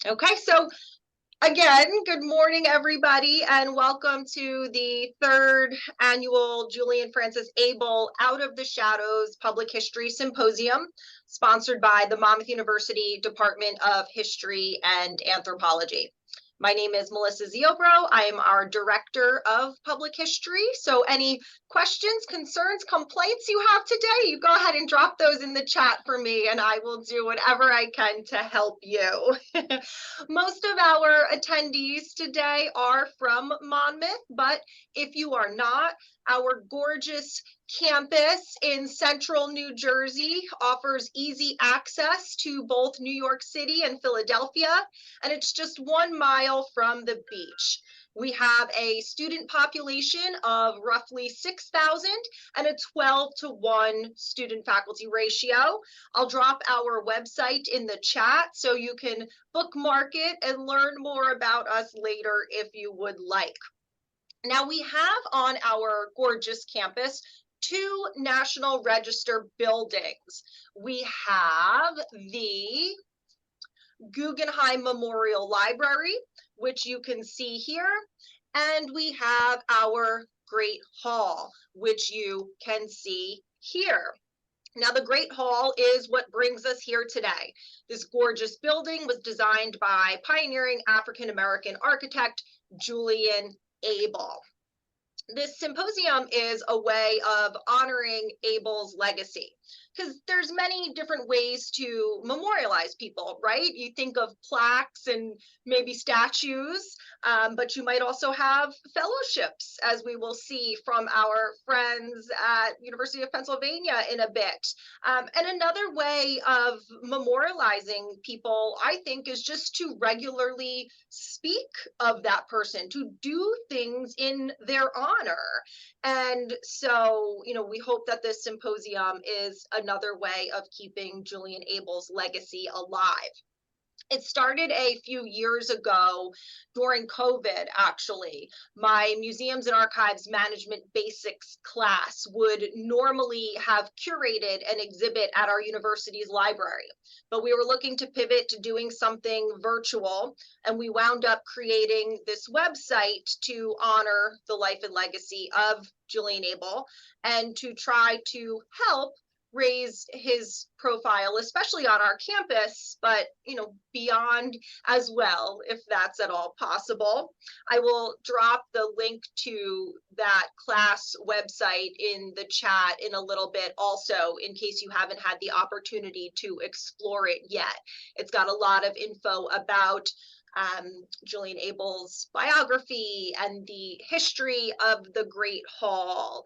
Okay, so again, good morning, everybody, and welcome to the third annual Julian Francis Abele Out of the Shadows Public History Symposium, sponsored by the Monmouth University Department of History and Anthropology. My name is Melissa Ziobro. I am our Director of Public History. So any questions, concerns, complaints you have today, you go ahead and drop those in the chat for me, and I will do whatever I can to help you. Most of our attendees today are from Monmouth, but if you are not, our gorgeous campus in central New Jersey offers easy access to both New York City and Philadelphia, and it's just 1 mile from the beach. We have a student population of roughly 6,000 and a 12-to-1 student faculty ratio. I'll drop our website in the chat so you can bookmark it and learn more about us later if you would like. Now we have on our gorgeous campus 2 National Register buildings. We have the Guggenheim Memorial Library, which you can see here, and we have our Great Hall, which you can see here. Now, the Great Hall is what brings us here today. This gorgeous building was designed by pioneering African-American architect Julian Abele. This symposium is a way of honoring Abele's legacy, because there's many different ways to memorialize people, right? You think of plaques and maybe statues, but you might also have fellowships, as we will see from our friends at University of Pennsylvania in a bit. And another way of memorializing people, I think, is just to regularly speak of that person, to do things in their honor. And so, we hope that this symposium is another way of keeping Julian Abele's legacy alive. It started a few years ago during COVID, actually. My Museums and Archives Management Basics class would normally have curated an exhibit at our university's library, but we were looking to pivot to doing something virtual, and we wound up creating this website to honor the life and legacy of Julian Abele and to try to help raise his profile, especially on our campus, but beyond as well, if that's at all possible. I will drop the link to that class website in the chat in a little bit also, in case you haven't had the opportunity to explore it yet. It's got a lot of info about Julian Abele's biography and the history of the Great Hall.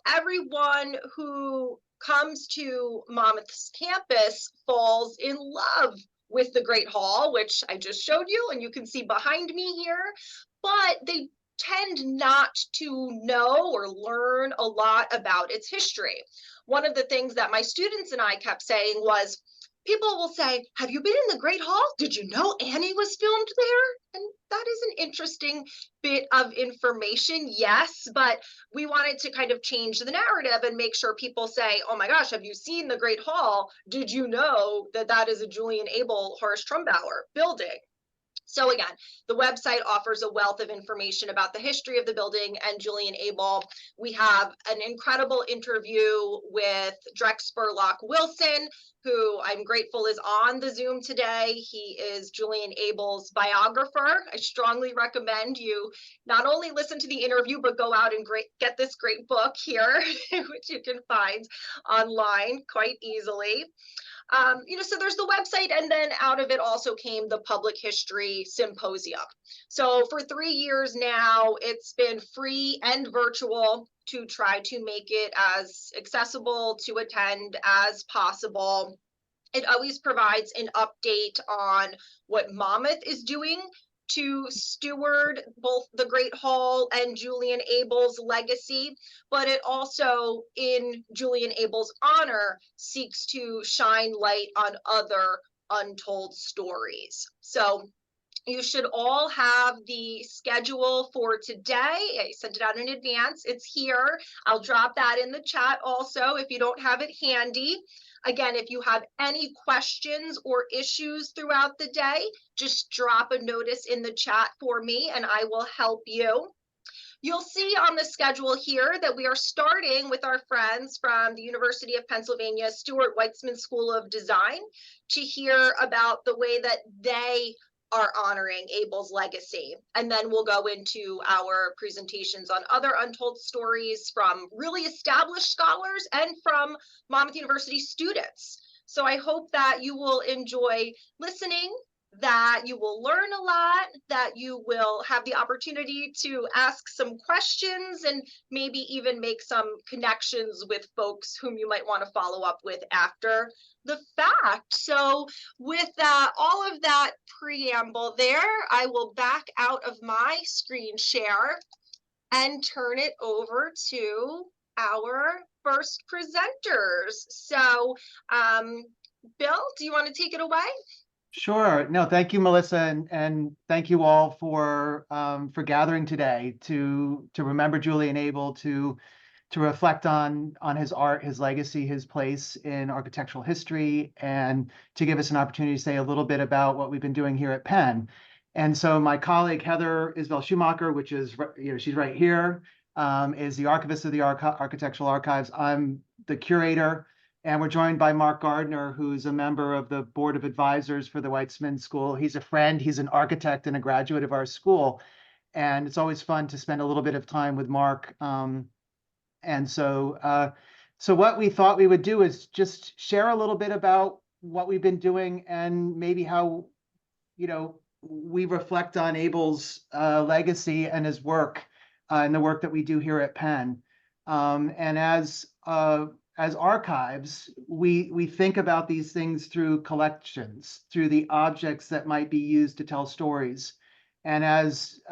Everyone who comes to Monmouth's campus falls in love with the Great Hall, which I just showed you, and you can see behind me here, but they tend not to know or learn a lot about its history. One of the things that my students and I kept saying was, people will say, have you been in the Great Hall? Did you know Annie was filmed there? And that is an interesting bit of information, yes, but we wanted to kind of change the narrative and make sure people say, oh my gosh, have you seen the Great Hall? Did you know that that is a Julian Abele, Horace Trumbauer building? So again, the website offers a wealth of information about the history of the building and Julian Abele. We have an incredible interview with Drex Spurlock Wilson, who I'm grateful is on the Zoom today. He is Julian Abele's biographer. I strongly recommend you not only listen to the interview, but go out and get this great book here, which you can find online quite easily. So there's the website, and then out of it also came the Public History Symposium. So for 3 years now, it's been free and virtual to try to make it as accessible to attend as possible. It always provides an update on what Monmouth is doing to steward both the Great Hall and Julian Abele's legacy, but it also, in Julian Abele's honor, seeks to shine light on other untold stories. So you should all have the schedule for today. I sent it out in advance. It's here. I'll drop that in the chat also if you don't have it handy. Again, if you have any questions or issues throughout the day, just drop a notice in the chat for me and I will help you. You'll see on the schedule here that we are starting with our friends from the University of Pennsylvania Stuart Weitzman School of Design to hear about the way that they are honoring Abel's legacy. And then we'll go into our presentations on other untold stories from really established scholars and from Monmouth University students. So I hope that you will enjoy listening, that you will learn a lot, that you will have the opportunity to ask some questions and maybe even make some connections with folks whom you might want to follow up with after the fact. So with all of that preamble there, I will back out of my screen share and turn it over to our first presenters. So Bill, do you want to take it away? Sure. No, thank you, Melissa, and thank you all for gathering today to remember Julian Abele, to reflect on his art, his legacy, his place in architectural history, and to give us an opportunity to say a little bit about what we've been doing here at Penn. And so my colleague Heather Isbell Schumacher, which is, she's right here, is the archivist of the Architectural Archives. I'm the curator. And we're joined by Mark Gardner, who's a member of the Board of Advisors for the Weitzman School. He's a friend, he's an architect and a graduate of our school. And it's always fun to spend a little bit of time with Mark. So what we thought we would do is just share a little bit about what we've been doing and maybe how, we reflect on Abel's legacy and his work and the work that we do here at Penn. And as archives, we think about these things through collections, through the objects that might be used to tell stories. And as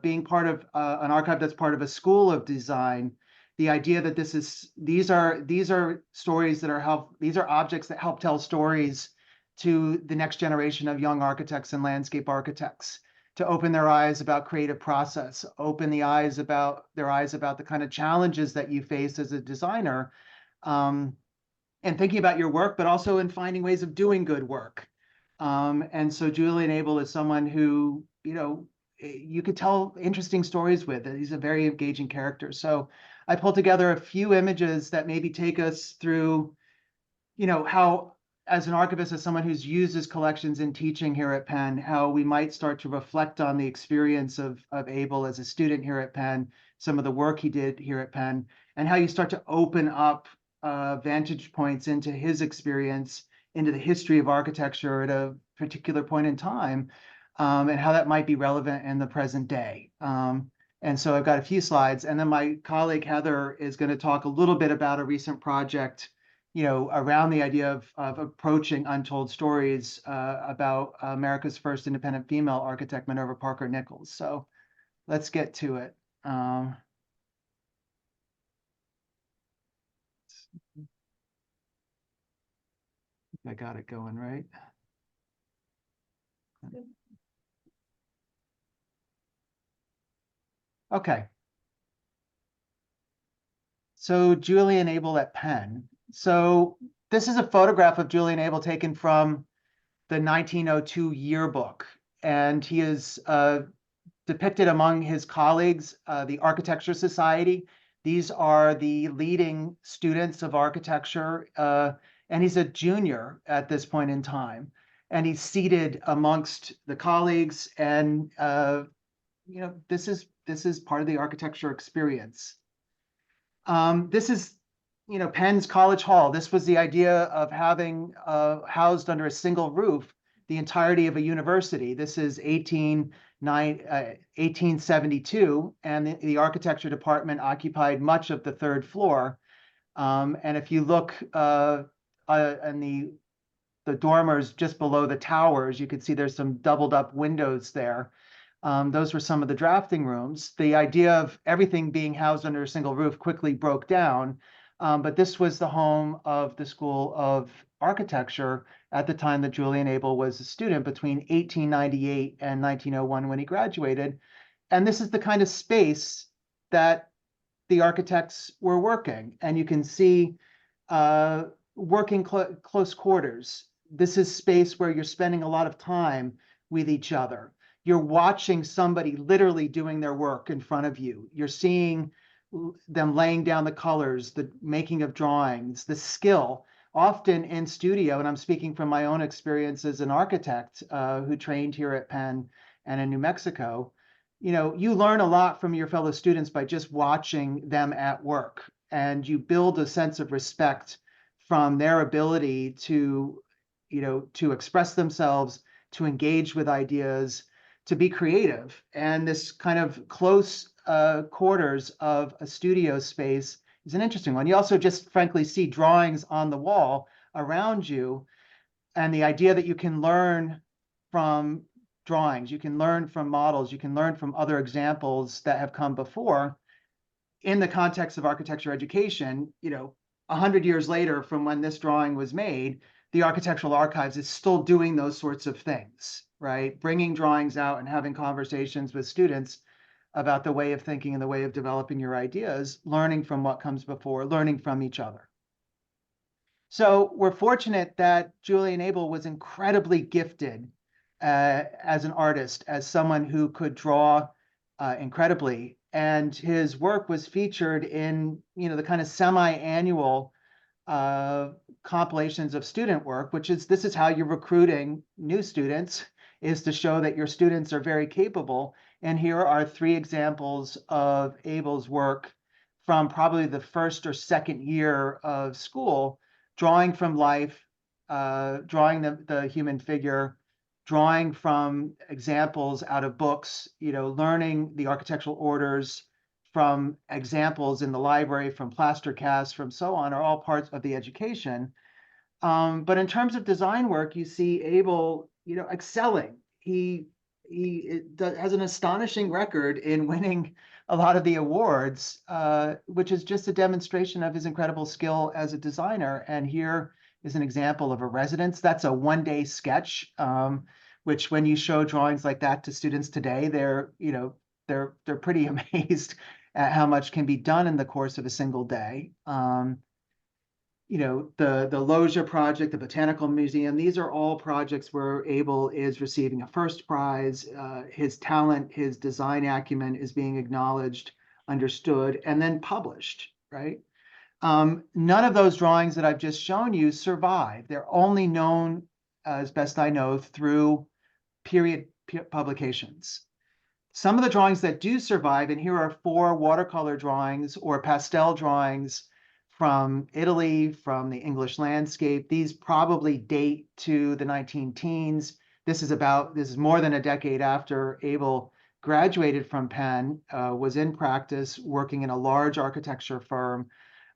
being part of an archive that's part of a school of design, the idea that these are stories that these are objects that help tell stories to the next generation of young architects and landscape architects, to open their eyes about creative process, open their eyes about the kind of challenges that you face as a designer. And thinking about your work, but also in finding ways of doing good work. And so Julian Abele is someone who, you could tell interesting stories with. He's a very engaging character. So I pulled together a few images that maybe take us through, how, as an archivist, as someone who's used his collections in teaching here at Penn, how we might start to reflect on the experience of Abele as a student here at Penn, some of the work he did here at Penn, and how you start to open up vantage points into his experience, into the history of architecture at a particular point in time, and how that might be relevant in the present day. And so I've got a few slides, and then my colleague Heather is going to talk a little bit about a recent project, around the idea of approaching untold stories about America's first independent female architect, Minerva Parker Nichols. So let's get to it. I got it going, right? Okay. So Julian Abele at Penn. So this is a photograph of Julian Abele taken from the 1902 yearbook. And he is depicted among his colleagues, the Architecture Society. These are the leading students of architecture. And he's a junior at this point in time. And he's seated amongst the colleagues. And, this is part of the architecture experience. This is, Penn's College Hall. This was the idea of having housed under a single roof the entirety of a university. This is 1872, and the architecture department occupied much of the third floor. And if you look in the dormers just below the towers, you can see there's some doubled up windows there. Those were some of the drafting rooms. The idea of everything being housed under a single roof quickly broke down, but this was the home of the School of Architecture at the time that Julian Abele was a student, between 1898 and 1901 when he graduated. And this is the kind of space that the architects were working. And you can see working close quarters. This is space where you're spending a lot of time with each other. You're watching somebody literally doing their work in front of you. You're seeing them laying down the colors, the making of drawings, the skill, often in studio. And I'm speaking from my own experience as an architect who trained here at Penn and in New Mexico. You know, you learn a lot from your fellow students by just watching them at work, and you build a sense of respect from their ability to, you know, to express themselves, to engage with ideas, to be creative. And this kind of close quarters of a studio space is an interesting one. You also just frankly see drawings on the wall around you, and the idea that you can learn from drawings, you can learn from models, you can learn from other examples that have come before in the context of architecture education. You know, 100 years later from when this drawing was made, the Architectural Archives is still doing those sorts of things, right? Bringing drawings out and having conversations with students about the way of thinking and the way of developing your ideas, learning from what comes before, learning from each other. So we're fortunate that Julian Abele was incredibly gifted as an artist, as someone who could draw incredibly. And his work was featured in, you know, the kind of semi-annual compilations of student work, this is how you're recruiting new students, is to show that your students are very capable. And here are 3 examples of Abele's work from probably the first or second year of school, drawing from life, drawing the human figure, drawing from examples out of books, you know, learning the architectural orders from examples in the library, from plaster casts, from so on, are all parts of the education. But in terms of design work, you see Abele, you know, excelling. He has an astonishing record in winning a lot of the awards, which is just a demonstration of his incredible skill as a designer. And here is an example of a residence. That's a one-day sketch, which when you show drawings like that to students today, they're, you know, they're pretty amazed at how much can be done in the course of a single day. You know, the Loja project, the Botanical Museum, these are all projects where Abele is receiving a first prize. His talent, his design acumen is being acknowledged, understood, and then published, right? None of those drawings that I've just shown you survive. They're only known, as best I know, through period publications. Some of the drawings that do survive, and here are 4 watercolor drawings or pastel drawings from Italy, from the English landscape. These probably date to the 19-teens. This is more than a decade after Abele graduated from Penn, was in practice, working in a large architecture firm.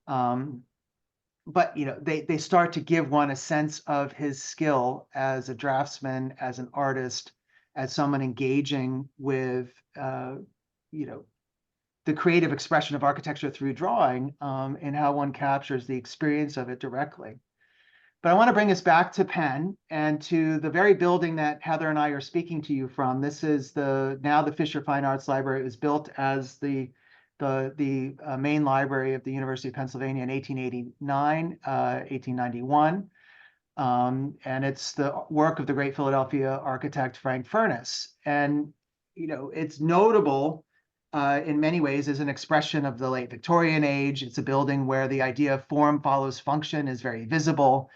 But you know, they start to give one a sense of his skill as a draftsman, as an artist, as someone engaging with you know, the creative expression of architecture through drawing, and how one captures the experience of it directly. But I want to bring us back to Penn and to the very building that Heather and I are speaking to you from. This is now the Fisher Fine Arts Library. It was built as the main library of the University of Pennsylvania in 1889, 1891. And it's the work of the great Philadelphia architect Frank Furness. And, you know, it's notable in many ways as an expression of the late Victorian age. It's a building where the idea of form follows function is very visible.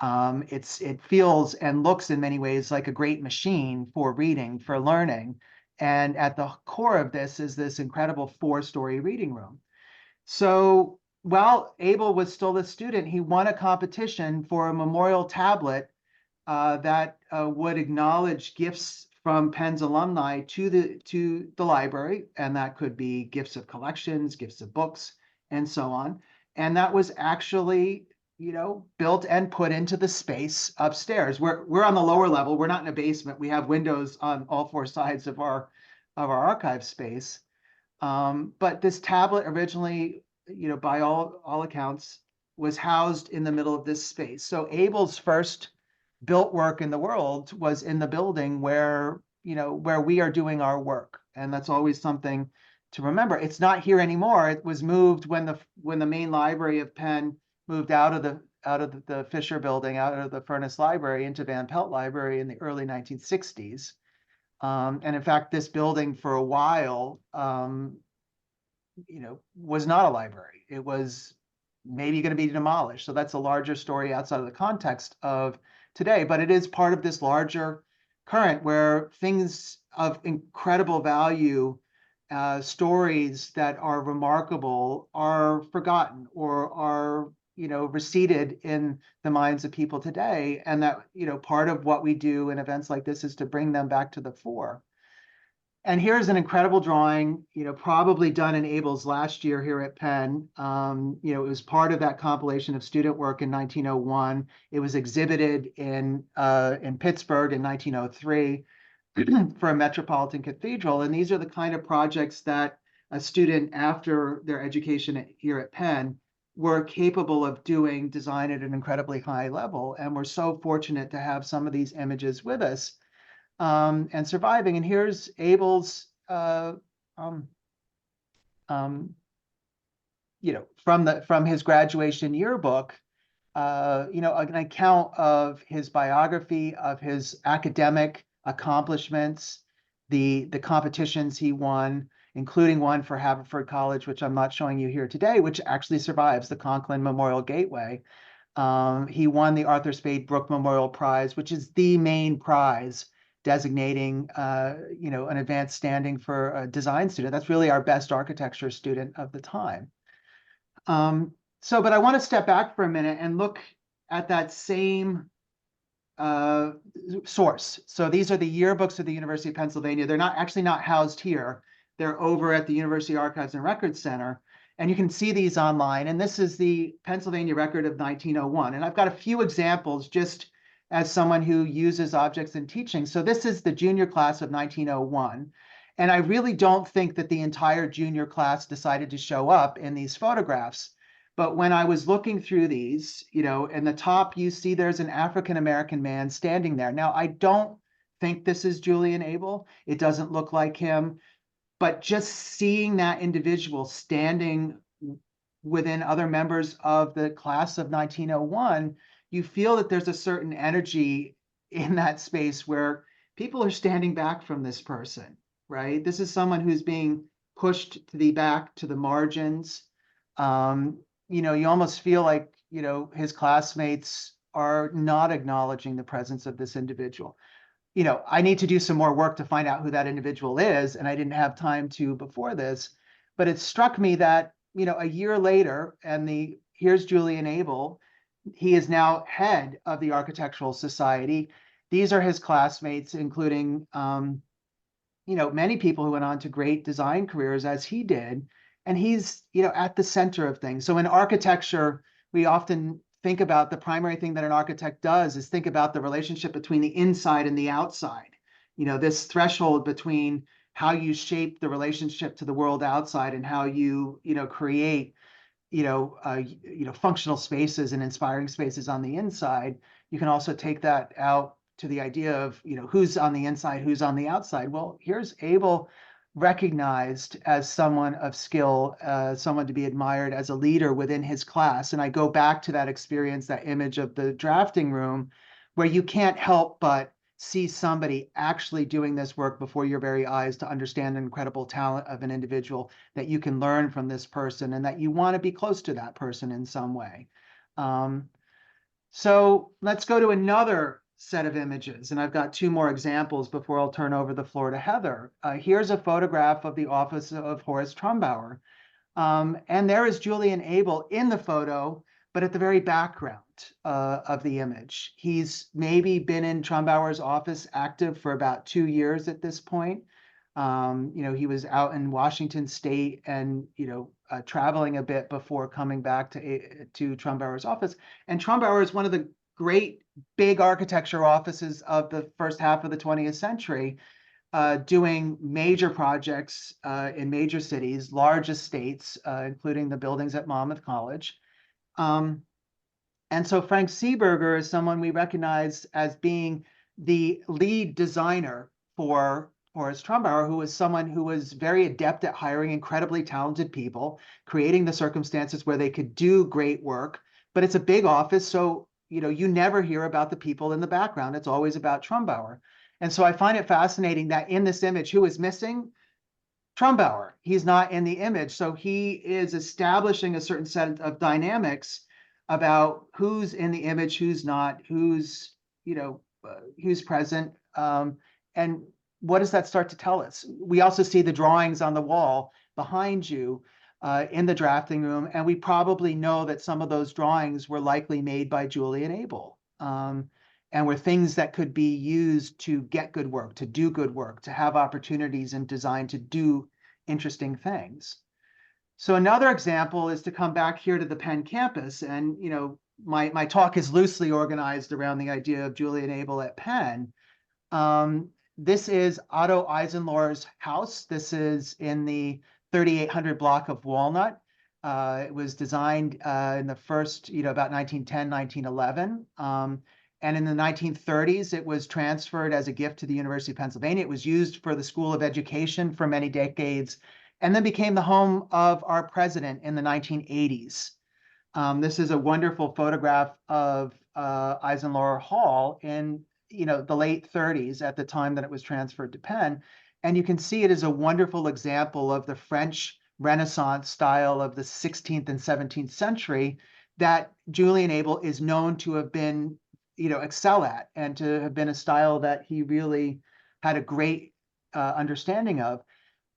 It feels and looks in many ways like a great machine for reading, for learning. And at the core of this is this incredible 4-story reading room. So while Abele was still a student, he won a competition for a memorial tablet that would acknowledge gifts from Penn's alumni to the library, and that could be gifts of collections, gifts of books, and so on. And that was actually, you know, built and put into the space upstairs. We're on the lower level. We're not in a basement. We have windows on all 4 sides of our archive space. But this tablet originally, you know, by all accounts, was housed in the middle of this space. So Abele's first built work in the world was in the building where, you know, where we are doing our work. And that's always something to remember. It's not here anymore. It was moved when the main library of Penn moved out of out of the Fisher building, out of the Furnace Library into Van Pelt Library in the early 1960s. And in fact, this building for a while, was not a library. It was maybe going to be demolished. So that's a larger story outside of the context of today, but it is part of this larger current where things of incredible value, stories that are remarkable, are forgotten or are receded in the minds of people today. And that part of what we do in events like this is to bring them back to the fore. And here's an incredible drawing, probably done in Abel's last year here at Penn. It was part of that compilation of student work in 1901. It was exhibited in Pittsburgh in 1903 for a metropolitan cathedral. And these are the kind of projects that a student after their education here at Penn were capable of doing design at an incredibly high level. And we're so fortunate to have some of these images with us. And surviving. And here's Abel's, from his graduation yearbook, an account of his biography, of his academic accomplishments, the competitions he won, including one for Haverford College, which I'm not showing you here today, which actually survives, the Conklin Memorial Gateway. He won the Arthur Spade Brooke Memorial Prize, which is the main prize designating, an advanced standing for a design student. That's really our best architecture student of the time. But I want to step back for a minute and look at that same source. So these are the yearbooks of the University of Pennsylvania. They're actually not housed here. They're over at the University Archives and Records Center. And you can see these online. And this is the Pennsylvania record of 1901. And I've got a few examples just as someone who uses objects in teaching. So this is the junior class of 1901. And I really don't think that the entire junior class decided to show up in these photographs. But when I was looking through these, in the top, you see there's an African-American man standing there. Now, I don't think this is Julian Abele. It doesn't look like him. But just seeing that individual standing within other members of the class of 1901, you feel that there's a certain energy in that space where people are standing back from this person, right? This is someone who's being pushed to the back, to the margins. You almost feel like, his classmates are not acknowledging the presence of this individual. I need to do some more work to find out who that individual is, and I didn't have time to before this, but it struck me that, a year later, and here's Julian Abele. He is now head of the Architectural Society. These are his classmates, including, many people who went on to great design careers as he did. And he's, at the center of things. So in architecture, we often think about the primary thing that an architect does is think about the relationship between the inside and the outside. This threshold between how you shape the relationship to the world outside and how you, create functional spaces and inspiring spaces on the inside. You can also take that out to the idea of, who's on the inside, who's on the outside. Well, here's Abele recognized as someone of skill, someone to be admired as a leader within his class. And I go back to that experience, that image of the drafting room, where you can't help but see somebody actually doing this work before your very eyes to understand the incredible talent of an individual, that you can learn from this person and that you want to be close to that person in some way. So let's go to another set of images. And I've got two more examples before I'll turn over the floor to Heather. Here's a photograph of the office of Horace Trumbauer. And there is Julian Abele in the photo, but at the very background of the image. He's maybe been in Trumbauer's office active for about 2 years at this point. He was out in Washington State and, traveling a bit before coming back to Trumbauer's office. And Trumbauer is one of the great big architecture offices of the first half of the 20th century, doing major projects in major cities, large estates, including the buildings at Monmouth College. And so Frank Seeberger is someone we recognize as being the lead designer for Horace Trumbauer, who was someone who was very adept at hiring incredibly talented people, creating the circumstances where they could do great work, but it's a big office. So, you never hear about the people in the background. It's always about Trumbauer. And so I find it fascinating that in this image, who is missing? Trumbauer. He's not in the image. So he is establishing a certain set of dynamics about who's in the image, who's not, who's present. And what does that start to tell us? We also see the drawings on the wall behind you in the drafting room. And we probably know that some of those drawings were likely made by Julian Abele. And were things that could be used to get good work, to do good work, to have opportunities and design to do interesting things. So another example is to come back here to the Penn campus. And, my talk is loosely organized around the idea of Julian Abele at Penn. This is Otto Eisenlohr's house. This is in the 3800 block of Walnut. It was designed in the first, about 1910, 1911. And in the 1930s, it was transferred as a gift to the University of Pennsylvania. It was used for the School of Education for many decades, and then became the home of our president in the 1980s. This is a wonderful photograph of Eisenlohr Hall in the late 30s at the time that it was transferred to Penn. And you can see it is a wonderful example of the French Renaissance style of the 16th and 17th century that Julian Abele is known to have been excel at, and to have been a style that he really had a great understanding of.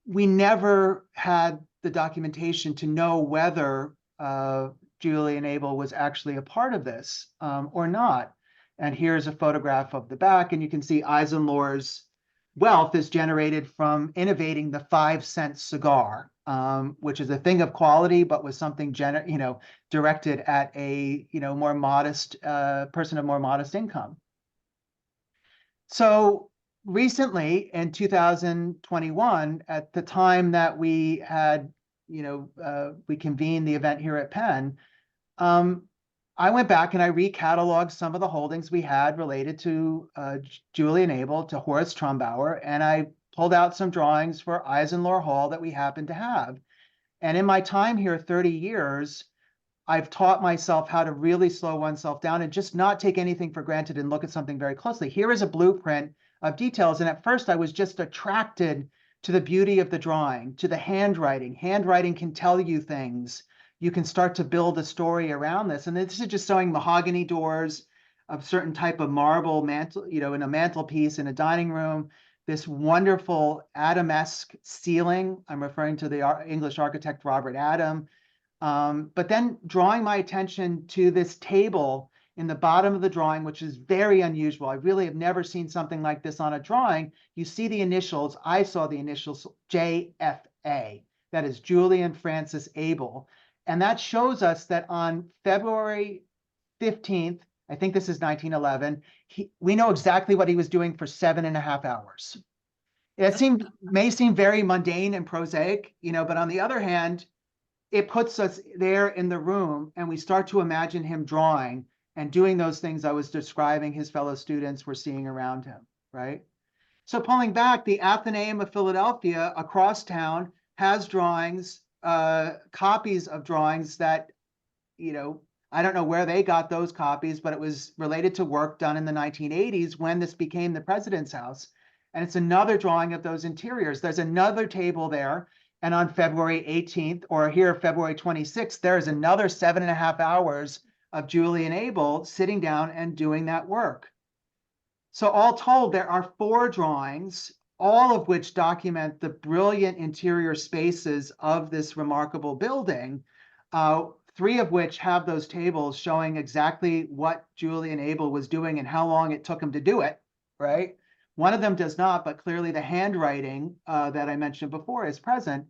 We never had the documentation to know whether Julian Abele was actually a part of this or not. And here's a photograph of the back, and you can see Eisenlohr's wealth is generated from innovating the 5-cent cigar, which is a thing of quality, but was something directed at a more modest person of more modest income. So recently, in 2021, at the time that we had we convened the event here at Penn, I went back and I recatalogued some of the holdings we had related to Julian Abele, to Horace Trumbauer, and I pulled out some drawings for Eisenlohr Hall that we happened to have. And in my time here, 30 years, I've taught myself how to really slow oneself down and just not take anything for granted and look at something very closely. Here is a blueprint of details. And at first I was just attracted to the beauty of the drawing, to the handwriting. Handwriting can tell you things. You can start to build a story around this. And this is just showing mahogany doors of certain type of marble mantle, in a mantelpiece in a dining room. This wonderful Adam-esque ceiling. I'm referring to the English architect Robert Adam. But then drawing my attention to this table in the bottom of the drawing, which is very unusual. I really have never seen something like this on a drawing. You see the initials. I saw the initials JFA. That is Julian Francis Abele. And that shows us that on February 15th, I think this is 1911, we know exactly what he was doing for 7.5 hours. It may seem very mundane and prosaic, but on the other hand, it puts us there in the room and we start to imagine him drawing and doing those things I was describing his fellow students were seeing around him, right? So pulling back, the Athenaeum of Philadelphia across town has drawings, copies of drawings that, I don't know where they got those copies, but it was related to work done in the 1980s when this became the president's house. And it's another drawing of those interiors. There's another table there. And on February 18th, or here, February 26th, there is another 7.5 hours of Julian Abele sitting down and doing that work. So all told, there are 4 drawings, all of which document the brilliant interior spaces of this remarkable building, 3 of which have those tables showing exactly what Julian Abele was doing and how long it took him to do it, right? One of them does not, but clearly the handwriting that I mentioned before is present.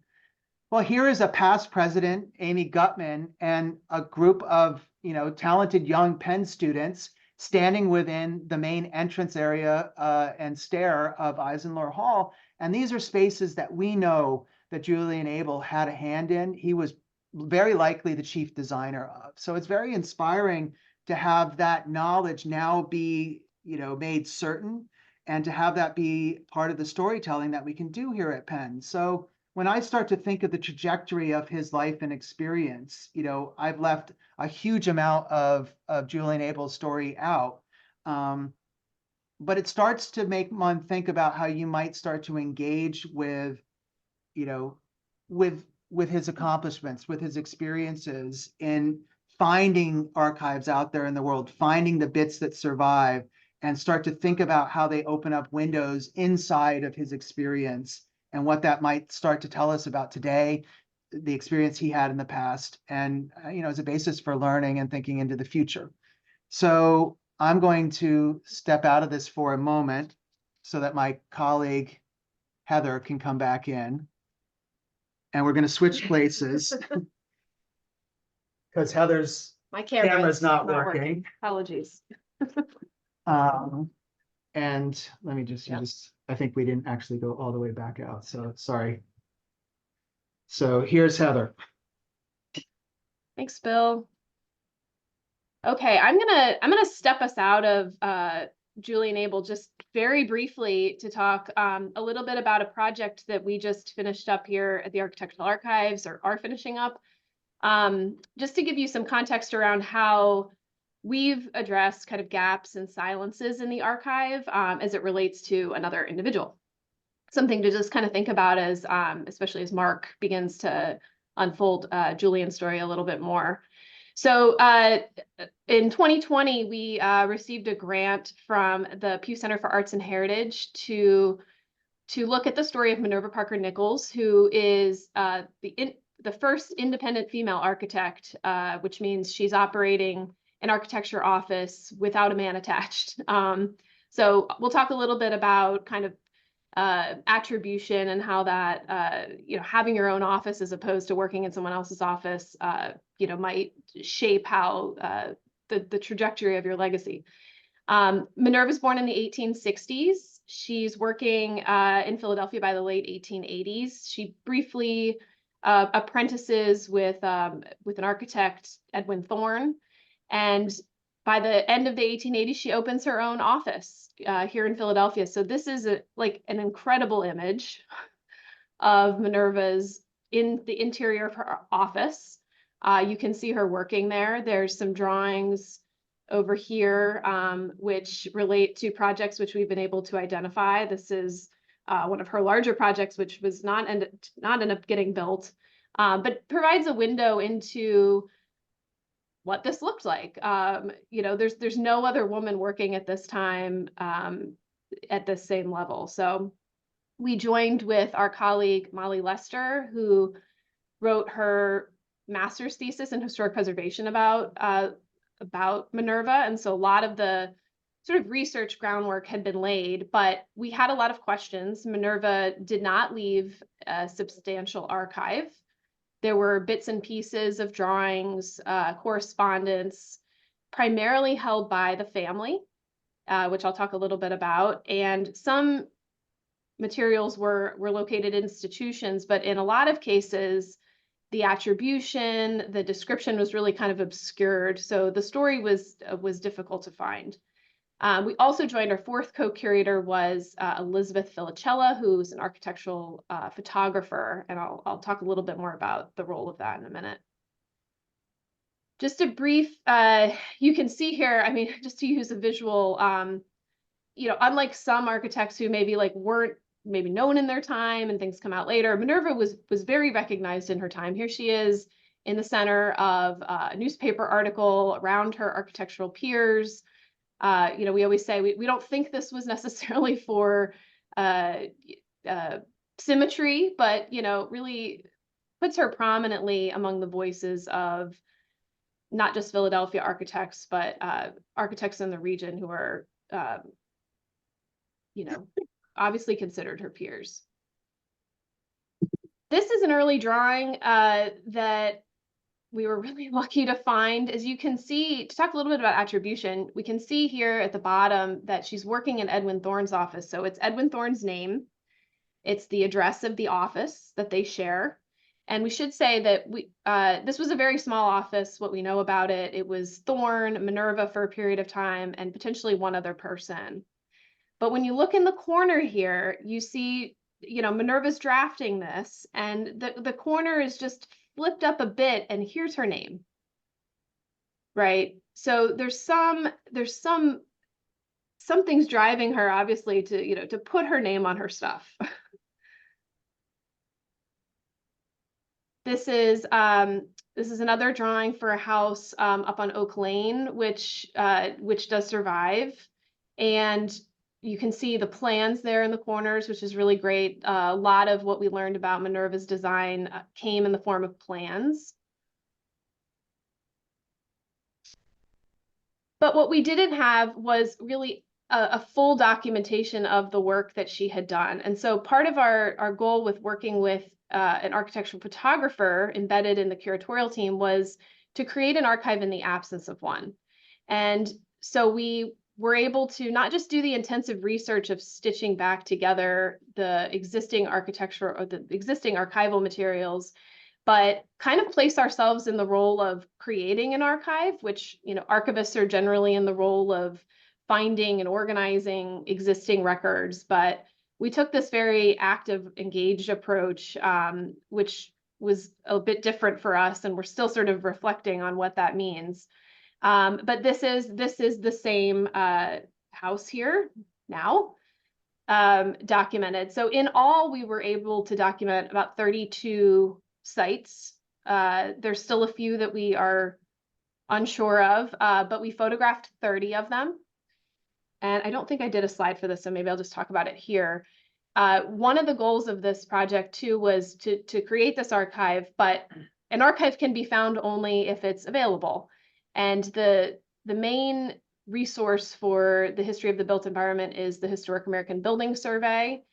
Well, here is a past president, Amy Gutman, and a group of talented young Penn students standing within the main entrance area and stair of Eisenlohr Hall. And these are spaces that we know that Julian Abele had a hand in. He was very likely the chief designer of. So it's very inspiring to have that knowledge now be made certain, and to have that be part of the storytelling that we can do here at Penn. So when I start to think of the trajectory of his life and experience, you know, I've left a huge amount of Julian Abele's story out. But it starts to make one think about how you might start to engage with, you know, with his accomplishments, with his experiences in finding archives out there in the world, finding the bits that survive, and start to think about how they open up windows inside of his experience and what that might start to tell us about today, the experience he had in the past, and you know, as a basis for learning and thinking into the future. So I'm going to step out of this for a moment so that my colleague Heather can come back in. And we're going to switch places because Heather's My camera's not working. Apologies. And let me just use, I think we didn't actually go all the way back out, so sorry. So here's Heather. Thanks, Bill. Okay, I'm gonna step us out of Julian Abele just very briefly to talk a little bit about a project that we just finished up here at the Architectural Archives, or are finishing up. Just to give you some context around how we've addressed kind of gaps and silences in the archive as it relates to another individual. Something to just kind of think about as, especially as Mark begins to unfold Julian's story a little bit more. So in 2020, we received a grant from the Pew Center for Arts and Heritage to look at the story of Minerva Parker Nichols, who is the first independent female architect, which means she's operating an architecture office without a man attached. So we'll talk a little bit about kind of attribution and how that, you know, having your own office as opposed to working in someone else's office, you know, might shape how the trajectory of your legacy. Minerva's born in the 1860s. She's working in Philadelphia by the late 1880s. She briefly apprentices with an architect, Edwin Thorne, and by the end of the 1880s, she opens her own office here in Philadelphia. So this is like an incredible image of Minerva's in the interior of her office. You can see her working there. There's some drawings over here which relate to projects which we've been able to identify. This is one of her larger projects, which was not end up getting built, but provides a window into what this looked like. You know, there's no other woman working at this time at the same level. So we joined with our colleague Molly Lester, who wrote her master's thesis in historic preservation about Minerva, and so a lot of the sort of research groundwork had been laid, but we had a lot of questions. Minerva did not leave a substantial archive. There were bits and pieces of drawings, correspondence, primarily held by the family, which I'll talk a little bit about. And some materials were located in institutions, but in a lot of cases, the attribution, the description was really kind of obscured. So the story was difficult to find. We also joined, our fourth co-curator was Elizabeth Filicella, who's an architectural photographer, and I'll talk a little bit more about the role of that in a minute. Just a brief, you can see here, I mean, just to use a visual, you know, unlike some architects who maybe like weren't maybe known in their time and things come out later, Minerva was very recognized in her time. Here she is in the center of a newspaper article around her architectural peers. You know, we always say we don't think this was necessarily for symmetry, but, you know, really puts her prominently among the voices of not just Philadelphia architects, but architects in the region who are, you know, obviously considered her peers. This is an early drawing that we were really lucky to find. As you can see, to talk a little bit about attribution, we can see here at the bottom that she's working in Edwin Thorne's office. So it's Edwin Thorne's name. It's the address of the office that they share. And we should say that this was a very small office, what we know about it. It was Thorne, Minerva for a period of time, and potentially one other person. But when you look in the corner here, you see Minerva's drafting this, and the corner is just flipped up a bit, and here's her name. Right. So there's something's driving her, obviously, to put her name on her stuff. This is another drawing for a house up on Oak Lane, which does survive, and you can see the plans there in the corners, which is really great. A lot of what we learned about Minerva's design came in the form of plans. But what we didn't have was really a full documentation of the work that she had done. And so part of our goal with working with an architectural photographer embedded in the curatorial team was to create an archive in the absence of one. And so we were able to not just do the intensive research of stitching back together the existing architecture or the existing archival materials, but kind of place ourselves in the role of creating an archive, which, archivists are generally in the role of finding and organizing existing records. But we took this very active, engaged approach, which was a bit different for us, and we're still sort of reflecting on what that means. But this is the same house here now, documented. So in all, we were able to document about 32 sites. There's still a few that we are unsure of, but we photographed 30 of them. And I don't think I did a slide for this, so maybe I'll just talk about it here. One of the goals of this project too was to create this archive, but an archive can be found only if it's available. And the main resource for the history of the built environment is the Historic American Building Survey.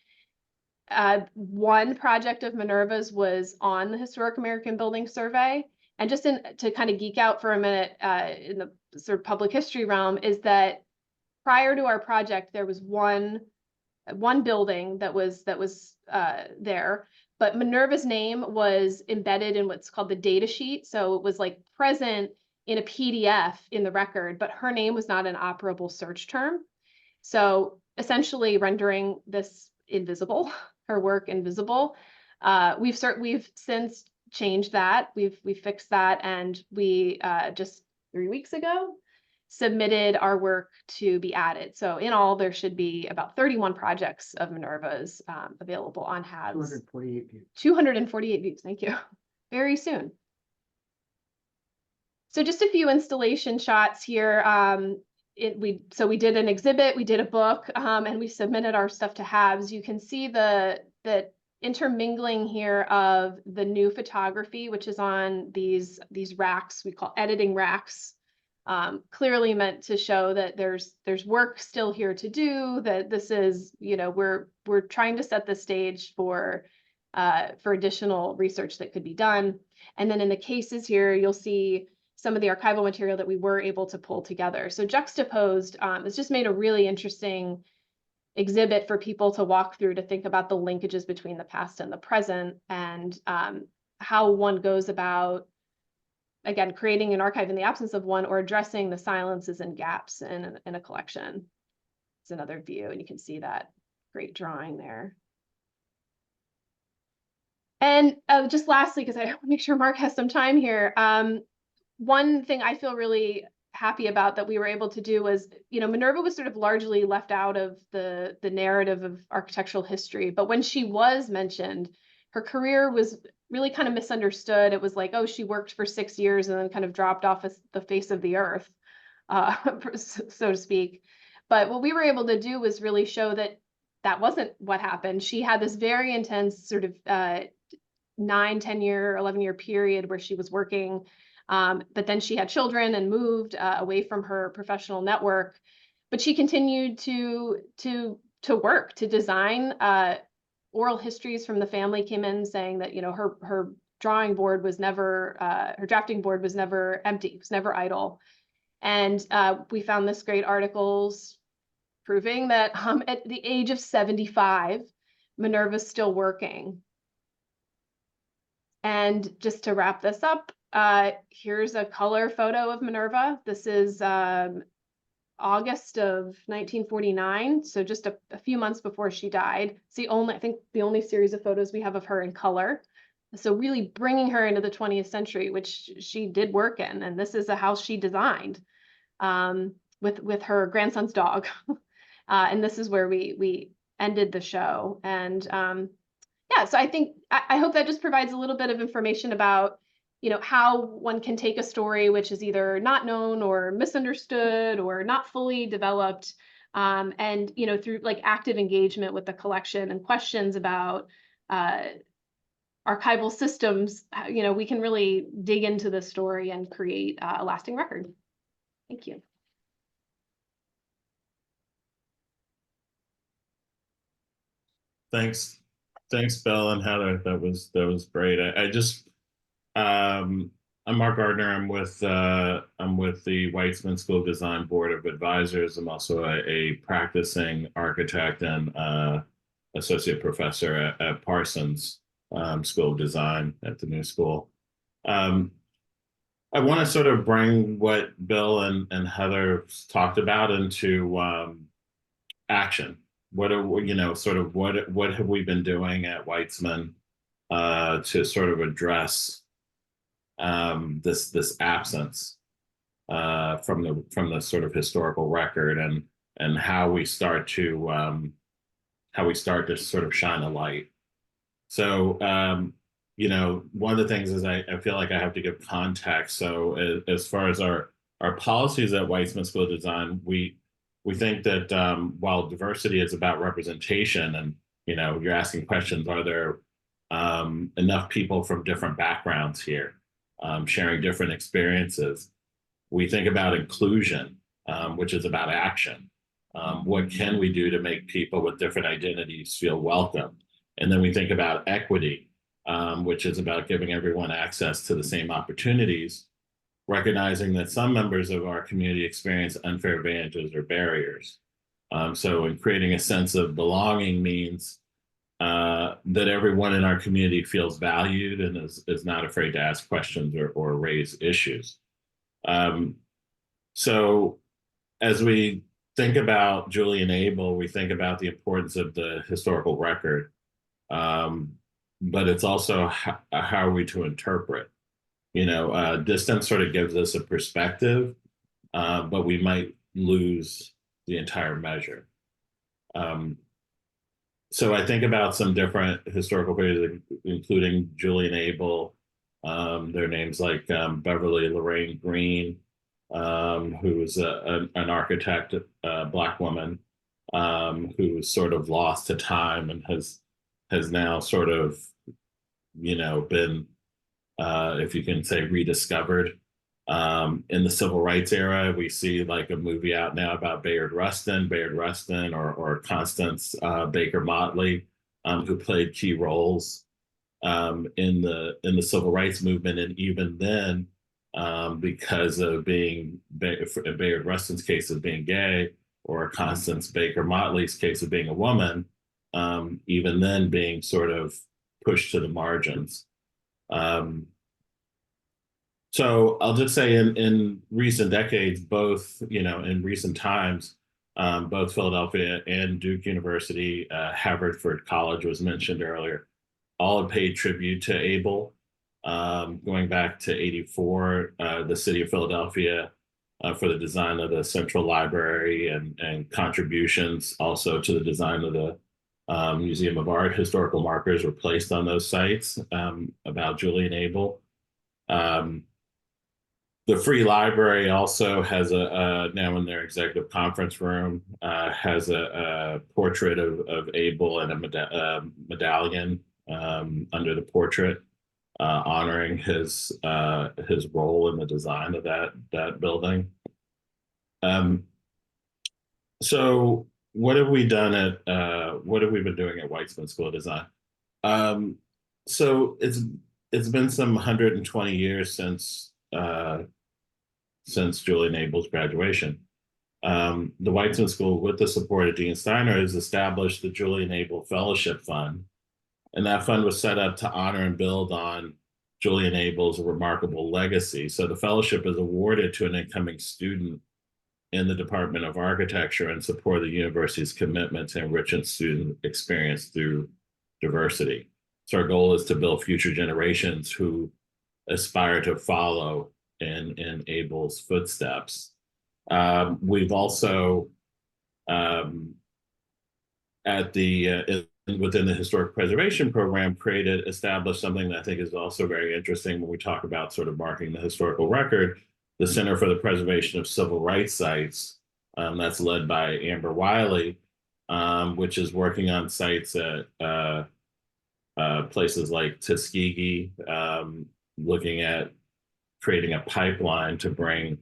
One project of Minerva's was on the Historic American Building Survey. And just to kind of geek out for a minute in the sort of public history realm, is that prior to our project, there was one building that was there, but Minerva's name was embedded in what's called the data sheet. So it was like present in a PDF in the record, but her name was not an operable search term. So essentially rendering this invisible, her work invisible. We've since changed that. We've fixed that, and we just 3 weeks ago submitted our work to be added. So in all, there should be about 31 projects of Minerva's available on HABs. 248 views. 248 views, thank you. Very soon. So just a few installation shots here. So we did an exhibit, we did a book, and we submitted our stuff to HABs. You can see the intermingling here of the new photography, which is on these racks we call editing racks. Clearly meant to show that there's work still here to do, that this is, we're trying to set the stage for additional research that could be done. And then in the cases here, you'll see some of the archival material that we were able to pull together. So juxtaposed, it's just made a really interesting exhibit for people to walk through, to think about the linkages between the past and the present, and how one goes about, again, creating an archive in the absence of one, or addressing the silences and gaps in a collection. It's another view, and you can see that great drawing there. And just lastly, because I want to make sure Mark has some time here, one thing I feel really happy about that we were able to do was, Minerva was sort of largely left out of the narrative of architectural history, but when she was mentioned, her career was really kind of misunderstood. It was like, oh, she worked for 6 years and then kind of dropped off the face of the earth, so to speak. But what we were able to do was really show that that wasn't what happened. She had this very intense sort of 9, 10 year, 11-year period where she was working, but then she had children and moved away from her professional network. But she continued to work, to design. Oral histories from the family came in saying that, her drawing board was never, her drafting board was never empty, it was never idle. And we found this great articles proving that at the age of 75, Minerva's still working. And just to wrap this up, here's a color photo of Minerva. This is August of 1949, so just a few months before she died. It's the only, I think, the only series of photos we have of her in color. So really bringing her into the 20th century, which she did work in, and this is a house she designed with her grandson's dog. And this is where we ended the show. And yeah, so I hope that just provides a little bit of information about, you know, how one can take a story which is either not known or misunderstood or not fully developed, and, you know, through like active engagement with the collection and questions about archival systems, you know, we can really dig into the story and create a lasting record. Thank you. Thanks, Bill and Heather. That was great. I'm Mark Gardner. I'm with the Weitzman School of Design Board of Advisors. I'm also a practicing architect and associate professor at Parsons School of Design at the new school. I want to sort of bring what Bill and Heather talked about into action. What are, you know, sort of what have we been doing at Weitzman to sort of address this absence from the sort of historical record, and how we start to sort of shine a light. So you know, one of the things is I feel like I have to give context. So as far as our policies at Weitzman School of Design, we think that while diversity is about representation, and, you know, you're asking questions, are there enough people from different backgrounds here sharing different experiences? We think about inclusion, which is about action. What can we do to make people with different identities feel welcome? And then we think about equity, which is about giving everyone access to the same opportunities, recognizing that some members of our community experience unfair advantages or barriers. So in creating a sense of belonging means that everyone in our community feels valued and is not afraid to ask questions or raise issues. So as we think about Julian Abele, we think about the importance of the historical record, but it's also how are we to interpret? You know, distance sort of gives us a perspective, but we might lose the entire measure. So I think about some different historical figures, including Julian Abele. Their names like Beverly Lorraine Green, who was an architect, a Black woman, who was sort of lost to time and has now sort of, you know, been, if you can say, rediscovered. In the civil rights era, we see like a movie out now about Bayard Rustin or Constance Baker Motley, who played key roles in the civil rights movement. And even then, because of being Bayard Rustin's case of being gay, or Constance Baker Motley's case of being a woman, even then being sort of pushed to the margins. So I'll just say in recent decades, both, you know, in recent times, both Philadelphia and Duke University, Haverford College was mentioned earlier, all have paid tribute to Abele. Going back to '84, the city of Philadelphia, for the design of the Central Library and contributions also to the design of the Museum of Art, historical markers were placed on those sites about Julian Abele. The Free Library also has now in their executive conference room, has a portrait of Abele and a medallion under the portrait, honoring his role in the design of that building. So what have we done what have we been doing at Weitzman School of Design? So it's been some 120 years since Julian Abele's graduation. The Weitzman School, with the support of Dean Steiner, has established the Julian Abele Fellowship Fund. And that fund was set up to honor and build on Julian Abele's remarkable legacy. So the fellowship is awarded to an incoming student in the Department of Architecture and support the university's commitment to enriching student experience through diversity. So our goal is to build future generations who aspire to follow in Abel's footsteps. We've also, within the historic preservation program, established something that I think is also very interesting when we talk about sort of marking the historical record, the Center for the Preservation of Civil Rights Sites, that's led by Amber Wiley, which is working on sites at places like Tuskegee, looking at creating a pipeline to bring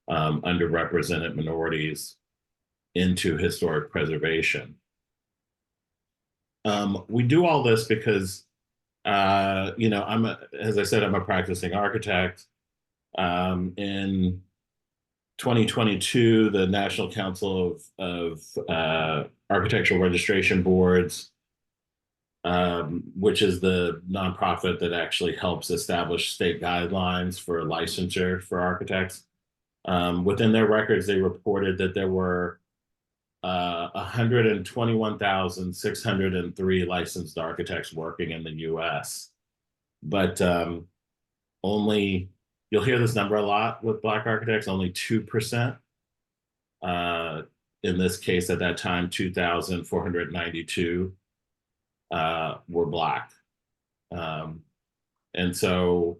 underrepresented minorities into historic preservation. We do all this because, as I said, I'm a practicing architect. In 2022, the National Council of Architectural Registration Boards, which is the nonprofit that actually helps establish state guidelines for licensure for architects, within their records, they reported that there were 121,603 licensed architects working in the US. But only, you'll hear this number a lot with Black architects, only 2%. In this case, at that time, 2,492 were Black. And so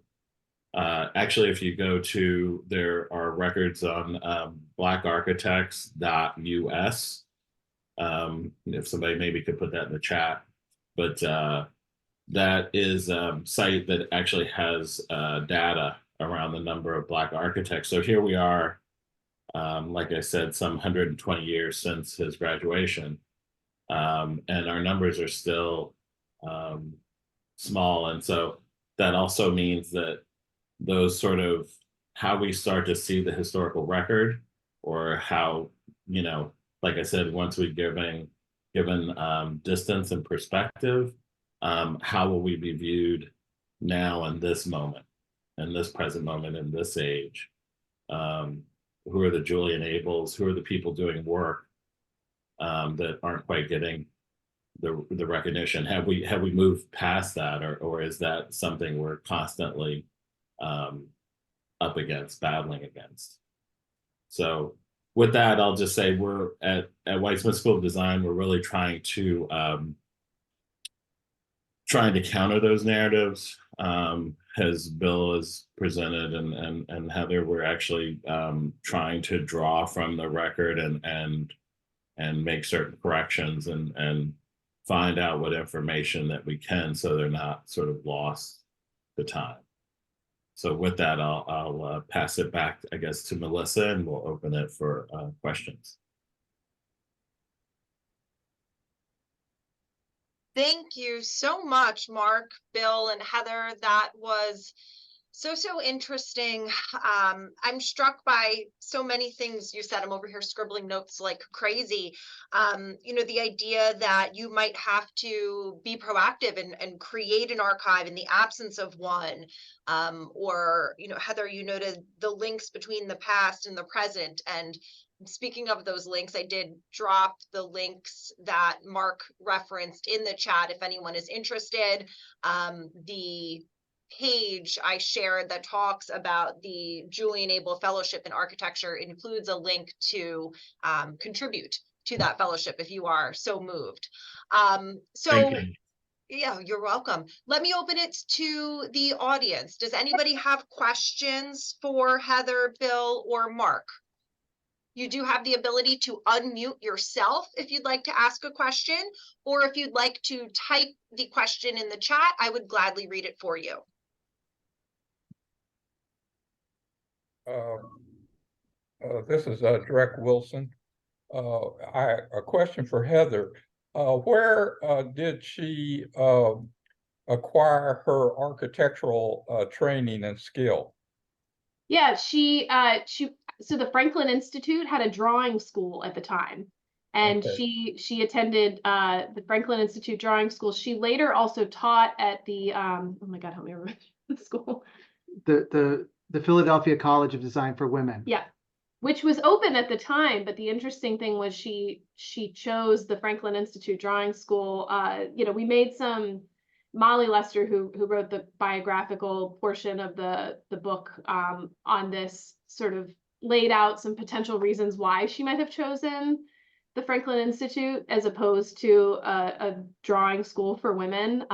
actually, if you go to, there are records on blackarchitects.us. If somebody maybe could put that in the chat, but that is a site that actually has data around the number of Black architects. So here we are, like I said, some 120 years since his graduation, and our numbers are still small. And so that also means that those sort of how we start to see the historical record, or how, like I said, once we've given distance and perspective, how will we be viewed now in this moment, in this present moment, in this age? Who are the Julian Abels? Who are the people doing work that aren't quite getting the recognition? Have we moved past that, or is that something we're constantly up against, battling against? So with that, I'll just say we're at Weitzman School of Design, we're really trying to counter those narratives. As Bill has presented and Heather, we're actually trying to draw from the record and make certain corrections and find out what information that we can, so they're not sort of lost to time. So with that, I'll pass it back, I guess, to Melissa, and we'll open it for questions. Thank you so much, Mark, Bill, and Heather. That was so interesting. I'm struck by so many things you said. I'm over here scribbling notes like crazy. The idea that you might have to be proactive and create an archive in the absence of one. Or, Heather, you noted the links between the past and the present. And speaking of those links, I did drop the links that Mark referenced in the chat if anyone is interested. The page I shared that talks about the Julian Abele Fellowship in Architecture includes a link to contribute to that fellowship if you are so moved. Yeah, you're welcome. Let me open it to the audience. Does anybody have questions for Heather, Bill, or Mark? You do have the ability to unmute yourself if you'd like to ask a question, or if you'd like to type the question in the chat, I would gladly read it for you. This is Drek Wilson. A question for Heather. Where did she acquire her architectural training and skill? Yeah, so the Franklin Institute had a drawing school at the time, and okay. she attended the Franklin Institute drawing school. She later also taught at the oh my God, help me remember the school. The Philadelphia College of Design for Women. Yeah, which was open at the time. But the interesting thing was she chose the Franklin Institute Drawing School. We made some, Molly Lester, who wrote the biographical portion of the book on this, sort of laid out some potential reasons why she might have chosen the Franklin Institute as opposed to a drawing school for women.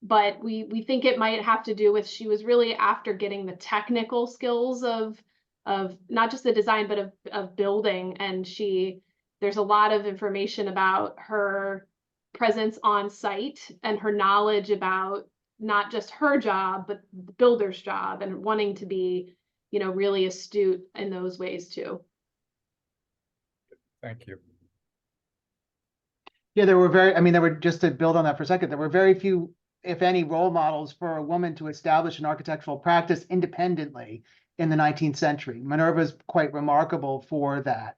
But we think it might have to do with, she was really after getting the technical skills of not just the design, but of building. And there's a lot of information about her presence on site and her knowledge about not just her job, but the builder's job, and wanting to be, really astute in those ways too. Thank you. Yeah, there were, just to build on that for a second, there were very few, if any, role models for a woman to establish an architectural practice independently in the 19th century. Minerva's quite remarkable for that.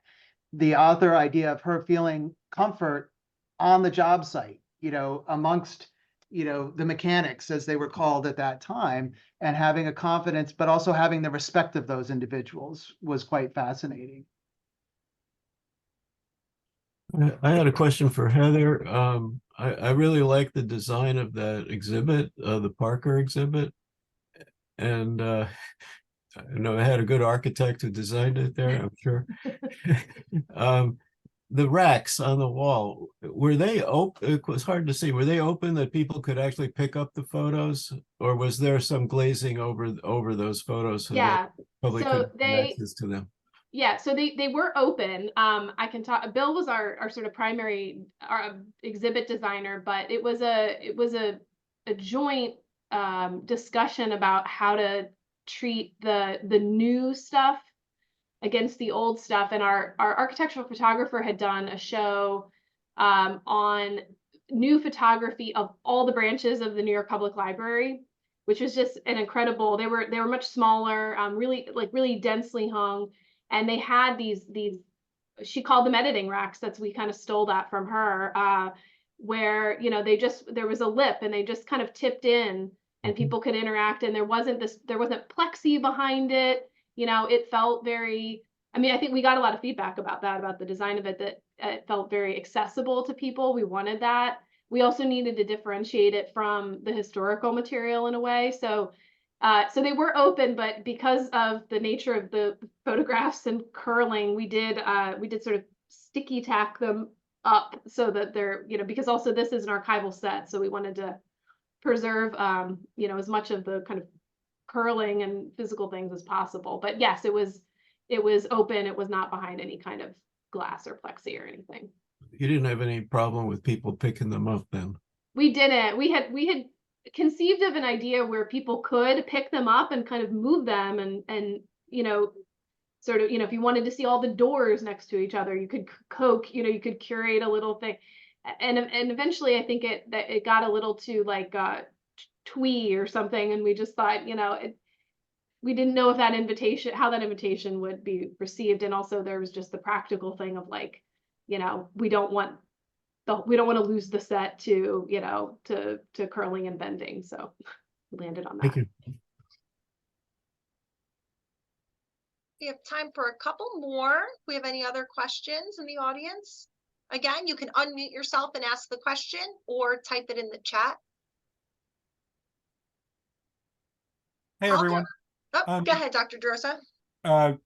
The author idea of her feeling comfort on the job site, amongst, the mechanics, as they were called at that time, and having a confidence, but also having the respect of those individuals was quite fascinating. I had a question for Heather. I really like the design of that exhibit, the Parker exhibit. And I know I had a good architect who designed it there, I'm sure. The racks on the wall, were they open? It was hard to see. Were they open that people could actually pick up the photos? Or was there some glazing over those photos so that public could have access to them? Yeah, so they were open. I can talk. Bill was our sort of primary exhibit designer, but it was a joint discussion about how to treat the new stuff against the old stuff. And our architectural photographer had done a show on new photography of all the branches of the New York Public Library, which was just an incredible. They were much smaller, really densely hung. And they had these, she called them editing racks. We kind of stole that from her, where, there was a lip and they just kind of tipped in and people could interact. And there wasn't plexi behind it. It felt very, I think we got a lot of feedback about that, about the design of it, that it felt very accessible to people. We wanted that. We also needed to differentiate it from the historical material in a way. So they were open, but because of the nature of the photographs and curling, we did sort of sticky tack them up so that they're, because also this is an archival set, so we wanted to preserve, as much of the kind of curling and physical things as possible. But yes, it was open. It was not behind any kind of glass or plexi or anything. You didn't have any problem with people picking them up then? We didn't. We had conceived of an idea where people could pick them up and kind of move them and sort of, if you wanted to see all the doors next to each other, you could you could curate a little thing. And eventually I think it got a little too like twee or something, and we just thought, we didn't know if how that invitation would be received. And also there was just the practical thing of like, we don't want to lose the set to curling and bending. So we landed on that. Thank you. We have time for a couple more. If we have any other questions in the audience? Again, you can unmute yourself and ask the question or type it in the chat. Hey, everyone. Go ahead, Dr. Drosa.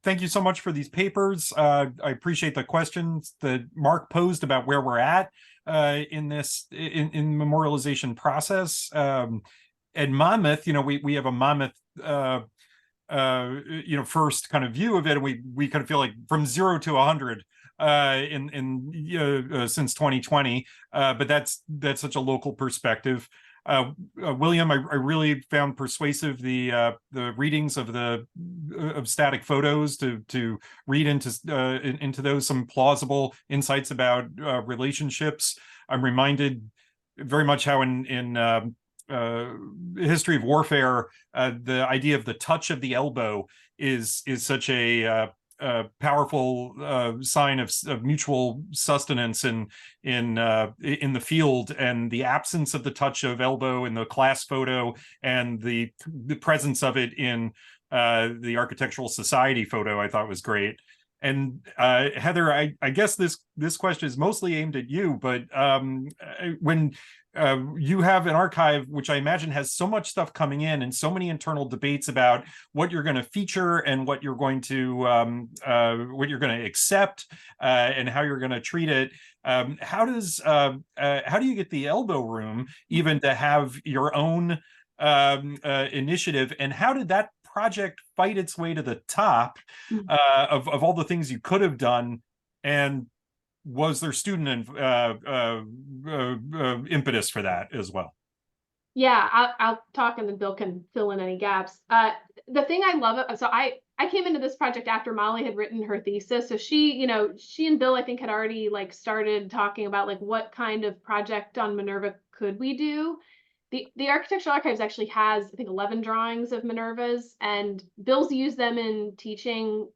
Thank you so much for these papers. I appreciate the questions that Mark posed about where we're at in this memorialization process. At Monmouth, we have a Monmouth first kind of view of it, and we kind of feel like from 0 to 100 since 2020, but that's such a local perspective. William, I really found persuasive the readings of static photos to read into those some plausible insights about relationships. I'm reminded very much how in History of Warfare, the idea of the touch of the elbow is such a powerful sign of mutual sustenance in the field, and the absence of the touch of elbow in the class photo and the presence of it in the Architectural Society photo I thought was great. And Heather, I guess this question is mostly aimed at you, but when you have an archive, which I imagine has so much stuff coming in and so many internal debates about what you're going to feature and what you're going to accept and how you're going to treat it. How do you get the elbow room even to have your own initiative, and how did that project fight its way to the top of all the things you could have done? And was there student impetus for that as well? Yeah, I'll talk and then Bill can fill in any gaps. The thing I love, so I came into this project after Molly had written her thesis. So she and Bill, I think, had already like started talking about like what kind of project on Minerva could we do. The Architectural Archives actually has, I think, 11 drawings of Minerva's, and Bill's used them in teaching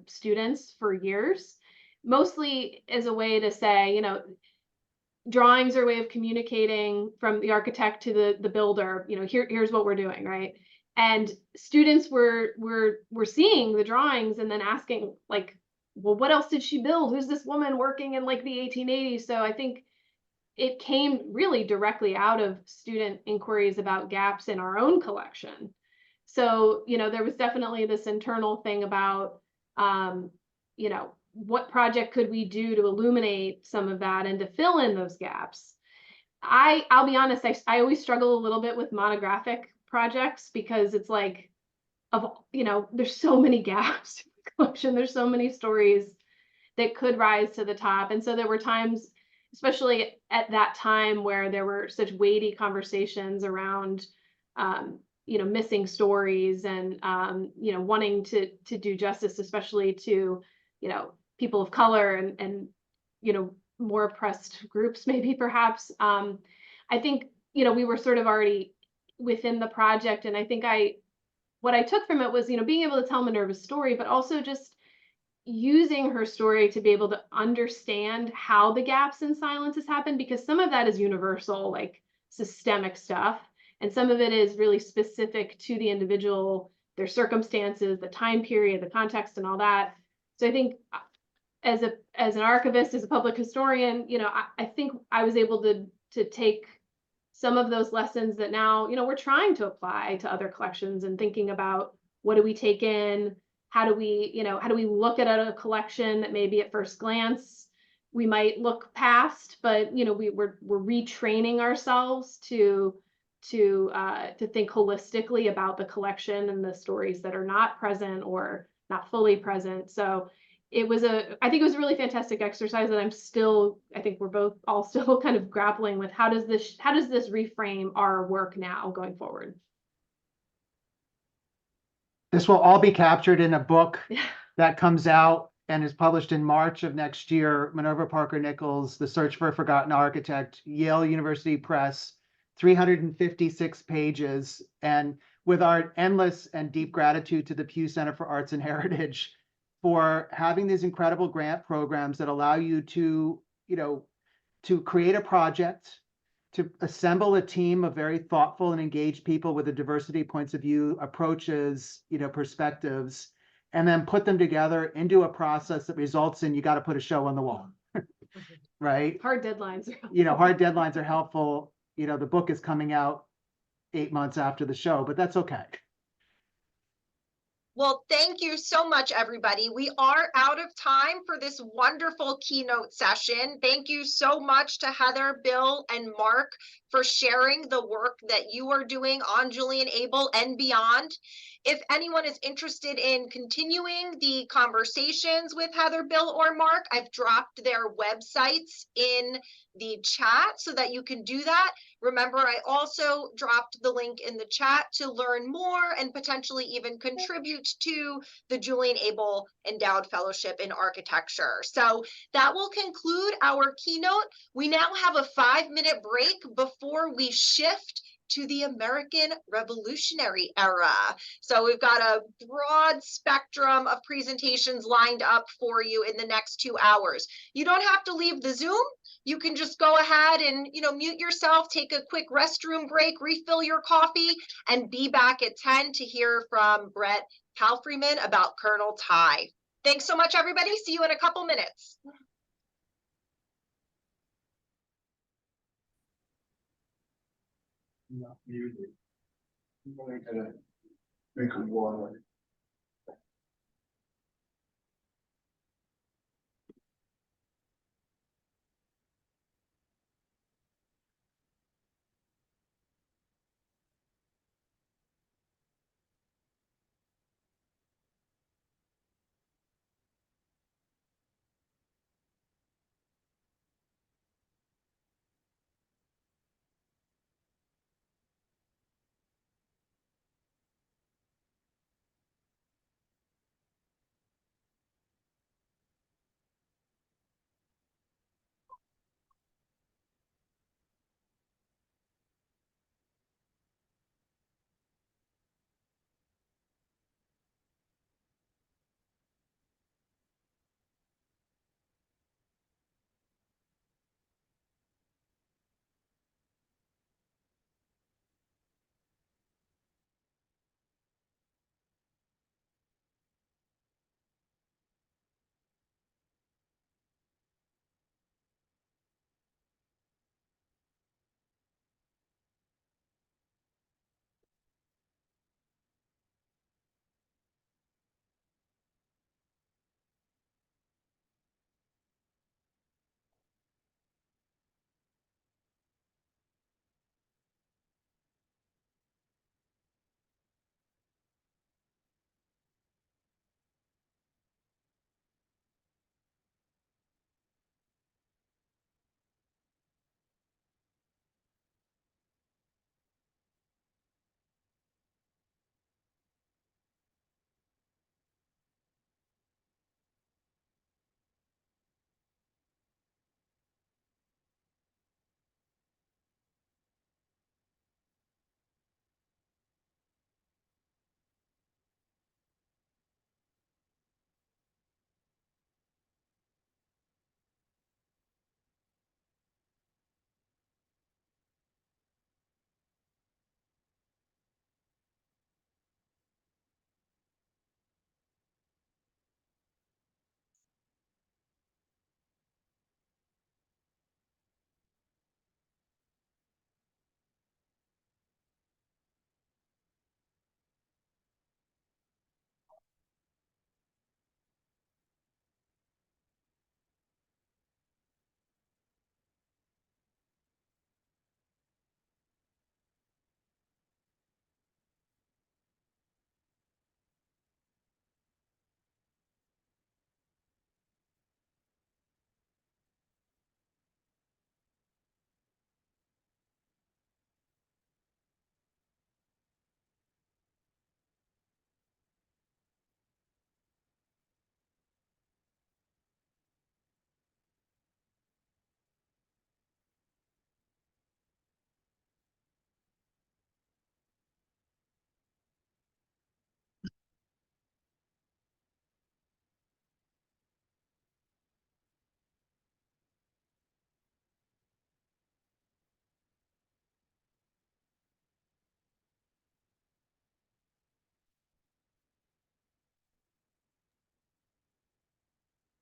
students for years, mostly as a way to say, drawings are a way of communicating from the architect to the builder, here's what we're doing, right? And students were seeing the drawings and then asking, like, well, what else did she build? Who's this woman working in like the 1880s? So I think it came really directly out of student inquiries about gaps in our own collection. So, there was definitely this internal thing about, what project could we do to illuminate some of that and to fill in those gaps? I'll be honest, I always struggle a little bit with monographic projects because it's like, there's so many gaps in the collection. There's so many stories that could rise to the top. And so there were times, especially at that time, where there were such weighty conversations around, missing stories and, wanting to do justice, especially to, people of color and more oppressed groups, maybe perhaps. I think, we were sort of already within the project. And I think what I took from it was, being able to tell Minerva's story, but also just using her story to be able to understand how the gaps in silences happen, because some of that is universal, like systemic stuff, and some of it is really specific to the individual, their circumstances, the time period, the context, and all that. So I think as an archivist, as a public historian, I think I was able to take some of those lessons that now, we're trying to apply to other collections and thinking about what do we take in. How do we look at a collection that maybe at first glance we might look past, but we're retraining ourselves to think holistically about the collection and the stories that are not present or not fully present. So I think it was a really fantastic exercise, and I think we're all still kind of grappling with how does this reframe our work now going forward. This will all be captured in a book that comes out and is published in March of next year. Minerva Parker Nichols, The Search for a Forgotten Architect, Yale University Press, 356 pages. And with our endless and deep gratitude to the Pew Center for Arts and Heritage for having these incredible grant programs that allow you to create a project, to assemble a team of very thoughtful and engaged people with a diversity of points of view, approaches, perspectives, and then put them together into a process that results in, you got to put a show on the wall, right? Hard deadlines. Hard deadlines are helpful. The book is coming out 8 months after the show, but that's okay. Well, thank you so much, everybody. We are out of time for this wonderful keynote session. Thank you so much to Heather, Bill, and Mark for sharing the work that you are doing on Julian Abele and beyond. If anyone is interested in continuing the conversations with Heather, Bill, or Mark, I've dropped their websites in the chat so that you can do that. Remember, I also dropped the link in the chat to learn more and potentially even contribute to the Julian Abele Endowed Fellowship in Architecture. So that will conclude our keynote. We now have a 5-minute break before we shift to the American Revolutionary era. So we've got a broad spectrum of presentations lined up for you in the next 2 hours. You don't have to leave the Zoom. You can just go ahead and, mute yourself, take a quick restroom break, refill your coffee, and be back at 10 to hear from Brett Palfreyman about Colonel Ty. Thanks so much, everybody. See you in a couple minutes. Not muted. I'm only gonna make a water.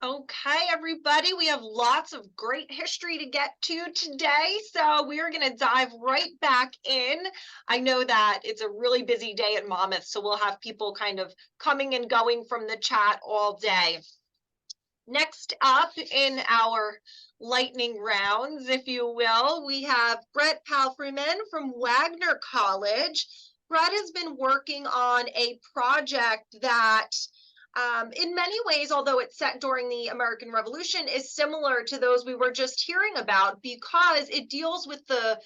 Okay, everybody, we have lots of great history to get to today, so we're going to dive right back in. I know that it's a really busy day at Monmouth, so we'll have people kind of coming and going from the chat all day. Next up in our lightning rounds, if you will, we have Brett Palfreyman from Wagner College. Brett has been working on a project that in many ways, although it's set during the American Revolution, is similar to those we were just hearing about because it deals with the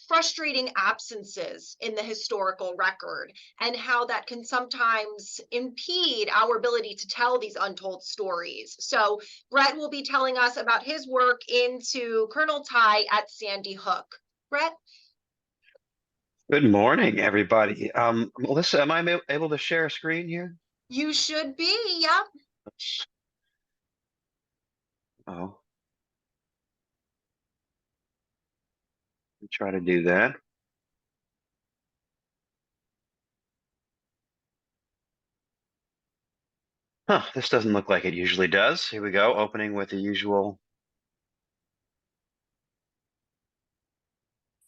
frustrating absences in the historical record and how that can sometimes impede our ability to tell these untold stories. So Brett will be telling us about his work into Colonel Ty at Sandy Hook. Brett? Good morning, everybody. Melissa, am I able to share a screen here? You should be, yep. Oh, let me try to do that. Huh, this doesn't look like it usually does. Here we go, opening with the usual.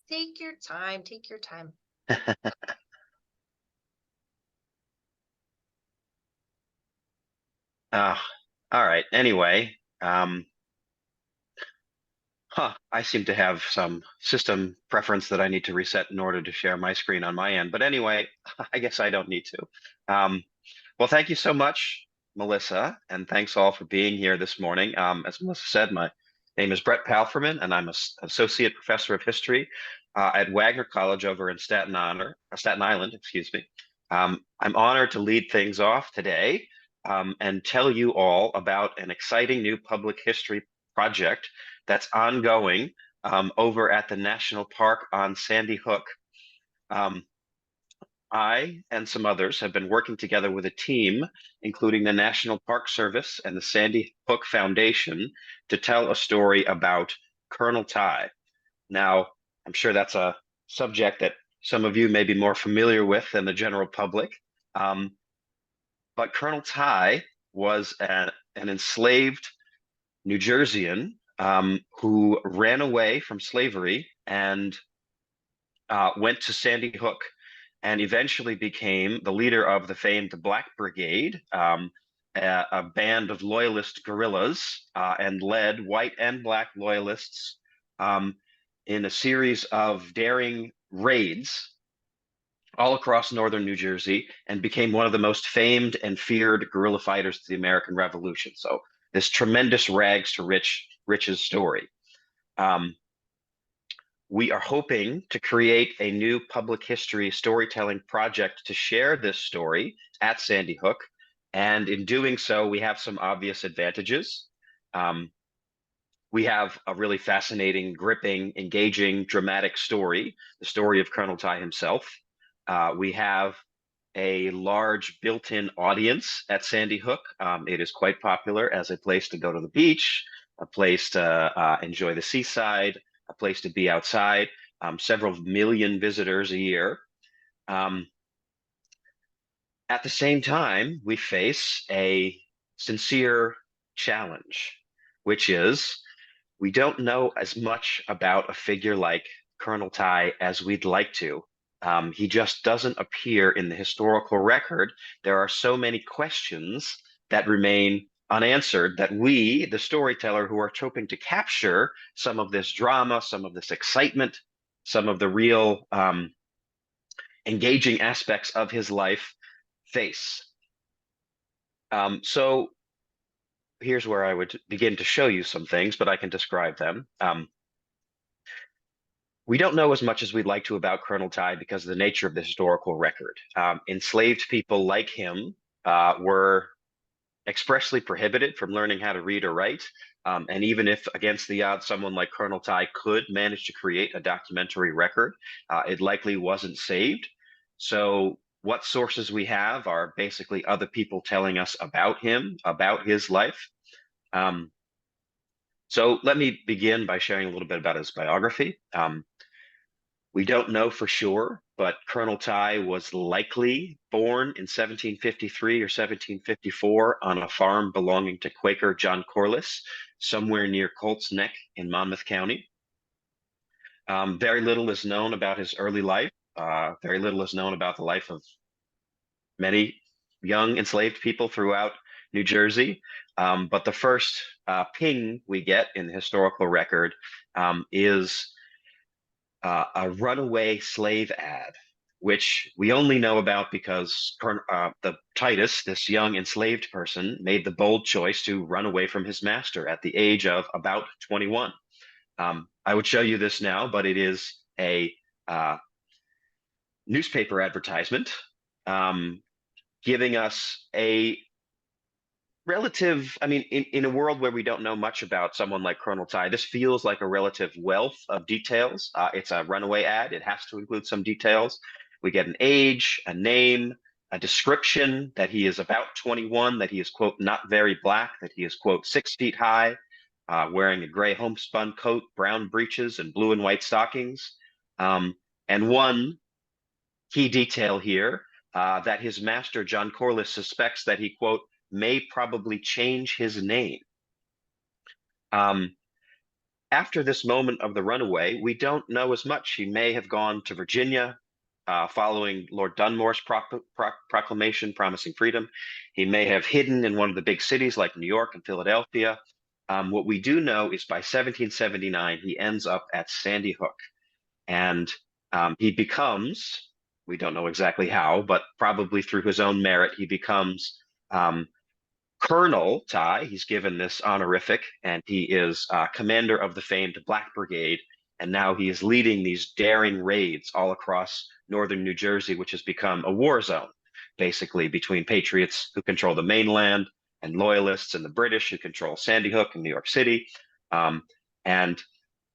Take your time, take your time. All right. Anyway, I seem to have some system preference that I need to reset in order to share my screen on my end. But anyway, I guess I don't need to. Well, thank you so much, Melissa, and thanks all for being here this morning. As Melissa said, my name is Brett Palfreyman, and I'm an associate professor of history at Wagner College over in Staten Island, excuse me. I'm honored to lead things off today and tell you all about an exciting new public history project that's ongoing over at the National Park on Sandy Hook. I and some others have been working together with a team, including the National Park Service and the Sandy Hook Foundation, to tell a story about Colonel Ty. Now, I'm sure that's a subject that some of you may be more familiar with than the general public. But Colonel Ty was an enslaved New Jerseyan who ran away from slavery and went to Sandy Hook and eventually became the leader of the famed Black Brigade, a band of loyalist guerrillas, and led white and black loyalists in a series of daring raids all across northern New Jersey, and became one of the most famed and feared guerrilla fighters of the American Revolution. So this tremendous rags to riches story. We are hoping to create a new public history storytelling project to share this story at Sandy Hook. And in doing so, we have some obvious advantages. We have a really fascinating, gripping, engaging, dramatic story, the story of Colonel Ty himself. We have a large built-in audience at Sandy Hook. It is quite popular as a place to go to the beach, a place to enjoy the seaside, a place to be outside, several million visitors a year. At the same time, we face a sincere challenge, which is we don't know as much about a figure like Colonel Ty as we'd like to. He just doesn't appear in the historical record. There are so many questions that remain unanswered that we, the storyteller, who are hoping to capture some of this drama, some of this excitement, some of the real engaging aspects of his life, face. So here's where I would begin to show you some things, but I can describe them. We don't know as much as we'd like to about Colonel Ty because of the nature of the historical record. Enslaved people like him were expressly prohibited from learning how to read or write. And even if, against the odds, someone like Colonel Ty could manage to create a documentary record, it likely wasn't saved. So what sources we have are basically other people telling us about him, about his life. So let me begin by sharing a little bit about his biography. We don't know for sure, but Colonel Ty was likely born in 1753 or 1754 on a farm belonging to Quaker John Corliss, somewhere near Colts Neck in Monmouth County. Very little is known about his early life. Very little is known about the life of many young enslaved people throughout New Jersey. But the first ping we get in the historical record is a runaway slave ad, which we only know about because the Titus, this young enslaved person, made the bold choice to run away from his master at the age of about 21. I would show you this now, but it is a newspaper advertisement giving us a relative, I mean, in a world where we don't know much about someone like Colonel Ty, this feels like a relative wealth of details. It's a runaway ad. It has to include some details. We get an age, a name, a description that he is about 21, that he is, quote, not very black, that he is, quote, 6 feet high, wearing a gray homespun coat, brown breeches, and blue and white stockings. And one key detail here, that his master, John Corliss, suspects that he, quote, may probably change his name. After this moment of the runaway, we don't know as much. He may have gone to Virginia following Lord Dunmore's proclamation promising freedom. He may have hidden in one of the big cities like New York and Philadelphia. What we do know is by 1779, he ends up at Sandy Hook. And he becomes, we don't know exactly how, but probably through his own merit, he becomes Colonel Ty. He's given this honorific, and he is commander of the famed Black Brigade. And now he is leading these daring raids all across northern New Jersey, which has become a war zone, basically, between patriots who control the mainland and loyalists and the British who control Sandy Hook and New York City. And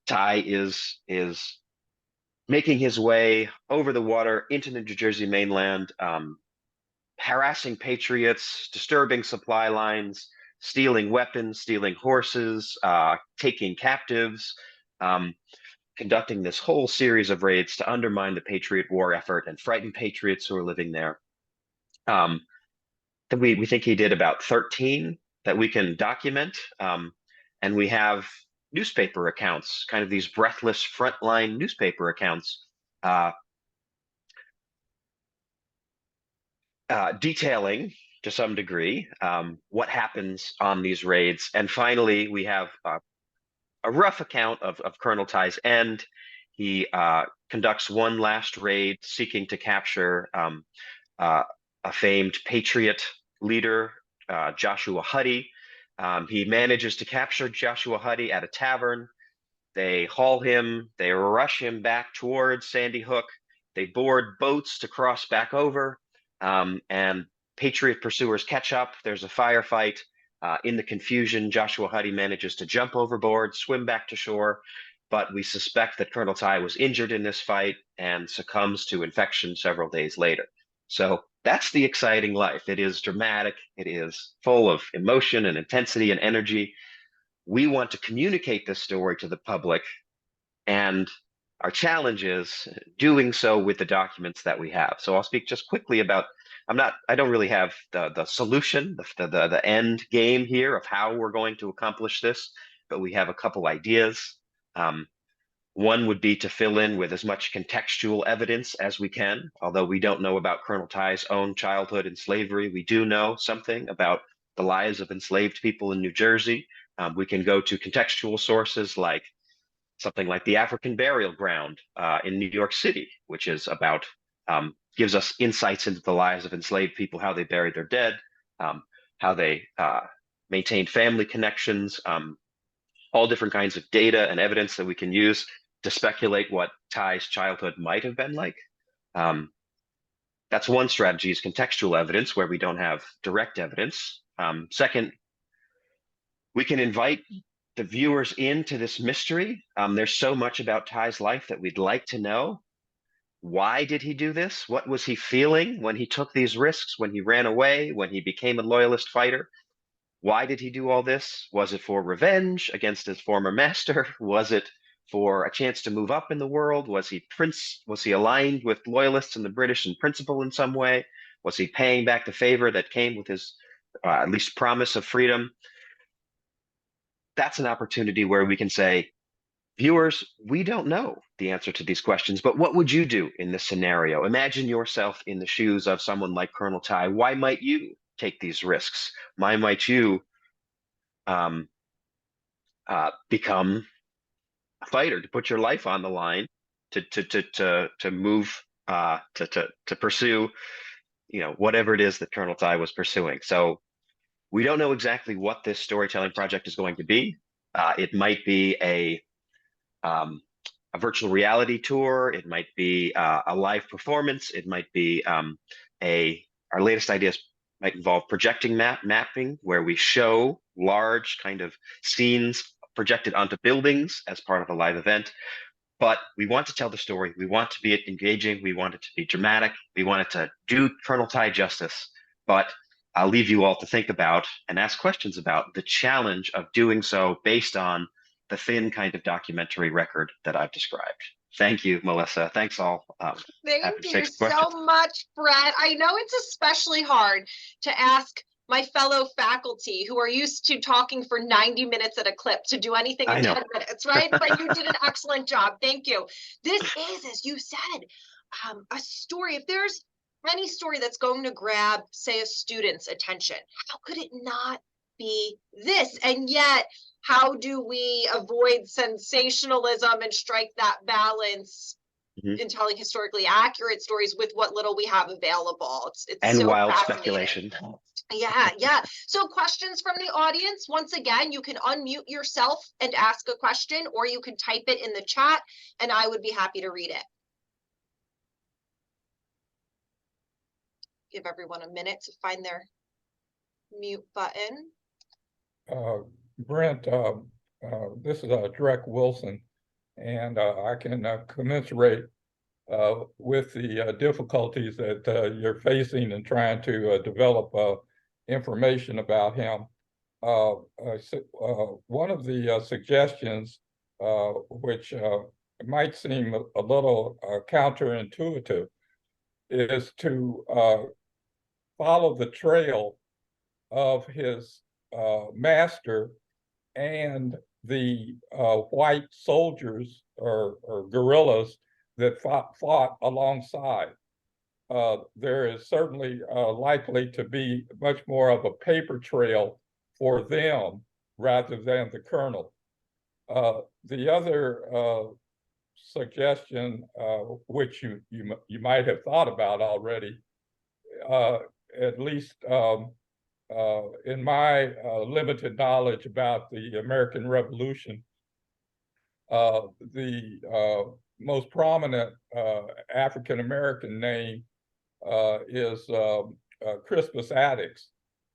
Ty is making his way over the water into the New Jersey mainland, harassing patriots, disturbing supply lines, stealing weapons, stealing horses, taking captives, conducting this whole series of raids to undermine the Patriot War effort and frighten patriots who are living there. We think he did about 13 that we can document, and we have newspaper accounts, kind of these breathless frontline newspaper accounts, detailing to some degree what happens on these raids. And finally, we have a rough account of Colonel Ty's end. He conducts one last raid seeking to capture a famed Patriot leader, Joshua Huddy. He manages to capture Joshua Huddy at a tavern. They haul him, they rush him back towards Sandy Hook. They board boats to cross back over. And Patriot pursuers catch up. There's a firefight. In the confusion, Joshua Huddy manages to jump overboard, swim back to shore, but we suspect that Colonel Ty was injured in this fight and succumbs to infection several days later. So that's the exciting life. It is dramatic. It is full of emotion and intensity and energy. We want to communicate this story to the public, and our challenge is doing so with the documents that we have. So I'll speak just quickly about, I don't really have the solution, the end game here of how we're going to accomplish this, but we have a couple ideas. One would be to fill in with as much contextual evidence as we can. Although we don't know about Colonel Ty's own childhood in slavery, we do know something about the lives of enslaved people in New Jersey. We can go to contextual sources like something like the African Burial Ground in New York City, which is about, gives us insights into the lives of enslaved people, how they buried their dead, how they maintained family connections, all different kinds of data and evidence that we can use to speculate what Ty's childhood might have been like. That's one strategy, is contextual evidence where we don't have direct evidence. Second, we can invite the viewers into this mystery. There's so much about Ty's life that we'd like to know. Why did he do this? What was he feeling when he took these risks, when he ran away, when he became a loyalist fighter? Why did he do all this? Was it for revenge against his former master? Was it for a chance to move up in the world? Was he aligned with loyalists and the British in principle in some way? Was he paying back the favor that came with his at least promise of freedom? That's an opportunity where we can say, viewers, we don't know the answer to these questions, but what would you do in this scenario? Imagine yourself in the shoes of someone like Colonel Ty. Why might you take these risks? Why might you become a fighter, to put your life on the line, to move, to pursue, whatever it is that Colonel Ty was pursuing? So we don't know exactly what this storytelling project is going to be. It might be a virtual reality tour. It might be a live performance. It might be our latest idea is might involve projecting mapping, where we show large kind of scenes projected onto buildings as part of a live event. But we want to tell the story. We want to be engaging. We want it to be dramatic. We want it to do Colonel Ty justice. But I'll leave you all to think about and ask questions about the challenge of doing so based on the thin kind of documentary record that I've described. Thank you, Melissa. Thanks all. Thank you so much, Brett. I know it's especially hard to ask my fellow faculty who are used to talking for 90 minutes at a clip to do anything in 10 minutes, right? But you did an excellent job. Thank you. This is, as you said, a story. If there's any story that's going to grab, say, a student's attention, how could it not be this? And yet, how do we avoid sensationalism and strike that balance in telling historically accurate stories with what little we have available? It's so wild fascinating. speculation. Yeah. So questions from the audience. Once again, you can unmute yourself and ask a question, or you can type it in the chat and I would be happy to read it. Give everyone a minute to find their mute button. Brent, this is Drek Wilson, and I can commensurate with the difficulties that you're facing in trying to develop information about him. One of the suggestions, which might seem a little counterintuitive, is to follow the trail of his master and the white soldiers or guerrillas that fought alongside. There is certainly likely to be much more of a paper trail for them rather than the colonel. The other suggestion, which you might have thought about already, at least in my limited knowledge about the American Revolution, the most prominent African-American name is Crispus Attucks,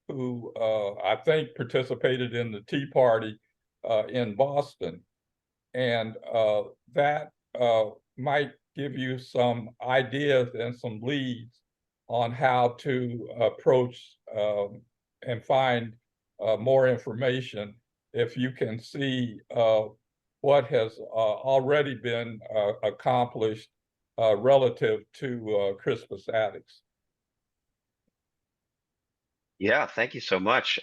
who I think participated in the Tea Party in Boston. And that might give you some ideas and some leads on how to approach and find more information if you can see what has already been accomplished relative to Crispus Attucks. Yeah, thank you so much.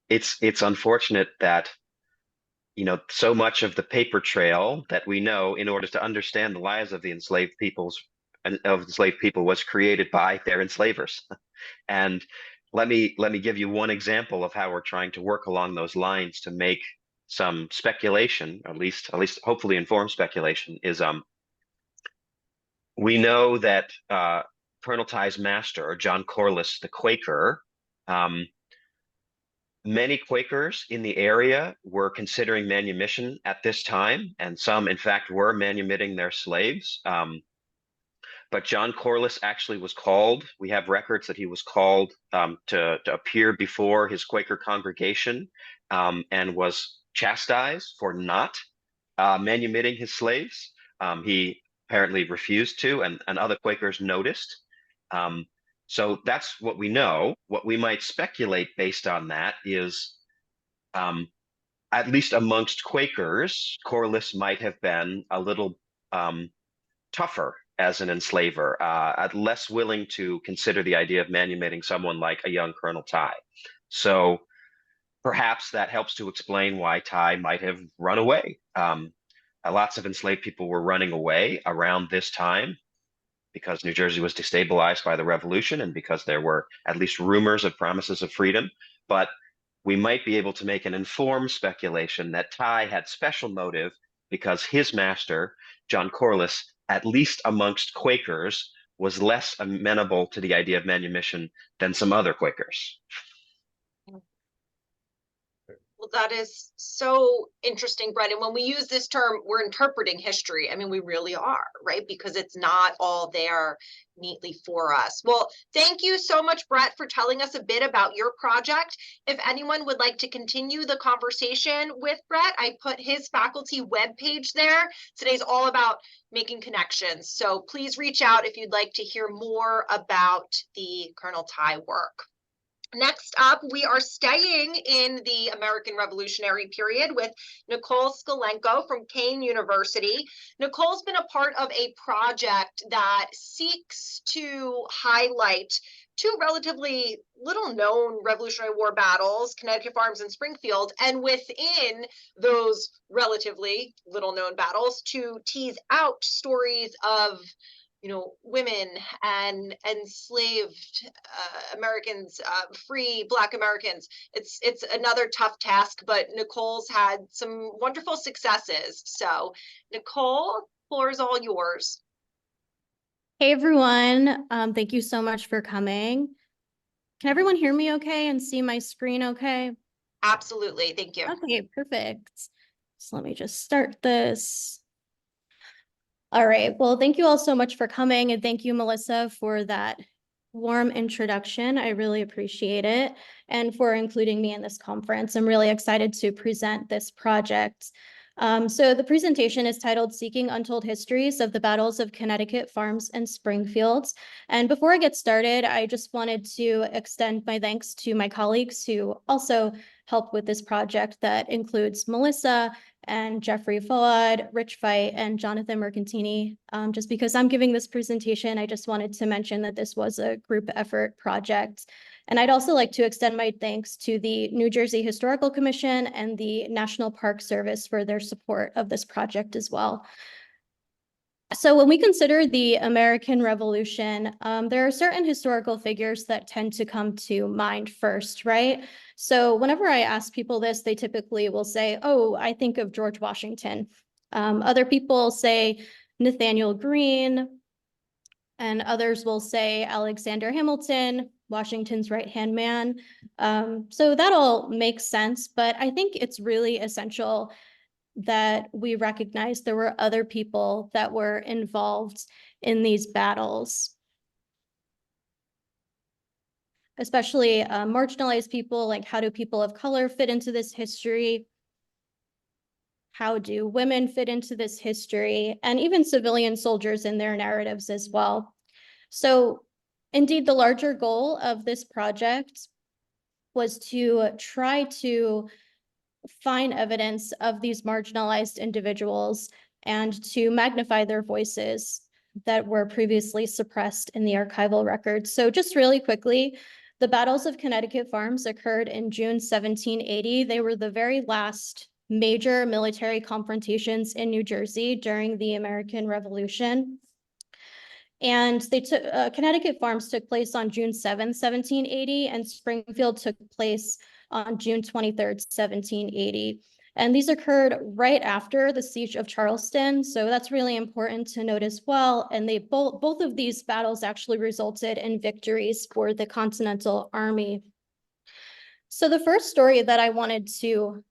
It's unfortunate that so much of the paper trail that we know in order to understand the lives of the enslaved people was created by their enslavers. And let me give you one example of how we're trying to work along those lines to make some speculation, at least hopefully informed speculation, is we know that Colonel Ty's master, or John Corliss the Quaker, many Quakers in the area were considering manumission at this time, and some, in fact, were manumitting their slaves. But John Corliss actually was called. We have records that he was called to appear before his Quaker congregation and was chastised for not manumitting his slaves. He apparently refused to, and other Quakers noticed. So that's what we know. What we might speculate based on that is, at least amongst Quakers, Corliss might have been a little tougher as an enslaver, less willing to consider the idea of manumitting someone like a young Colonel Ty. So perhaps that helps to explain why Ty might have run away. Lots of enslaved people were running away around this time because New Jersey was destabilized by the Revolution and because there were at least rumors of promises of freedom. But we might be able to make an informed speculation that Ty had special motive because his master, John Corliss, at least amongst Quakers, was less amenable to the idea of manumission than some other Quakers. Well, that is so interesting, Brett. And when we use this term, we're interpreting history. I mean, we really are, right? Because it's not all there neatly for us. Well, thank you so much, Brett, for telling us a bit about your project. If anyone would like to continue the conversation with Brett, I put his faculty webpage there. Today's all about making connections. So please reach out if you'd like to hear more about the Colonel Ty work. Next up, we are staying in the American Revolutionary period with Nicole Skalenko from Kean University. Nicole's been a part of a project that seeks to highlight two relatively little known Revolutionary War battles, Connecticut Farms and Springfield, and within those relatively little known battles to tease out stories of women and enslaved Americans, free Black Americans. It's another tough task, but Nicole's had some wonderful successes. So Nicole, floor is all yours. Hey everyone, thank you so much for coming. Can everyone hear me okay and see my screen okay? Absolutely, thank you. Okay, perfect. So let me just start this. All right, well, thank you all so much for coming, and thank you, Melissa, for that warm introduction. I really appreciate it, and for including me in this conference. I'm really excited to present this project. So the presentation is titled Seeking Untold Histories of the Battles of Connecticut Farms and Springfield. And before I get started, I just wanted to extend my thanks to my colleagues who also helped with this project. That includes Melissa and Jeffrey Fuad, Rich Fight, and Jonathan Mercantini. Just because I'm giving this presentation, I just wanted to mention that this was a group effort project. And I'd also like to extend my thanks to the New Jersey Historical Commission and the National Park Service for their support of this project as well. So when we consider the American Revolution, there are certain historical figures that tend to come to mind first, right? So whenever I ask people this, they typically will say, oh, I think of George Washington. Other people say Nathaniel Greene, and others will say Alexander Hamilton, Washington's right-hand man. So that all makes sense, but I think it's really essential that we recognize there were other people that were involved in these battles, especially marginalized people. Like, how do people of color fit into this history? How do women fit into this history? And even civilian soldiers in their narratives as well. So indeed, the larger goal of this project was to try to find evidence of these marginalized individuals and to magnify their voices that were previously suppressed in the archival records. So just really quickly, the battles of Connecticut Farms occurred in June 1780. They were the very last major military confrontations in New Jersey during the American Revolution. And they took Connecticut Farms took place on June 7, 1780, and Springfield took place on June 23rd, 1780. And these occurred right after the siege of Charleston. So that's really important to note as well. And they both of these battles actually resulted in victories for the Continental Army. So the first story that I wanted to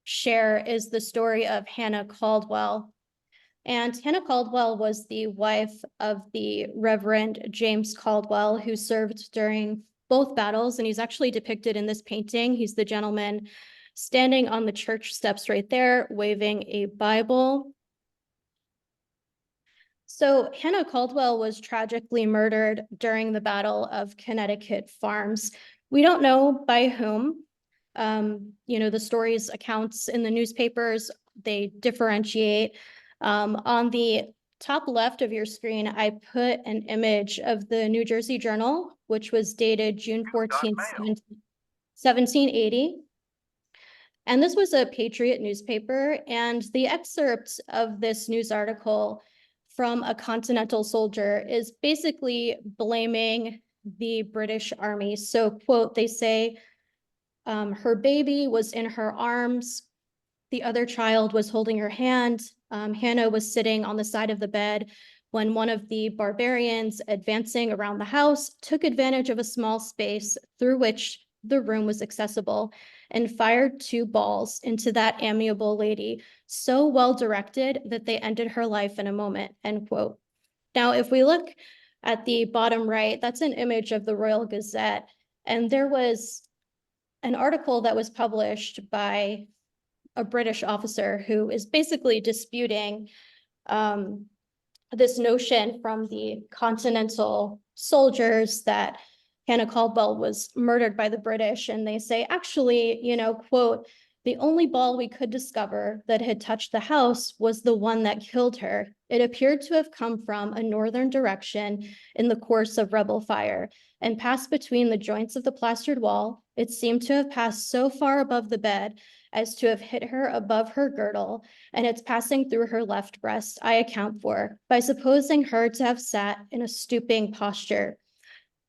share is the story of Hannah Caldwell. And Hannah Caldwell was the wife of the Reverend James Caldwell, who served during both battles. And he's actually depicted in this painting. He's the gentleman standing on the church steps right there, waving a Bible. So Hannah Caldwell was tragically murdered during the Battle of Connecticut Farms. We don't know by whom. The stories, accounts in the newspapers, they differentiate. On the top left of your screen, I put an image of the New Jersey Journal, which was dated June 14th, 1780. And this was a patriot newspaper, and the excerpt of this news article from a Continental soldier is basically blaming the British Army. So, quote, they say, her baby was in her arms. The other child was holding her hand. Hannah was sitting on the side of the bed when one of the barbarians advancing around the house took advantage of a small space through which the room was accessible. and fired 2 balls into that amiable lady, so well directed that they ended her life in a moment, end quote. Now, if we look at the bottom right, that's an image of the Royal Gazette, and there was an article that was published by a British officer who is basically disputing this notion from the Continental soldiers that Hannah Caldwell was murdered by the British. And they say, actually, you know, quote, the only ball we could discover that had touched the house was the one that killed her. It appeared to have come from a northern direction in the course of rebel fire and passed between the joints of the plastered wall. It seemed to have passed so far above the bed as to have hit her above her girdle, and its passing through her left breast I account for by supposing her to have sat in a stooping posture,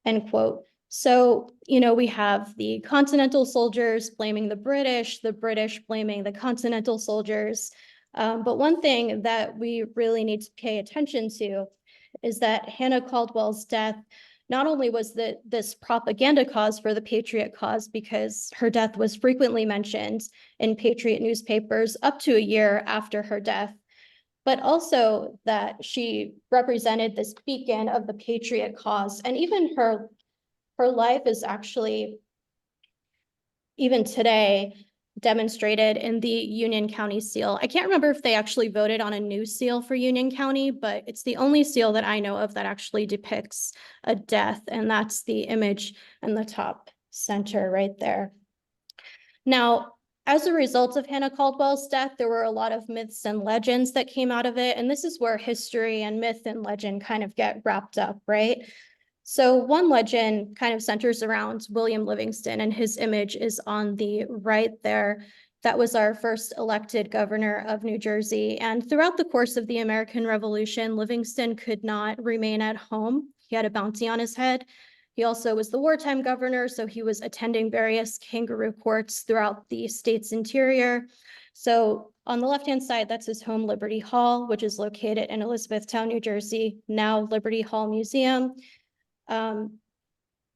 end quote. So, you know, we have the Continental soldiers blaming the British blaming the Continental soldiers. But one thing that we really need to pay attention to is that Hannah Caldwell's death not only was this propaganda cause for the Patriot cause, because her death was frequently mentioned in Patriot newspapers up to a year after her death, but also that she represented this beacon of the Patriot cause. And even her life is actually, even today, demonstrated in the Union County seal. I can't remember if they actually voted on a new seal for Union County, but it's the only seal that I know of that actually depicts a death, and that's the image in the top center right there. Now, as a result of Hannah Caldwell's death, there were a lot of myths and legends that came out of it, and this is where history and myth and legend kind of get wrapped up, right? So one legend kind of centers around William Livingston, and his image is on the right there. That was our first elected governor of New Jersey. And throughout the course of the American Revolution, Livingston could not remain at home. He had a bounty on his head. He also was the wartime governor, so he was attending various kangaroo courts throughout the state's interior. So on the left-hand side, that's his home, Liberty Hall, which is located in Elizabethtown, New Jersey, now Liberty Hall Museum.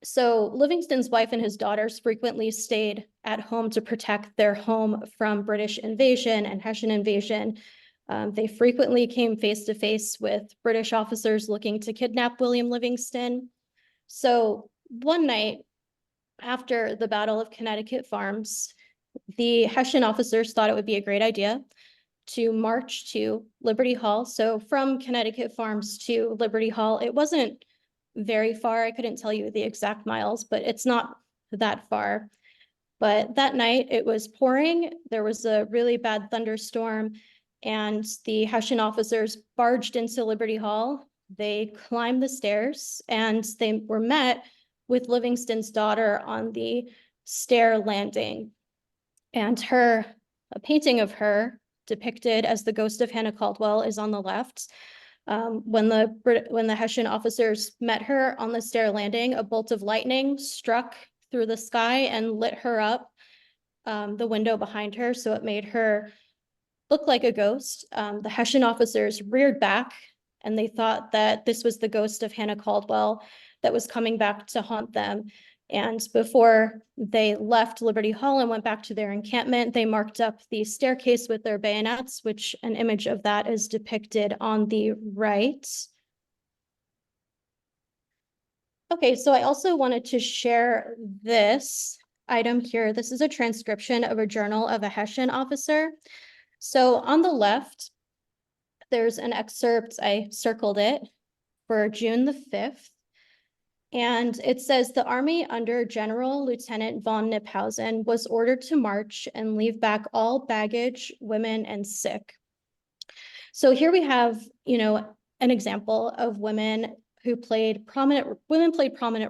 So Livingston's wife and his daughters frequently stayed at home to protect their home from British invasion and Hessian invasion. They frequently came face to face with British officers looking to kidnap William Livingston. So one night after the Battle of Connecticut Farms, the Hessian officers thought it would be a great idea to march to Liberty Hall. So from Connecticut Farms to Liberty Hall, it wasn't very far. I couldn't tell you the exact miles, but it's not that far. But that night it was pouring. There was a really bad thunderstorm, and the Hessian officers barged into Liberty Hall. They climbed the stairs, and they were met with Livingston's daughter on the stair landing. And a painting of her depicted as the ghost of Hannah Caldwell is on the left. When the Hessian officers met her on the stair landing, a bolt of lightning struck through the sky and lit her up, the window behind her, so it made her look like a ghost. The Hessian officers reared back, and they thought that this was the ghost of Hannah Caldwell that was coming back to haunt them. And before they left Liberty Hall and went back to their encampment, they marked up the staircase with their bayonets, which an image of that is depicted on the right. Okay, so I also wanted to share this item here. This is a transcription of a journal of a Hessian officer. So on the left, there's an excerpt, I circled it, for June the 5th. And it says the army under General Lieutenant von Kniphausen was ordered to march and leave back all baggage, women, and sick. So here we have, you know, an example of women who played prominent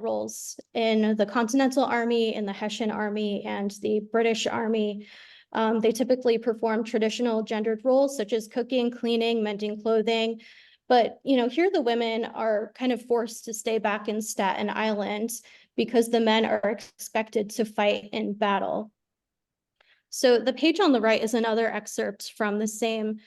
roles in the Continental Army, in the Hessian Army, and the British Army. They typically perform traditional gendered roles such as cooking, cleaning, mending clothing. But, you know, here the women are kind of forced to stay back in Staten Island because the men are expected to fight in battle. So the page on the right is another excerpt from the same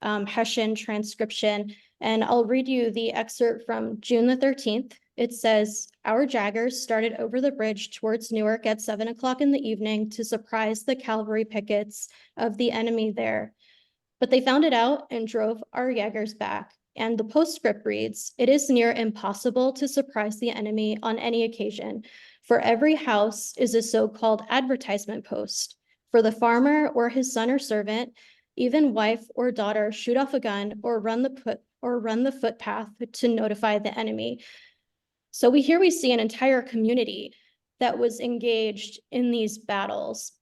Hessian transcription, and I'll read you the excerpt from June the 13th. it says, our jaggers started over the bridge towards Newark at 7 o'clock in the evening to surprise the cavalry pickets of the enemy there. But they found it out and drove our jaggers back. And the postscript reads, it is near impossible to surprise the enemy on any occasion, for every house is a so-called advertisement post. For the farmer or his son or servant, even wife or daughter shoot off a gun or run the footpath to notify the enemy. So we see an entire community that was engaged in these battles.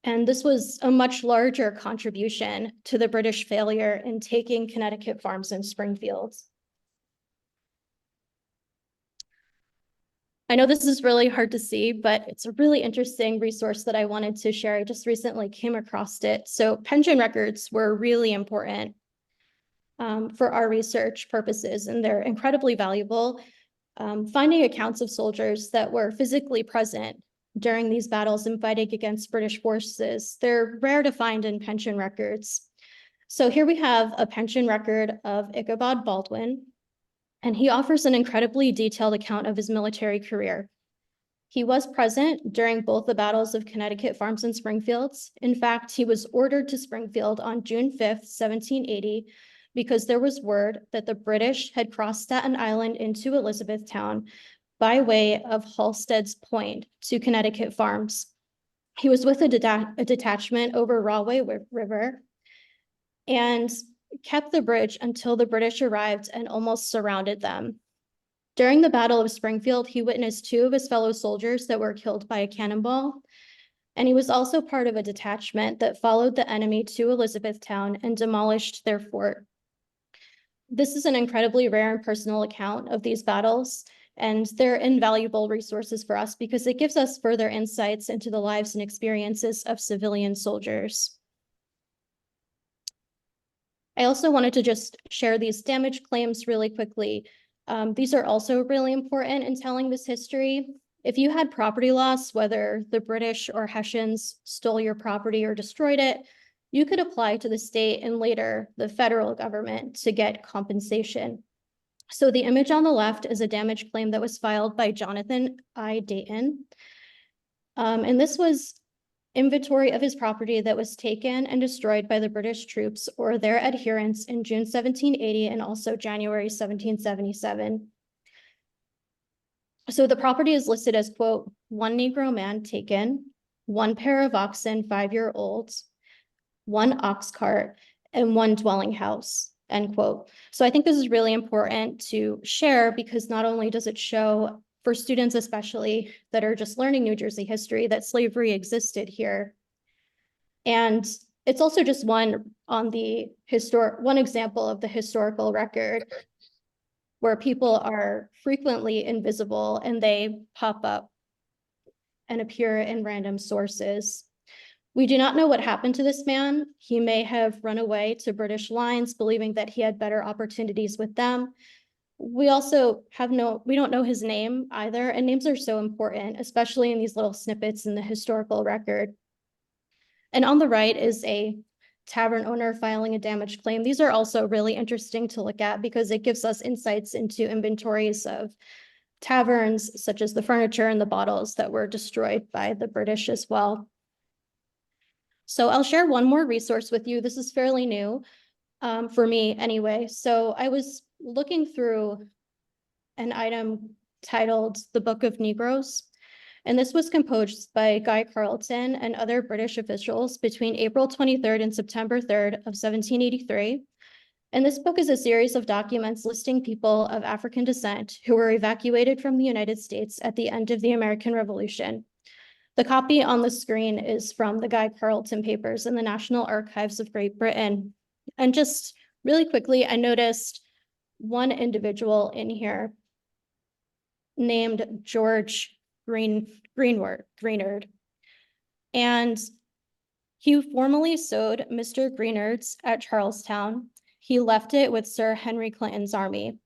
And this was a much larger contribution to the British failure in taking Connecticut farms and Springfield. I know this is really hard to see, but it's a really interesting resource that I wanted to share. I just recently came across it. So pension records were really important for our research purposes, and they're incredibly valuable. Finding accounts of soldiers that were physically present during these battles and fighting against British forces, they're rare to find in pension records. So here we have a pension record of Ichabod Baldwin, and he offers an incredibly detailed account of his military career. He was present during both the battles of Connecticut farms and Springfields. In fact, he was ordered to Springfield on June 5th, 1780, because there was word that the British had crossed Staten Island into Elizabethtown by way of Halstead's Point to Connecticut farms. He was with a detachment over Rahway River and kept the bridge until the British arrived and almost surrounded them. During the Battle of Springfield, he witnessed 2 of his fellow soldiers that were killed by a cannonball, and he was also part of a detachment that followed the enemy to Elizabethtown and demolished their fort. This is an incredibly rare and personal account of these battles, and they're invaluable resources for us because it gives us further insights into the lives and experiences of civilian soldiers. I also wanted to just share these damage claims really quickly. These are also really important in telling this history. If you had property loss, whether the British or Hessians stole your property or destroyed it, you could apply to the state and later the federal government to get compensation. So the image on the left is a damage claim that was filed by Jonathan I. Dayton. And this was inventory of his property that was taken and destroyed by the British troops or their adherents in June 1780 and also January 1777. So the property is listed as, quote, 1 Negro man taken, 1 pair of oxen 5-year-olds, 1 ox cart, and 1 dwelling house, end quote. So I think this is really important to share because not only does it show for students especially that are just learning New Jersey history that slavery existed here. And it's also just one example of the historical record where people are frequently invisible and they pop up and appear in random sources. We do not know what happened to this man. He may have run away to British lines, believing that he had better opportunities with them. We also we don't know his name either, and names are so important, especially in these little snippets in the historical record. And on the right is a tavern owner filing a damage claim. These are also really interesting to look at because it gives us insights into inventories of taverns, such as the furniture and the bottles that were destroyed by the British as well. So I'll share one more resource with you. This is fairly new for me anyway. So I was looking through an item titled The Book of Negroes, and this was composed by Guy Carleton and other British officials between April 23rd and September 3rd of 1783. And this book is a series of documents listing people of African descent who were evacuated from the United States at the end of the American Revolution. The copy on the screen is from the Guy Carleton papers in the National Archives of Great Britain. And just really quickly, I noticed one individual in here named George Greenard. And he formerly sewed Mr. Greenard's at Charlestown. He left it with Sir Henry Clinton's army.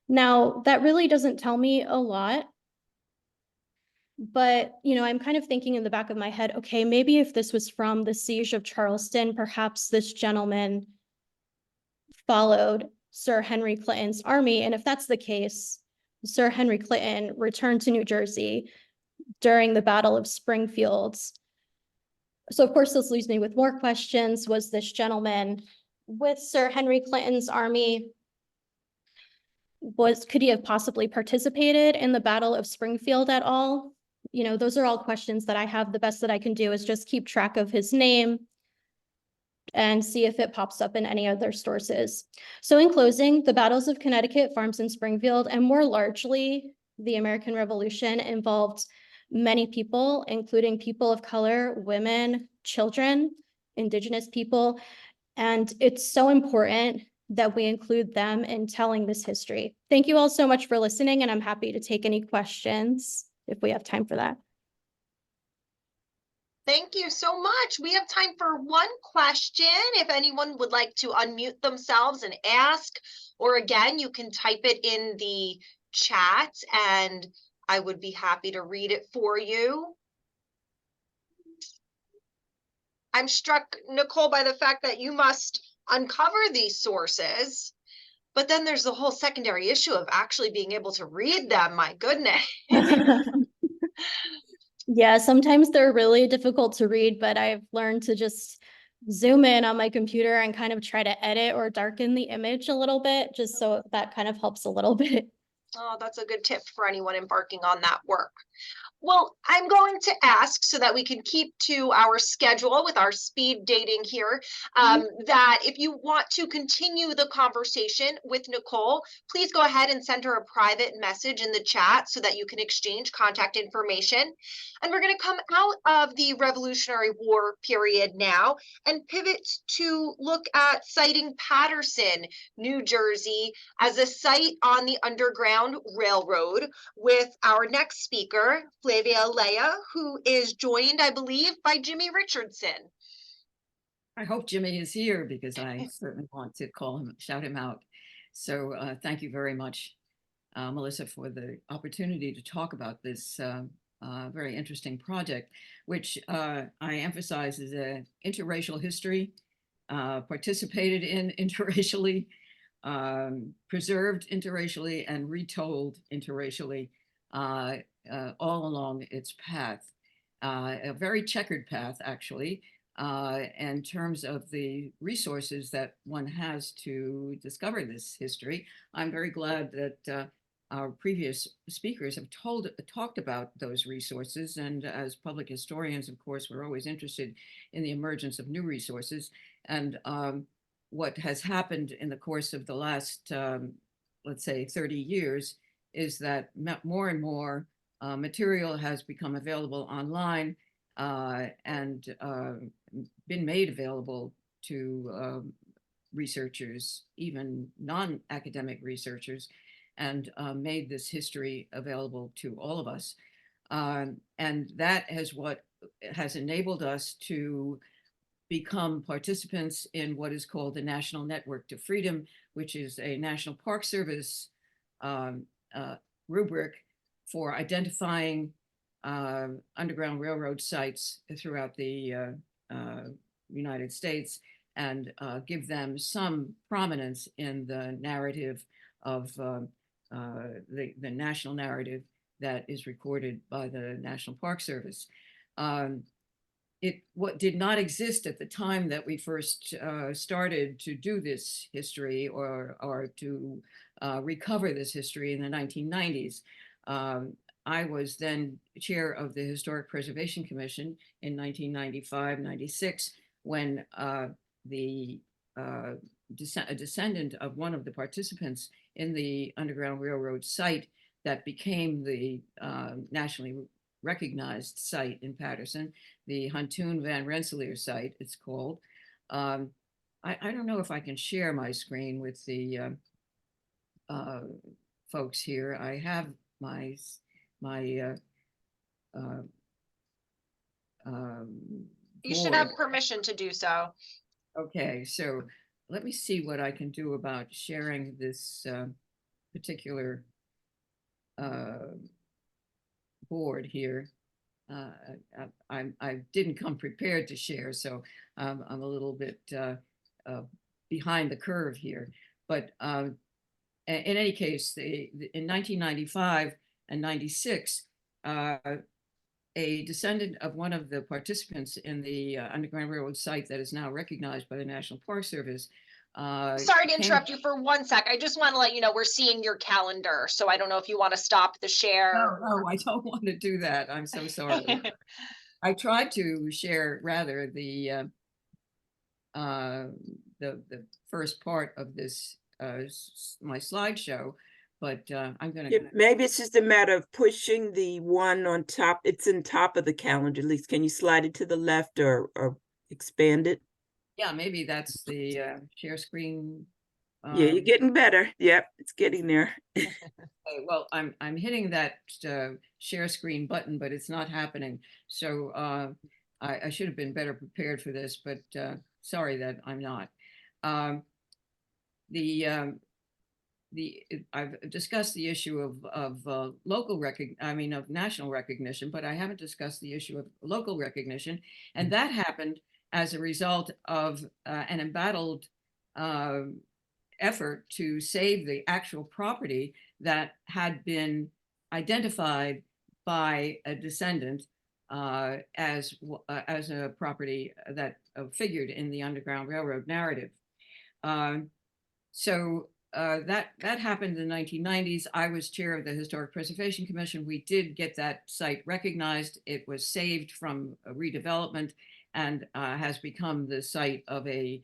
Now, that really doesn't tell me a lot, but, I'm kind of thinking in the back of my head, okay, maybe if this was from the siege of Charleston, perhaps this gentleman followed Sir Henry Clinton's army. And if that's the case, Sir Henry Clinton returned to New Jersey during the Battle of Springfield. So of course, this leaves me with more questions. Was this gentleman with Sir Henry Clinton's army? Could he have possibly participated in the Battle of Springfield at all? You know, those are all questions that I have. The best that I can do is just keep track of his name and see if it pops up in any other sources. So in closing, the battles of Connecticut, Farms, and Springfield, and more largely, the American Revolution involved many people, including people of color, women, children, Indigenous people. And it's so important that we include them in telling this history. Thank you all so much for listening, and I'm happy to take any questions if we have time for that. Thank you so much. We have time for one question. If anyone would like to unmute themselves and ask, or again, you can type it in the chat and I would be happy to read it for you. I'm struck, Nicole, by the fact that you must uncover these sources, but then there's the whole secondary issue of actually being able to read them. My goodness. Yeah, sometimes they're really difficult to read, but I've learned to just zoom in on my computer and kind of try to edit or darken the image a little bit, just so that kind of helps a little bit. Oh, that's a good tip for anyone embarking on that work. Well, I'm going to ask so that we can keep to our schedule with our speed dating here, that if you want to continue the conversation with Nicole, please go ahead and send her a private message in the chat so that you can exchange contact information. And we're going to come out of the Revolutionary War period now and pivot to look at Siting Paterson, New Jersey, as a site on the Underground Railroad with our next speaker, Flavia Alaya, who is joined, I believe, by Jimmy Richardson. I hope Jimmy is here because I certainly want to call him, shout him out. So thank you very much, Melissa, for the opportunity to talk about this very interesting project, which I emphasize is an interracial history, participated in interracially, preserved interracially, and retold interracially all along its path. A very checkered path, actually, in terms of the resources that one has to discover this history. I'm very glad that our previous speakers have talked about those resources. And as public historians, of course, we're always interested in the emergence of new resources. And what has happened in the course of the last, let's say, 30 years is that more and more material has become available online and been made available to researchers, even non-academic researchers, and made this history available to all of us. And that is what has enabled us to become participants in what is called the National Network to Freedom, which is a National Park Service rubric for identifying Underground Railroad sites throughout the United States and give them some prominence in the narrative of the national narrative that is recorded by the National Park Service. What did not exist at the time that we first started to do this history or to recover this history in the 1990s. I was then chair of the Historic Preservation Commission in 1995-96 when a descendant of one of the participants in the Underground Railroad site that became the nationally recognized site in Paterson, the Huntoon Van Rensselaer site, it's called. I don't know if I can share my screen with the folks here. I have my you should have permission to do so. Okay, so let me see what I can do about sharing this particular board here. I didn't come prepared to share, so I'm a little bit behind the curve here. But in any case, in 1995 and 96, a descendant of one of the participants in the Underground Railroad site that is now recognized by the National Park Service. Sorry to interrupt you for 1 sec. I just want to let you know we're seeing your calendar, so I don't know if you want to stop the share. No, I don't want to do that. I'm so sorry. I tried to share rather the first part of this my slideshow, but I'm gonna. Yeah, maybe it's just a matter of pushing the one on top. It's in top of the calendar. At least, can you slide it to the left or expand it? Yeah, maybe that's the share screen. Yeah, you're getting better. Yep, it's getting there. Okay, well, I'm hitting that share screen button, but it's not happening. So I should have been better prepared for this, but sorry that I'm not. I've discussed the issue of local of national recognition, but I haven't discussed the issue of local recognition, and that happened as a result of an embattled effort to save the actual property that had been identified by a descendant as a property that figured in the Underground Railroad narrative. So that happened in the 1990s. I was chair of the Historic Preservation Commission. We did get that site recognized. It was saved from a redevelopment and has become the site of a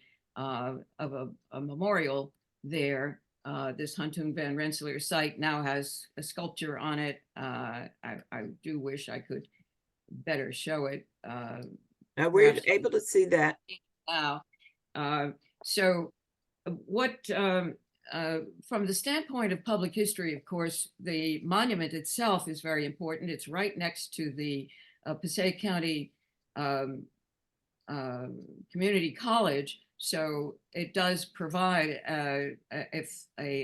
memorial there. This Huntoon Van Rensselaer site now has a sculpture on it. I do wish I could better show it. We're able to see that now. So what from the standpoint of public history, of course, the monument itself is very important. It's right next to the Passaic County Community College. So it does provide an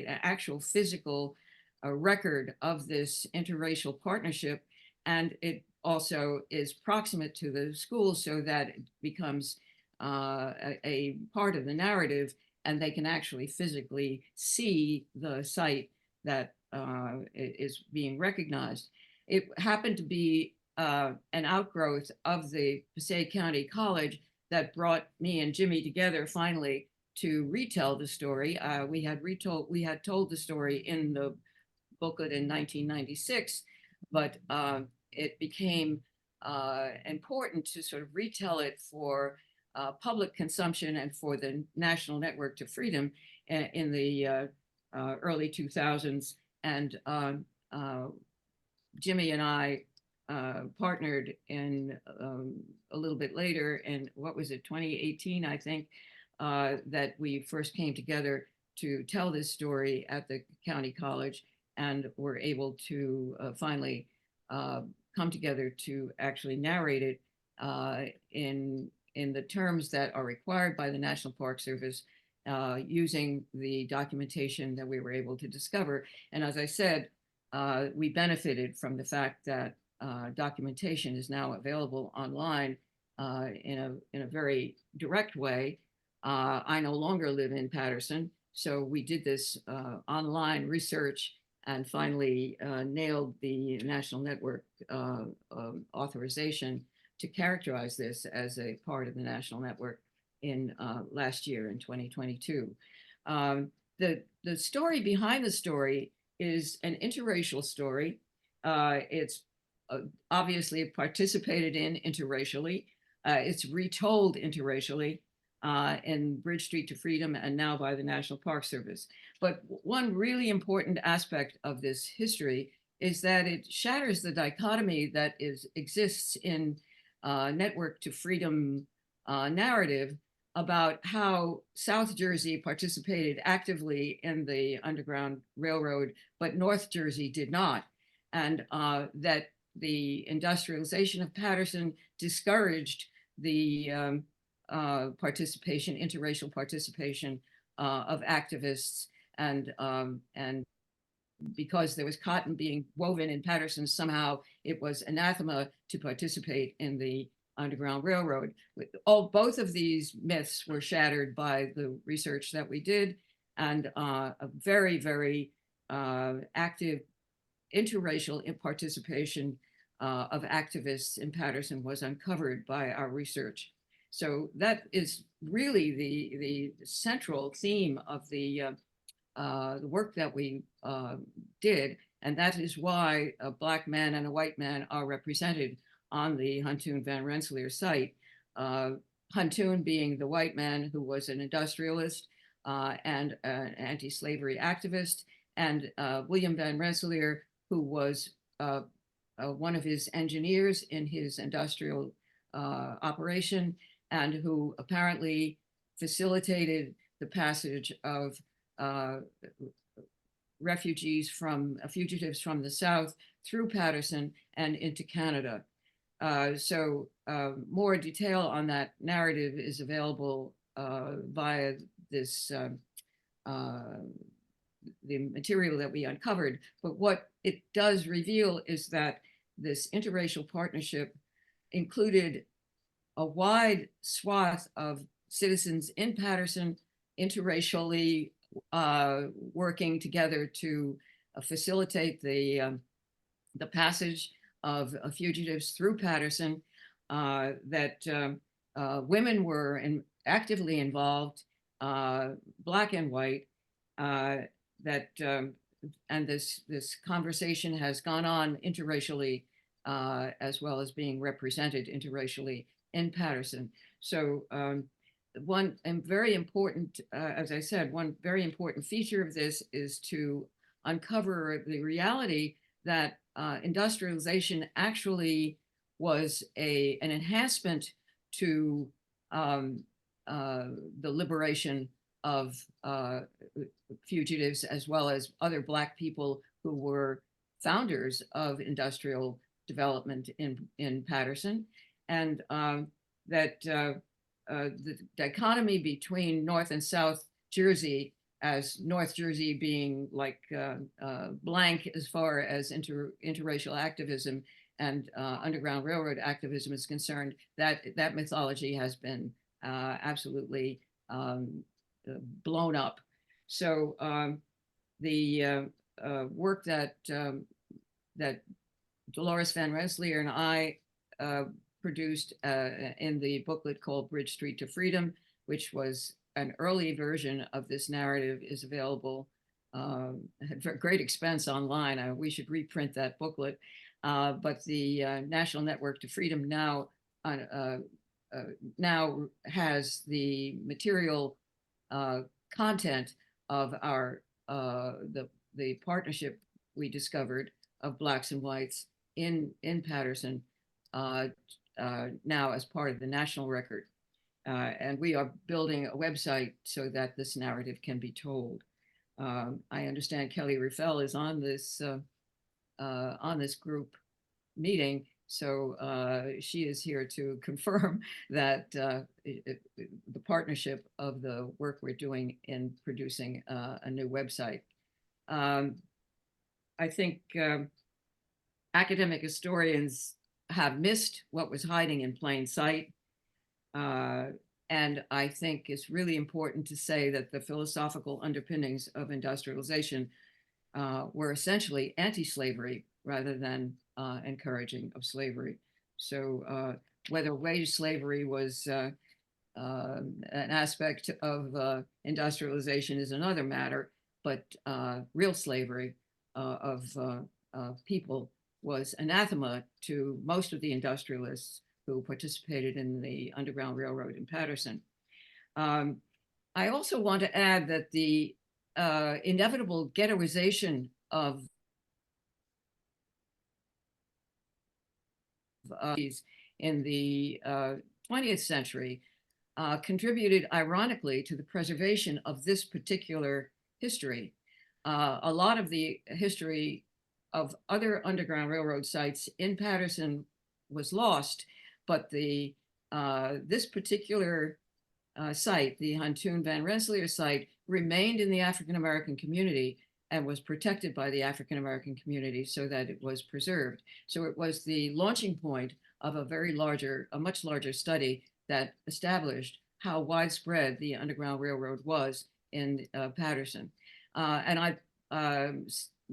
actual physical record of this interracial partnership. And it also is proximate to the school so that it becomes a part of the narrative, and they can actually physically see the site that is being recognized. It happened to be an outgrowth of the Passaic County College that brought me and Jimmy together finally to retell the story. We had told the story in the booklet in 1996, but it became important to sort of retell it for public consumption and for the National Network to Freedom in the early 2000s. And Jimmy and I partnered in a little bit later, in what was it, 2018, I think, that we first came together to tell this story at the county college, and were able to finally come together to actually narrate it in the terms that are required by the National Park Service, using the documentation that we were able to discover. And as I said, we benefited from the fact that documentation is now available online in a very direct way. I no longer live in Paterson, so we did this online research and finally nailed the National Network authorization to characterize this as a part of the National Network in last year in 2022. The story behind the story is an interracial story. It's obviously participated in interracially. It's retold interracially in Bridge Street to Freedom and now by the National Park Service. But one really important aspect of this history is that it shatters the dichotomy that exists in Network to Freedom narrative about how South Jersey participated actively in the Underground Railroad, but North Jersey did not. And that the industrialization of Paterson discouraged the interracial participation of activists, and because there was cotton being woven in Paterson, somehow it was anathema to participate in the Underground Railroad. Both of these myths were shattered by the research that we did, and a very, very active interracial participation of activists in Paterson was uncovered by our research. So that is really the central theme of the work that we did, and that is why a Black man and a white man are represented on the Huntoon Van Rensselaer site. Huntoon being the white man who was an industrialist and an anti-slavery activist, and William Van Rensselaer, who was one of his engineers in his industrial operation, and who apparently facilitated the passage of fugitives from the South through Paterson and into Canada. So more detail on that narrative is available via this the material that we uncovered. But what it does reveal is that this interracial partnership included a wide swath of citizens in Paterson interracially working together to facilitate the passage of fugitives through Paterson, that women were actively involved, Black and white, and this conversation has gone on interracially as well as being represented interracially in Paterson. So one very important, as I said, one very important feature of this is to uncover the reality that industrialization actually was an enhancement to the liberation of fugitives, as well as other Black people who were founders of industrial development in Paterson, and that the dichotomy between North and South Jersey, as North Jersey being like blank as far as interracial activism and Underground Railroad activism is concerned, that mythology has been absolutely blown up. So the work that Dolores Van Rensselaer and I produced in the booklet called Bridge Street to Freedom, which was an early version of this narrative, is available at great expense online. We should reprint that booklet. But the National Network to Freedom now has the material content of our the partnership we discovered of Blacks and whites in Paterson now as part of the national record. And we are building a website so that this narrative can be told. I understand Kelly Ruffell is on this group meeting, so she is here to confirm that the partnership of the work we're doing in producing a new website. I think academic historians have missed what was hiding in plain sight. And I think it's really important to say that the philosophical underpinnings of industrialization were essentially anti-slavery rather than encouraging of slavery. So whether wage slavery was an aspect of industrialization is another matter, but real slavery of people was anathema to most of the industrialists who participated in the Underground Railroad in Paterson. I also want to add that the inevitable ghettoization of in the 20th century contributed ironically to the preservation of this particular history. A lot of the history of other Underground Railroad sites in Paterson was lost, but this particular site, the Huntoon Van Rensselaer site, remained in the African-American community and was protected by the African-American community so that it was preserved. So it was the launching point of a much larger study that established how widespread the Underground Railroad was in Paterson. And I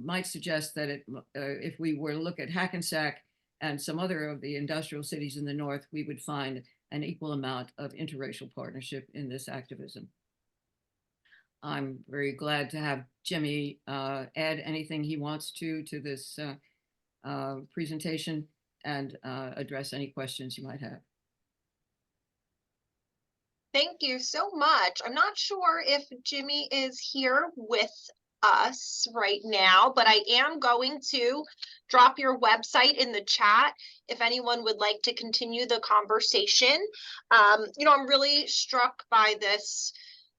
might suggest that if we were to look at Hackensack and some other of the industrial cities in the North, we would find an equal amount of interracial partnership in this activism. I'm very glad to have Jimmy add anything he wants to this presentation and address any questions you might have. Thank you so much. I'm not sure if Jimmy is here with us right now, but I am going to drop your website in the chat if anyone would like to continue the conversation. I'm really struck by this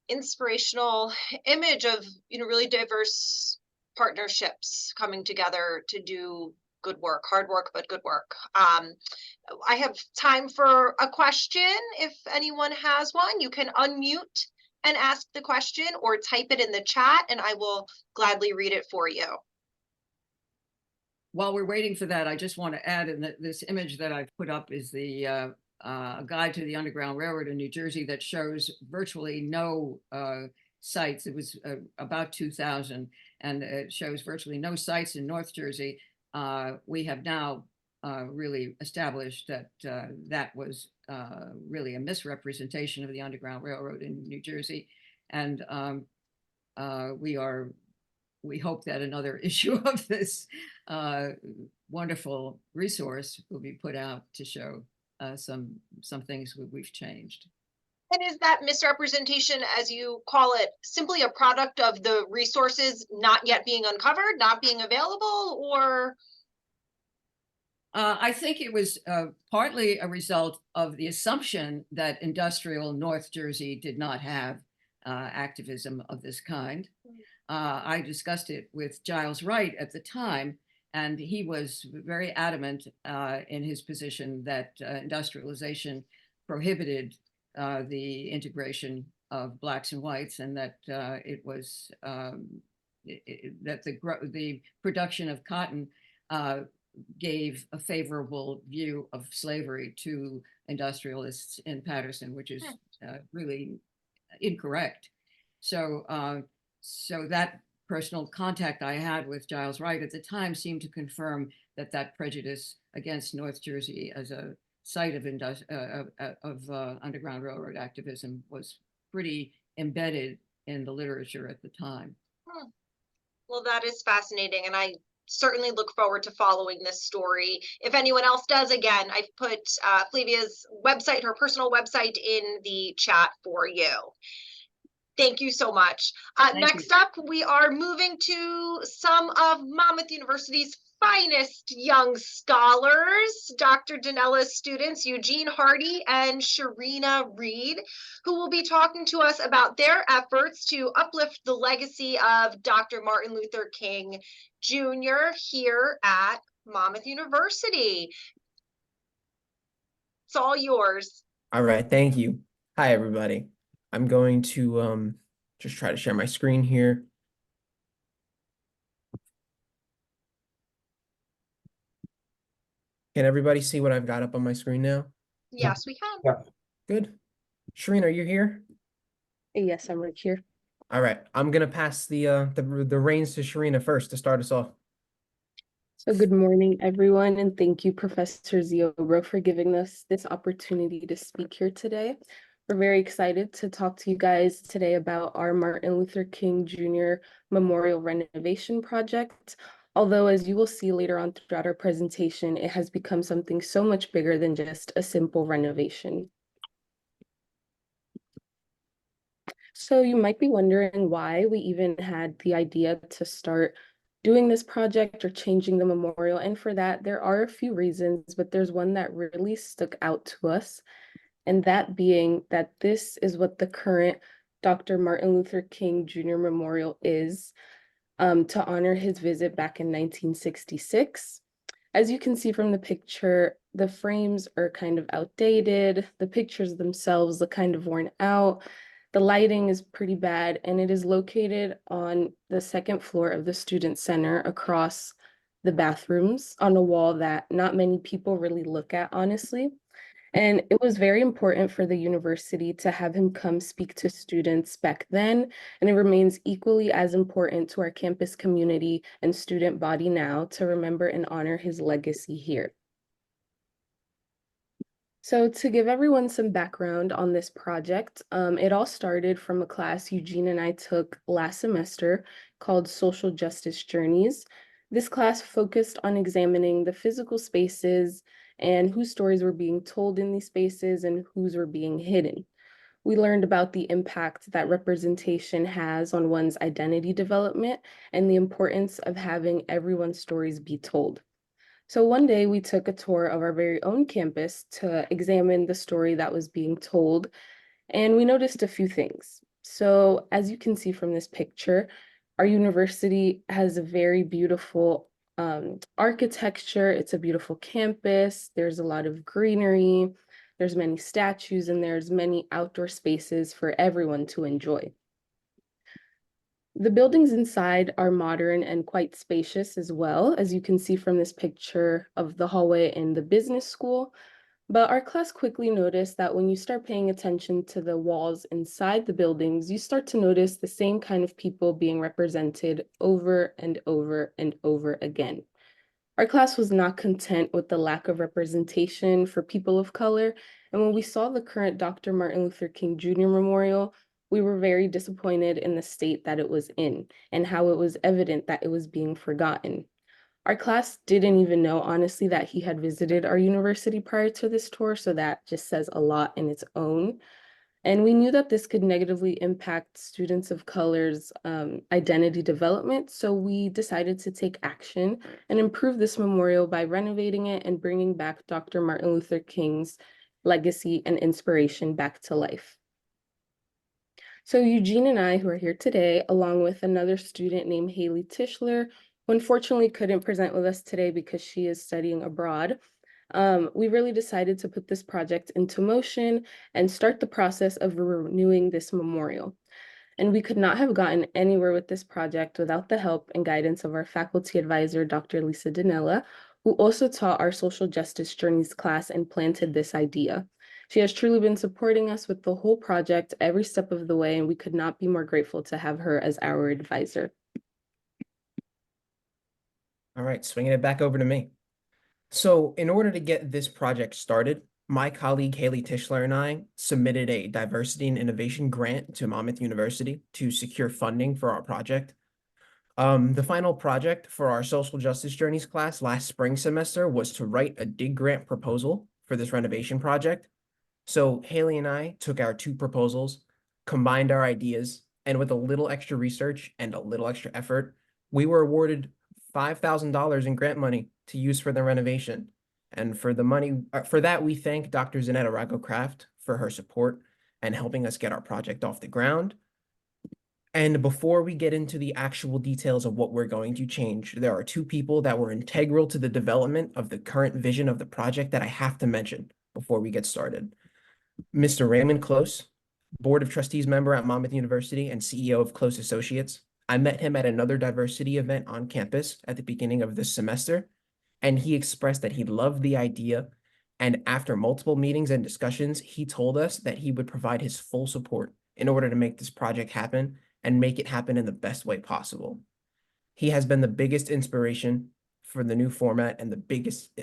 inspirational image of, really diverse partnerships coming together to do good work, hard work, but good work. I have time for a question. If anyone has one, you can unmute and ask the question or type it in the chat and I will gladly read it for you. While we're waiting for that, I just want to add in that this image that I've put up is the guide to the Underground Railroad in New Jersey that shows virtually no sites. It was about 2000, and it shows virtually no sites in North Jersey. We have now really established that that was really a misrepresentation of the Underground Railroad in New Jersey. And we hope that another issue of this wonderful resource will be put out to show some things we've changed. And is that misrepresentation, as you call it, simply a product of the resources not yet being uncovered, not being available, or? I think it was partly a result of the assumption that industrial North Jersey did not have activism of this kind. I discussed it with Giles Wright at the time, and he was very adamant in his position that industrialization prohibited the integration of blacks and whites, and that it was that the production of cotton gave a favorable view of slavery to industrialists in Paterson, which is really incorrect. So, so that personal contact I had with Giles Wright at the time seemed to confirm that prejudice against North Jersey as a site of Underground Railroad activism was pretty embedded in the literature at the time. Well, that is fascinating, and I certainly look forward to following this story. If anyone else does, again, I've put Flavia's website, her personal website, in the chat for you. Thank you so much. Next up, we are moving to some of Monmouth University's finest young scholars, Dr. Danella's students, Eugene Hardy and Sharina Reed, who will be talking to us about their efforts to uplift the legacy of Dr. Martin Luther King Jr. here at Monmouth University. It's all yours. All right, thank you. Hi, everybody. I'm going to just try to share my screen here. Can everybody see what I've got up on my screen now? Yes, we can. Yeah. Good. Sharina, are you here? Yes, I'm right here. All right, I'm gonna pass the reins to Sharina first to start us off. So good morning, everyone, and thank you, Professor Ziobro, for giving us this opportunity to speak here today. We're very excited to talk to you guys today about our Martin Luther King Jr. Memorial Renovation Project. Although, as you will see later on throughout our presentation, it has become something so much bigger than just a simple renovation. So you might be wondering why we even had the idea to start doing this project or changing the memorial. And for that, there are a few reasons, but there's one that really stuck out to us. And that being that this is what the current Dr. Martin Luther King Jr. Memorial is, to honor his visit back in 1966. As you can see from the picture, the frames are kind of outdated. The pictures themselves look kind of worn out. The lighting is pretty bad, and it is located on the second floor of the Student Center across the bathrooms on a wall that not many people really look at, honestly. And it was very important for the university to have him come speak to students back then, and it remains equally as important to our campus community and student body now to remember and honor his legacy here. So to give everyone some background on this project, it all started from a class Eugene and I took last semester called Social Justice Journeys. This class focused on examining the physical spaces and whose stories were being told in these spaces and whose were being hidden. We learned about the impact that representation has on one's identity development and the importance of having everyone's stories be told. So one day we took a tour of our very own campus to examine the story that was being told, and we noticed a few things. So as you can see from this picture, our university has a very beautiful architecture. It's a beautiful campus. There's a lot of greenery. There's many statues, and there's many outdoor spaces for everyone to enjoy. The buildings inside are modern and quite spacious as well, as you can see from this picture of the hallway in the business school. But our class quickly noticed that when you start paying attention to the walls inside the buildings, you start to notice the same kind of people being represented over and over and over again. Our class was not content with the lack of representation for people of color, and when we saw the current Dr. Martin Luther King Jr. Memorial, we were very disappointed in the state that it was in and how it was evident that it was being forgotten. Our class didn't even know, honestly, that he had visited our university prior to this tour, so that just says a lot in its own. And we knew that this could negatively impact students of color's identity development, so we decided to take action and improve this memorial by renovating it and bringing back Dr. Martin Luther King's legacy and inspiration back to life. So Eugene and I, who are here today, along with another student named Haley Tischler, who unfortunately couldn't present with us today because she is studying abroad, we really decided to put this project into motion and start the process of renewing this memorial. And we could not have gotten anywhere with this project without the help and guidance of our faculty advisor, Dr. Lisa Danella, who also taught our Social Justice Journeys class and planted this idea. She has truly been supporting us with the whole project every step of the way, and we could not be more grateful to have her as our advisor. All right, swinging it back over to me. So in order to get this project started, my colleague Haley Tischler and I submitted a diversity and innovation grant to Monmouth University to secure funding for our project. The final project for our Social Justice Journeys class last spring semester was to write a dig grant proposal for this renovation project. So Haley and I took our two proposals, combined our ideas, and with a little extra research and a little extra effort, we were awarded $5,000 in grant money to use for the renovation. And for the money, for that, we thank Dr. Zanetta Rago-Kraft for her support and helping us get our project off the ground. And before we get into the actual details of what we're going to change, there are two people that were integral to the development of the current vision of the project that I have to mention before we get started. Mr. Raymond Close, Board of Trustees member at Monmouth University and CEO of Close Associates. I met him at another diversity event on campus at the beginning of this semester, and he expressed that he loved the idea. And after multiple meetings and discussions, he told us that he would provide his full support in order to make this project happen and make it happen in the best way possible. He has been the biggest inspiration for the new format and the biggest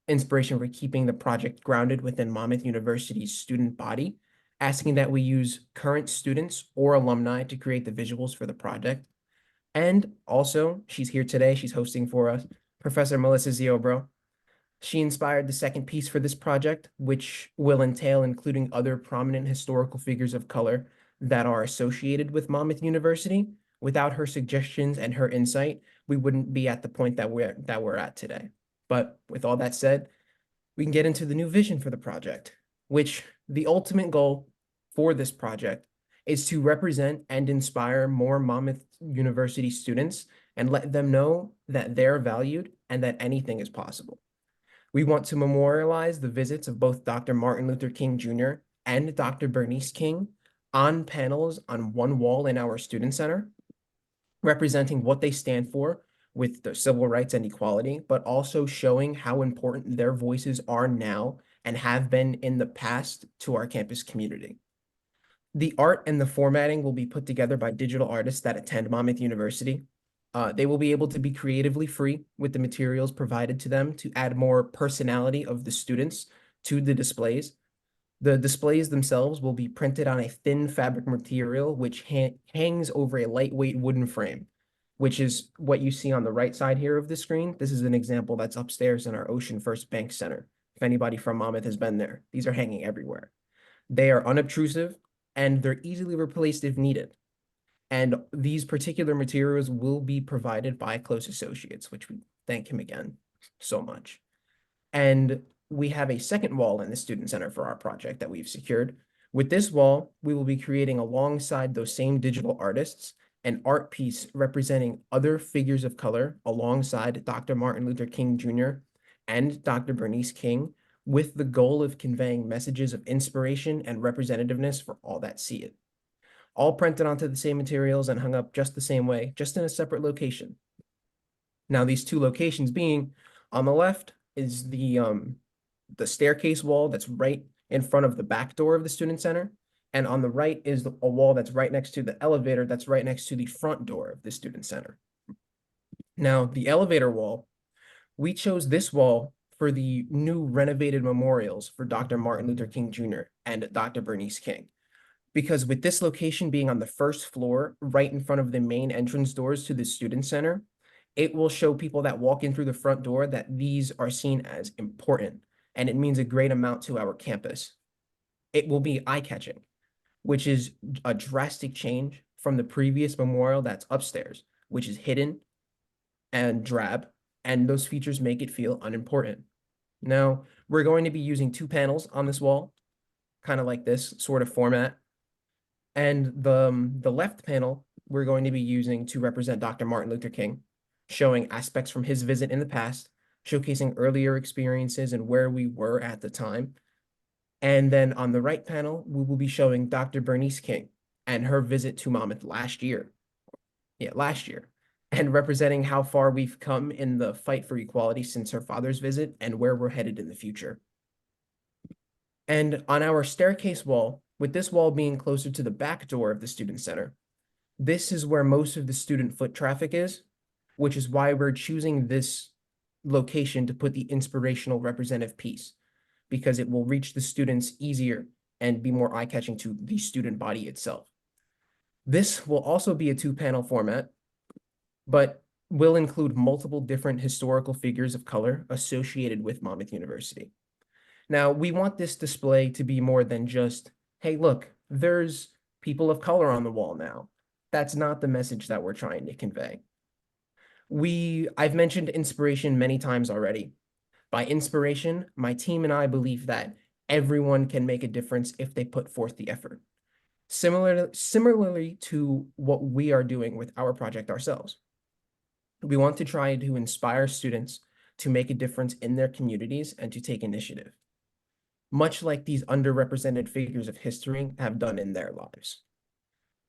inspiration for keeping the project grounded within Monmouth University's student body, asking that we use current students or alumni to create the visuals for the project. And also, she's here today, she's hosting for us, Professor Melissa Ziobro. She inspired the second piece for this project, which will entail including other prominent historical figures of color that are associated with Monmouth University. Without her suggestions and her insight, we wouldn't be at the point that we're at today. But with all that said, we can get into the new vision for the project, which the ultimate goal for this project is to represent and inspire more Monmouth University students and let them know that they're valued and that anything is possible. We want to memorialize the visits of both Dr. Martin Luther King Jr. and Dr. Bernice King on panels on one wall in our student center, representing what they stand for with their civil rights and equality, but also showing how important their voices are now and have been in the past to our campus community. The art and the formatting will be put together by digital artists that attend Monmouth University. They will be able to be creatively free with the materials provided to them to add more personality of the students to the displays. The displays themselves will be printed on a thin fabric material, which hangs over a lightweight wooden frame, which is what you see on the right side here of the screen. This is an example that's upstairs in our Ocean First Bank Center. If anybody from Monmouth has been there, these are hanging everywhere. They are unobtrusive and they're easily replaced if needed. And these particular materials will be provided by Close Associates, which we thank him again so much. And we have a second wall in the Student Center for our project that we've secured. With this wall, we will be creating alongside those same digital artists an art piece representing other figures of color alongside Dr. Martin Luther King Jr. and Dr. Bernice King, with the goal of conveying messages of inspiration and representativeness for all that see it. All printed onto the same materials and hung up just the same way, just in a separate location. Now, these two locations being, on the left is the staircase wall that's right in front of the back door of the Student Center. And on the right is a wall that's right next to the elevator that's right next to the front door of the Student Center. Now, the elevator wall, we chose this wall for the new renovated memorials for Dr. Martin Luther King Jr. and Dr. Bernice King. Because with this location being on the first floor, right in front of the main entrance doors to the Student Center, it will show people that walk in through the front door that these are seen as important, and it means a great amount to our campus. It will be eye-catching, which is a drastic change from the previous memorial that's upstairs, which is hidden and drab, and those features make it feel unimportant. Now, we're going to be using 2 panels on this wall, kind of like this sort of format. And the left panel, we're going to be using to represent Dr. Martin Luther King, showing aspects from his visit in the past, showcasing earlier experiences and where we were at the time. And then on the right panel, we will be showing Dr. Bernice King and her visit to Monmouth last year. Yeah, last year. And representing how far we've come in the fight for equality since her father's visit and where we're headed in the future. And on our staircase wall, with this wall being closer to the back door of the Student Center, this is where most of the student foot traffic is, which is why we're choosing this location to put the inspirational representative piece, because it will reach the students easier and be more eye-catching to the student body itself. This will also be a 2-panel format, but will include multiple different historical figures of color associated with Monmouth University. Now, we want this display to be more than just, hey, look, there's people of color on the wall now. That's not the message that we're trying to convey. I've mentioned inspiration many times already. By inspiration, my team and I believe that everyone can make a difference if they put forth the effort. Similarly to what we are doing with our project ourselves. We want to try to inspire students to make a difference in their communities and to take initiative, much like these underrepresented figures of history have done in their lives.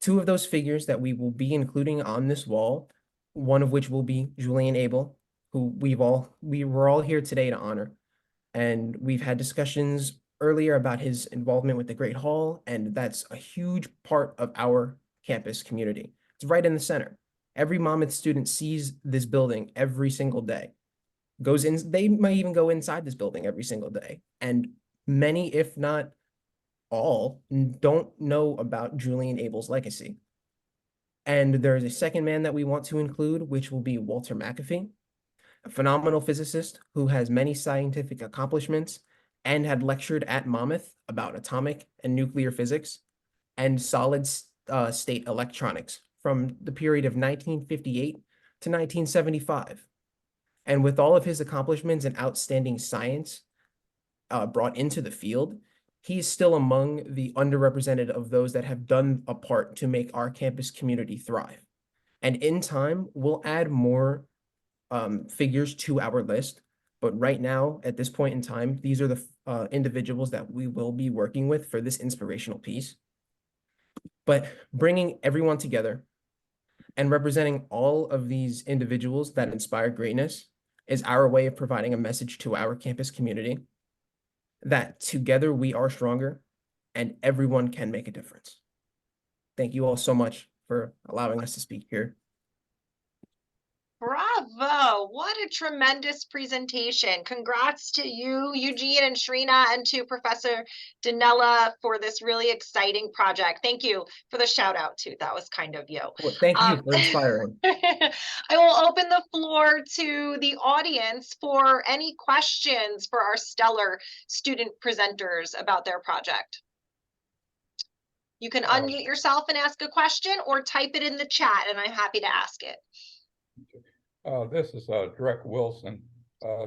2 of those figures that we will be including on this wall, one of which will be Julian Abele, who we were all here today to honor. And we've had discussions earlier about his involvement with the Great Hall, and that's a huge part of our campus community. It's right in the center. Every Monmouth student sees this building every single day. They might even go inside this building every single day. And many, if not all, don't know about Julian Abele's legacy. And there's a second man that we want to include, which will be Walter McAfee, a phenomenal physicist who has many scientific accomplishments and had lectured at Monmouth about atomic and nuclear physics and solid state electronics from the period of 1958 to 1975. And with all of his accomplishments and outstanding science brought into the field, he's still among the underrepresented of those that have done a part to make our campus community thrive. And in time, we'll add more figures to our list. But right now, at this point in time, these are the individuals that we will be working with for this inspirational piece. But bringing everyone together and representing all of these individuals that inspire greatness is our way of providing a message to our campus community. that together we are stronger and everyone can make a difference. Thank you all so much for allowing us to speak here. Bravo. What a tremendous presentation. Congrats to you, Eugene and Sharina, and to Professor Dinella for this really exciting project. Thank you for the shout out too. That was kind of you. Well, thank you for inspiring. I will open the floor to the audience for any questions for our stellar student presenters about their project. You can unmute yourself and ask a question or type it in the chat and I'm happy to ask it. This is Drek Wilson.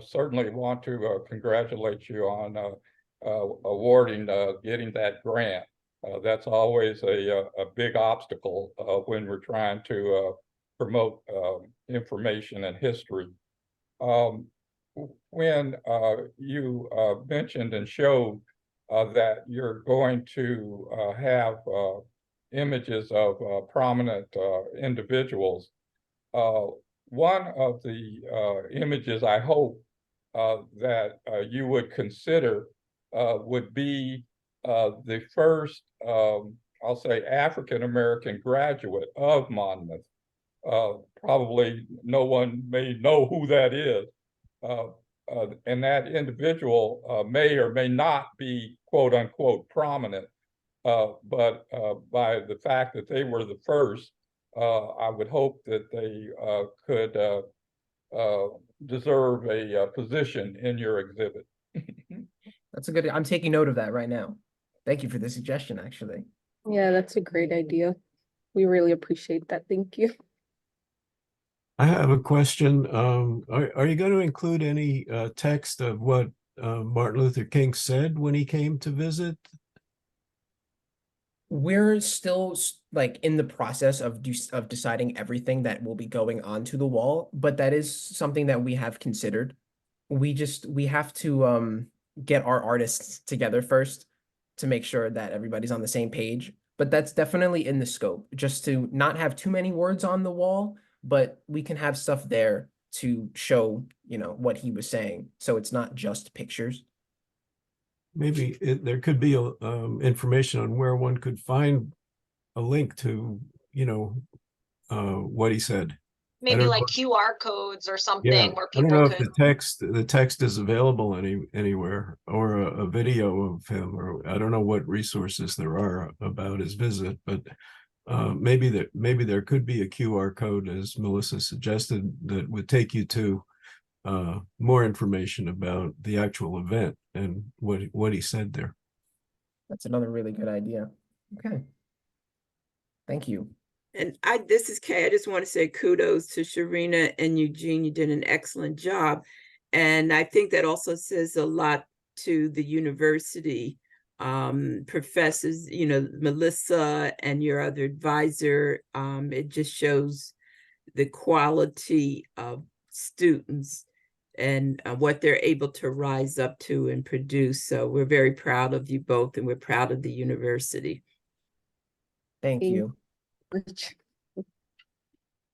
Certainly want to congratulate you on awarding, getting that grant. That's always a big obstacle when we're trying to promote information and history. When you mentioned and showed that you're going to have images of prominent individuals, one of the images I hope that you would consider would be the first, I'll say, African-American graduate of Monmouth. Probably no one may know who that is. And that individual may or may not be quote unquote prominent, but by the fact that they were the first, I would hope that they could deserve a position in your exhibit. That's a good, I'm taking note of that right now. Thank you for the suggestion, actually. Yeah, that's a great idea. We really appreciate that. Thank you. I have a question. Are you going to include any text of what Martin Luther King said when he came to visit? We're still like in the process of deciding everything that will be going onto the wall, but that is something that we have considered. We have to get our artists together first to make sure that everybody's on the same page. But that's definitely in the scope, just to not have too many words on the wall, but we can have stuff there to show, you know, what he was saying. So it's not just pictures. Maybe there could be information on where one could find a link to, you know, what he said. Maybe like QR codes or something where I don't people know could. if the text is available anywhere, or a video of him, or I don't know what resources there are about his visit, but maybe there could be a QR code, as Melissa suggested, that would take you to more information about the actual event and what he said there. That's another really good idea. Okay. Thank you. And this is Kay. I just want to say kudos to Sharina and Eugene. You did an excellent job. And I think that also says a lot to the university professors, you know, Melissa and your other advisor. It just shows the quality of students and what they're able to rise up to and produce. So we're very proud of you both, and we're proud of the university. Thank you.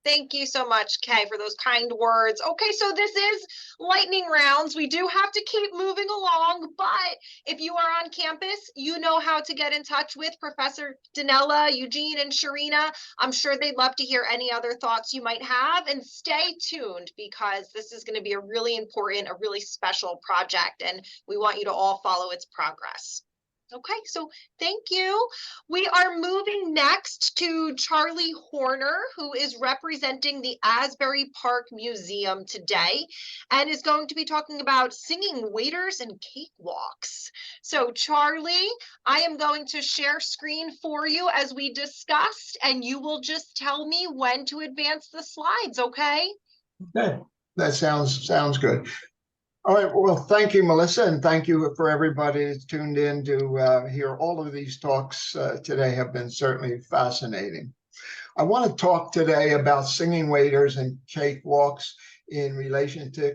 Thank you so much, Kay, for those kind words. Okay, so this is lightning rounds. We do have to keep moving along, but if you are on campus, you know how to get in touch with Professor Dinella, Eugene, and Sharina. I'm sure they'd love to hear any other thoughts you might have, and stay tuned because this is going to be a really important, a really special project, and we want you to all follow its progress. Okay, so thank you. We are moving next to Charlie Horner, who is representing the Asbury Park Museum today and is going to be talking about singing waiters and cakewalks. So Charlie, I am going to share screen for you as we discussed, and you will just tell me when to advance the slides, okay? Okay, that sounds good. All right, well, thank you, Melissa, and thank you for everybody that's tuned in to hear all of these talks today. Have been certainly fascinating. I want to talk today about singing waiters and cakewalks in relationships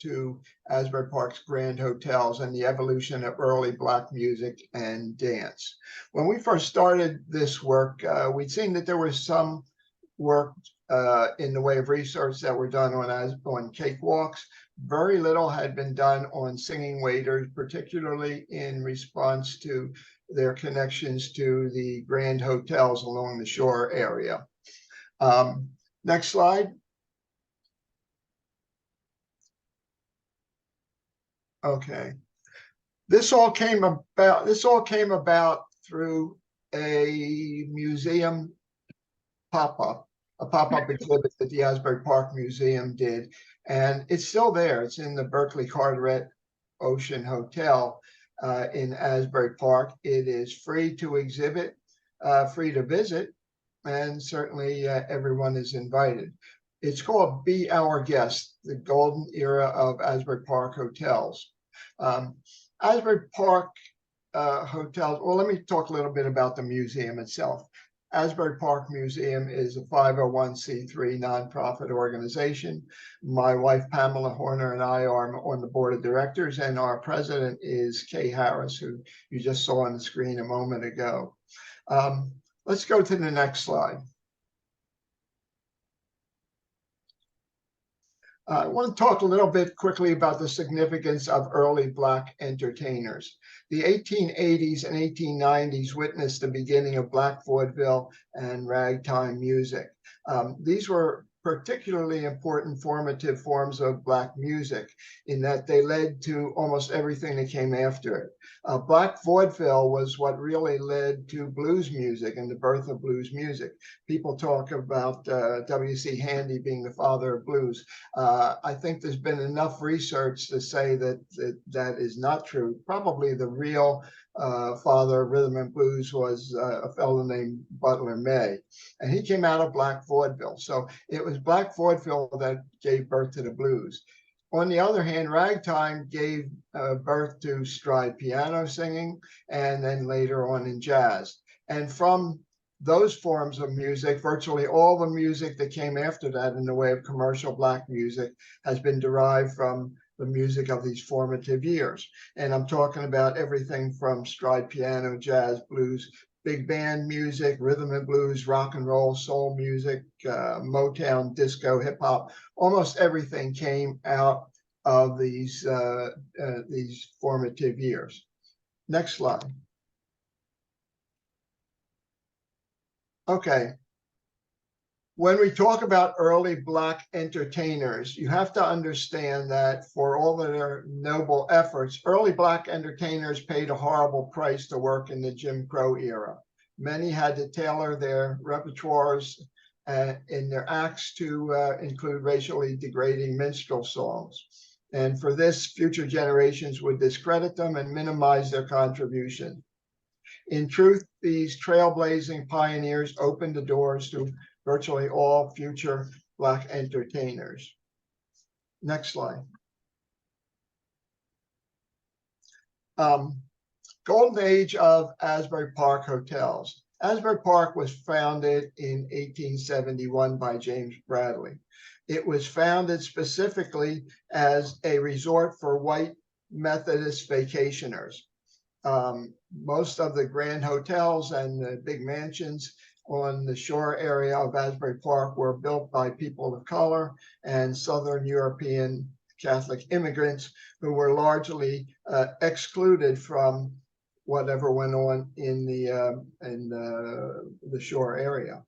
to Asbury Park's grand hotels and the evolution of early Black music and dance. When we first started this work, we'd seen that there was some work in the way of research that were done on cakewalks. Very little had been done on singing waiters, particularly in response to their connections to the grand hotels along the shore area. Next slide. Okay. This all came about through a museum pop-up, a pop-up exhibit that the Asbury Park Museum did. And it's still there. It's in the Berkeley Carteret Ocean Hotel in Asbury Park. It is free to exhibit, free to visit, and certainly everyone is invited. It's called Be Our Guest, the Golden Era of Asbury Park Hotels. Asbury Park Hotels, well, let me talk a little bit about the museum itself. Asbury Park Museum is a 501c3 nonprofit organization. My wife, Pamela Horner, and I are on the board of directors, and our president is Kay Harris, who you just saw on the screen a moment ago. Let's go to the next slide. I want to talk a little bit quickly about the significance of early Black entertainers. The 1880s and 1890s witnessed the beginning of Black vaudeville and ragtime music. These were particularly important formative forms of Black music in that they led to almost everything that came after it. Black vaudeville was what really led to blues music and the birth of blues music. People talk about W.C. Handy being the father of blues. I think there's been enough research to say that that is not true. Probably the real father of rhythm and blues was a fellow named Butler May, and he came out of Black vaudeville. So it was Black vaudeville that gave birth to the blues. On the other hand, ragtime gave birth to stride piano singing, and then later on in jazz. And from those forms of music, virtually all the music that came after that in the way of commercial Black music has been derived from the music of these formative years. And I'm talking about everything from stride piano, jazz, blues, big band music, rhythm and blues, rock and roll, soul music, Motown, disco, hip hop. Almost everything came out of these formative years. Next slide. Okay. When we talk about early Black entertainers, you have to understand that for all of their noble efforts, early Black entertainers paid a horrible price to work in the Jim Crow era. Many had to tailor their repertoires in their acts to include racially degrading minstrel songs. And for this, future generations would discredit them and minimize their contribution. In truth, these trailblazing pioneers opened the doors to virtually all future Black entertainers. Next slide. Golden age of Asbury Park hotels. Asbury Park was founded in 1871 by James Bradley. It was founded specifically as a resort for white Methodist vacationers. Most of the grand hotels and the big mansions on the shore area of Asbury Park were built by people of color and Southern European Catholic immigrants who were largely excluded from whatever went on in the shore area.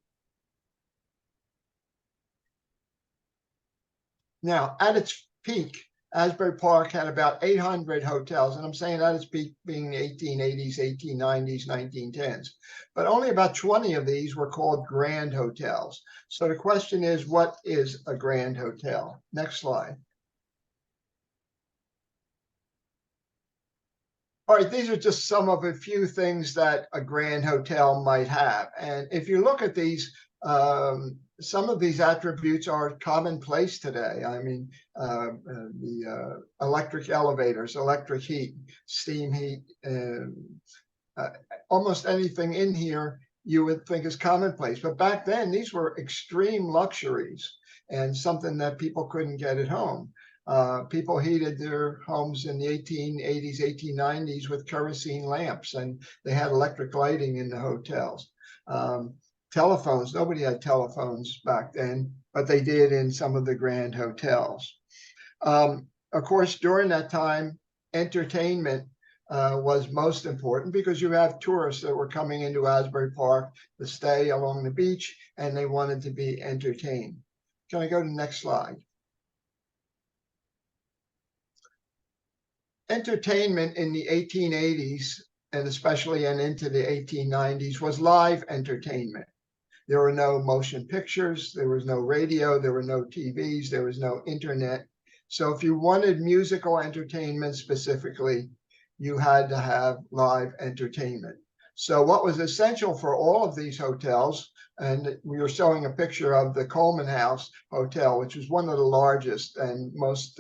Now, at its peak, Asbury Park had about 800 hotels, and I'm saying at its peak being the 1880s, 1890s, 1910s. But only about 20 of these were called grand hotels. So the question is, what is a grand hotel? Next slide. All right, these are just some of a few things that a grand hotel might have. And if you look at these, some of these attributes are commonplace today. I mean, the electric elevators, electric heat, steam heat, almost anything in here you would think is commonplace. But back then, these were extreme luxuries and something that people couldn't get at home. People heated their homes in the 1880s, 1890s with kerosene lamps, and they had electric lighting in the hotels. telephones. Nobody had telephones back then, but they did in some of the grand hotels. Of course, during that time, entertainment was most important because you have tourists that were coming into Asbury Park to stay along the beach, and they wanted to be entertained. Can I go to the next slide? Entertainment in the 1880s, and especially and into the 1890s, was live entertainment. There were no motion pictures, there was no radio, there were no TVs, there was no internet. So if you wanted musical entertainment specifically, you had to have live entertainment. So what was essential for all of these hotels, and we were showing a picture of the Coleman House Hotel, which was one of the largest and most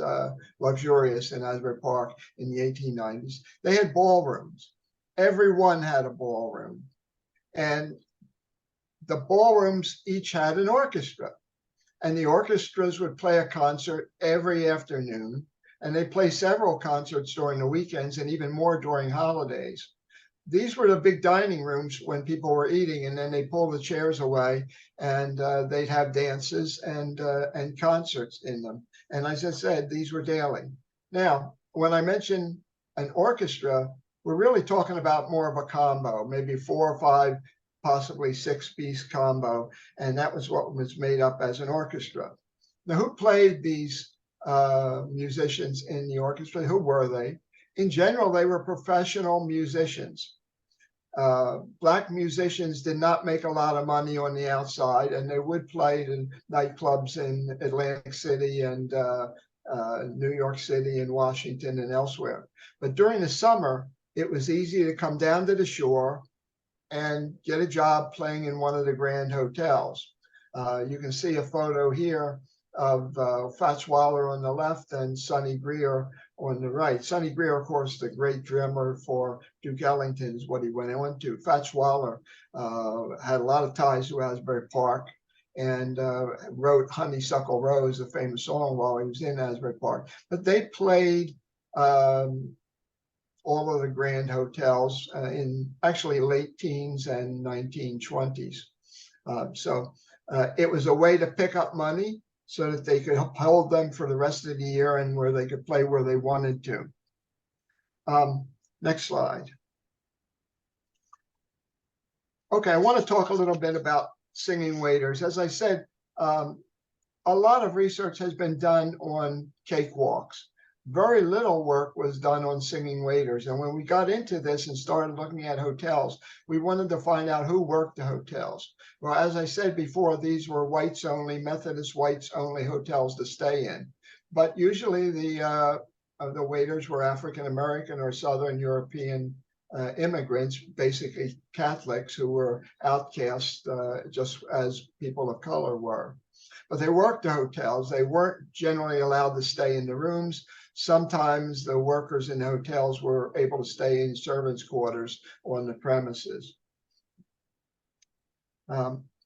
luxurious in Asbury Park in the 1890s. They had ballrooms. Everyone had a ballroom. And the ballrooms each had an orchestra. And the orchestras would play a concert every afternoon. And they play several concerts during the weekends and even more during holidays. These were the big dining rooms when people were eating, and then they pull the chairs away and they'd have dances and concerts in them. And as I said, these were daily. Now, when I mention an orchestra, we're really talking about more of a combo, maybe 4 or 5, possibly 6-piece combo. And that was what was made up as an orchestra. Now, who played these musicians in the orchestra? Who were they? In general, they were professional musicians. Black musicians did not make a lot of money on the outside, and they would play in nightclubs in Atlantic City and New York City and Washington and elsewhere. But during the summer, it was easy to come down to the shore and get a job playing in one of the grand hotels. You can see a photo here of Fats Waller on the left and Sonny Greer on the right. Sonny Greer, of course, the great drummer for Duke Ellington, is what he went on to. Fats Waller had a lot of ties to Asbury Park and wrote Honeysuckle Rose, a famous song, while he was in Asbury Park. But they played all of the grand hotels in actually late teens and 1920s. So it was a way to pick up money so that they could hold them for the rest of the year and where they could play where they wanted to. Next slide. Okay, I want to talk a little bit about singing waiters. As I said, a lot of research has been done on cakewalks. Very little work was done on singing waiters. And when we got into this and started looking at hotels, we wanted to find out who worked the hotels. Well, as I said before, these were whites only, Methodist whites only hotels to stay in. But usually the waiters were African American or Southern European immigrants, basically Catholics who were outcast just as people of color were. But they worked the hotels. They weren't generally allowed to stay in the rooms. Sometimes the workers in the hotels were able to stay in servants' quarters on the premises.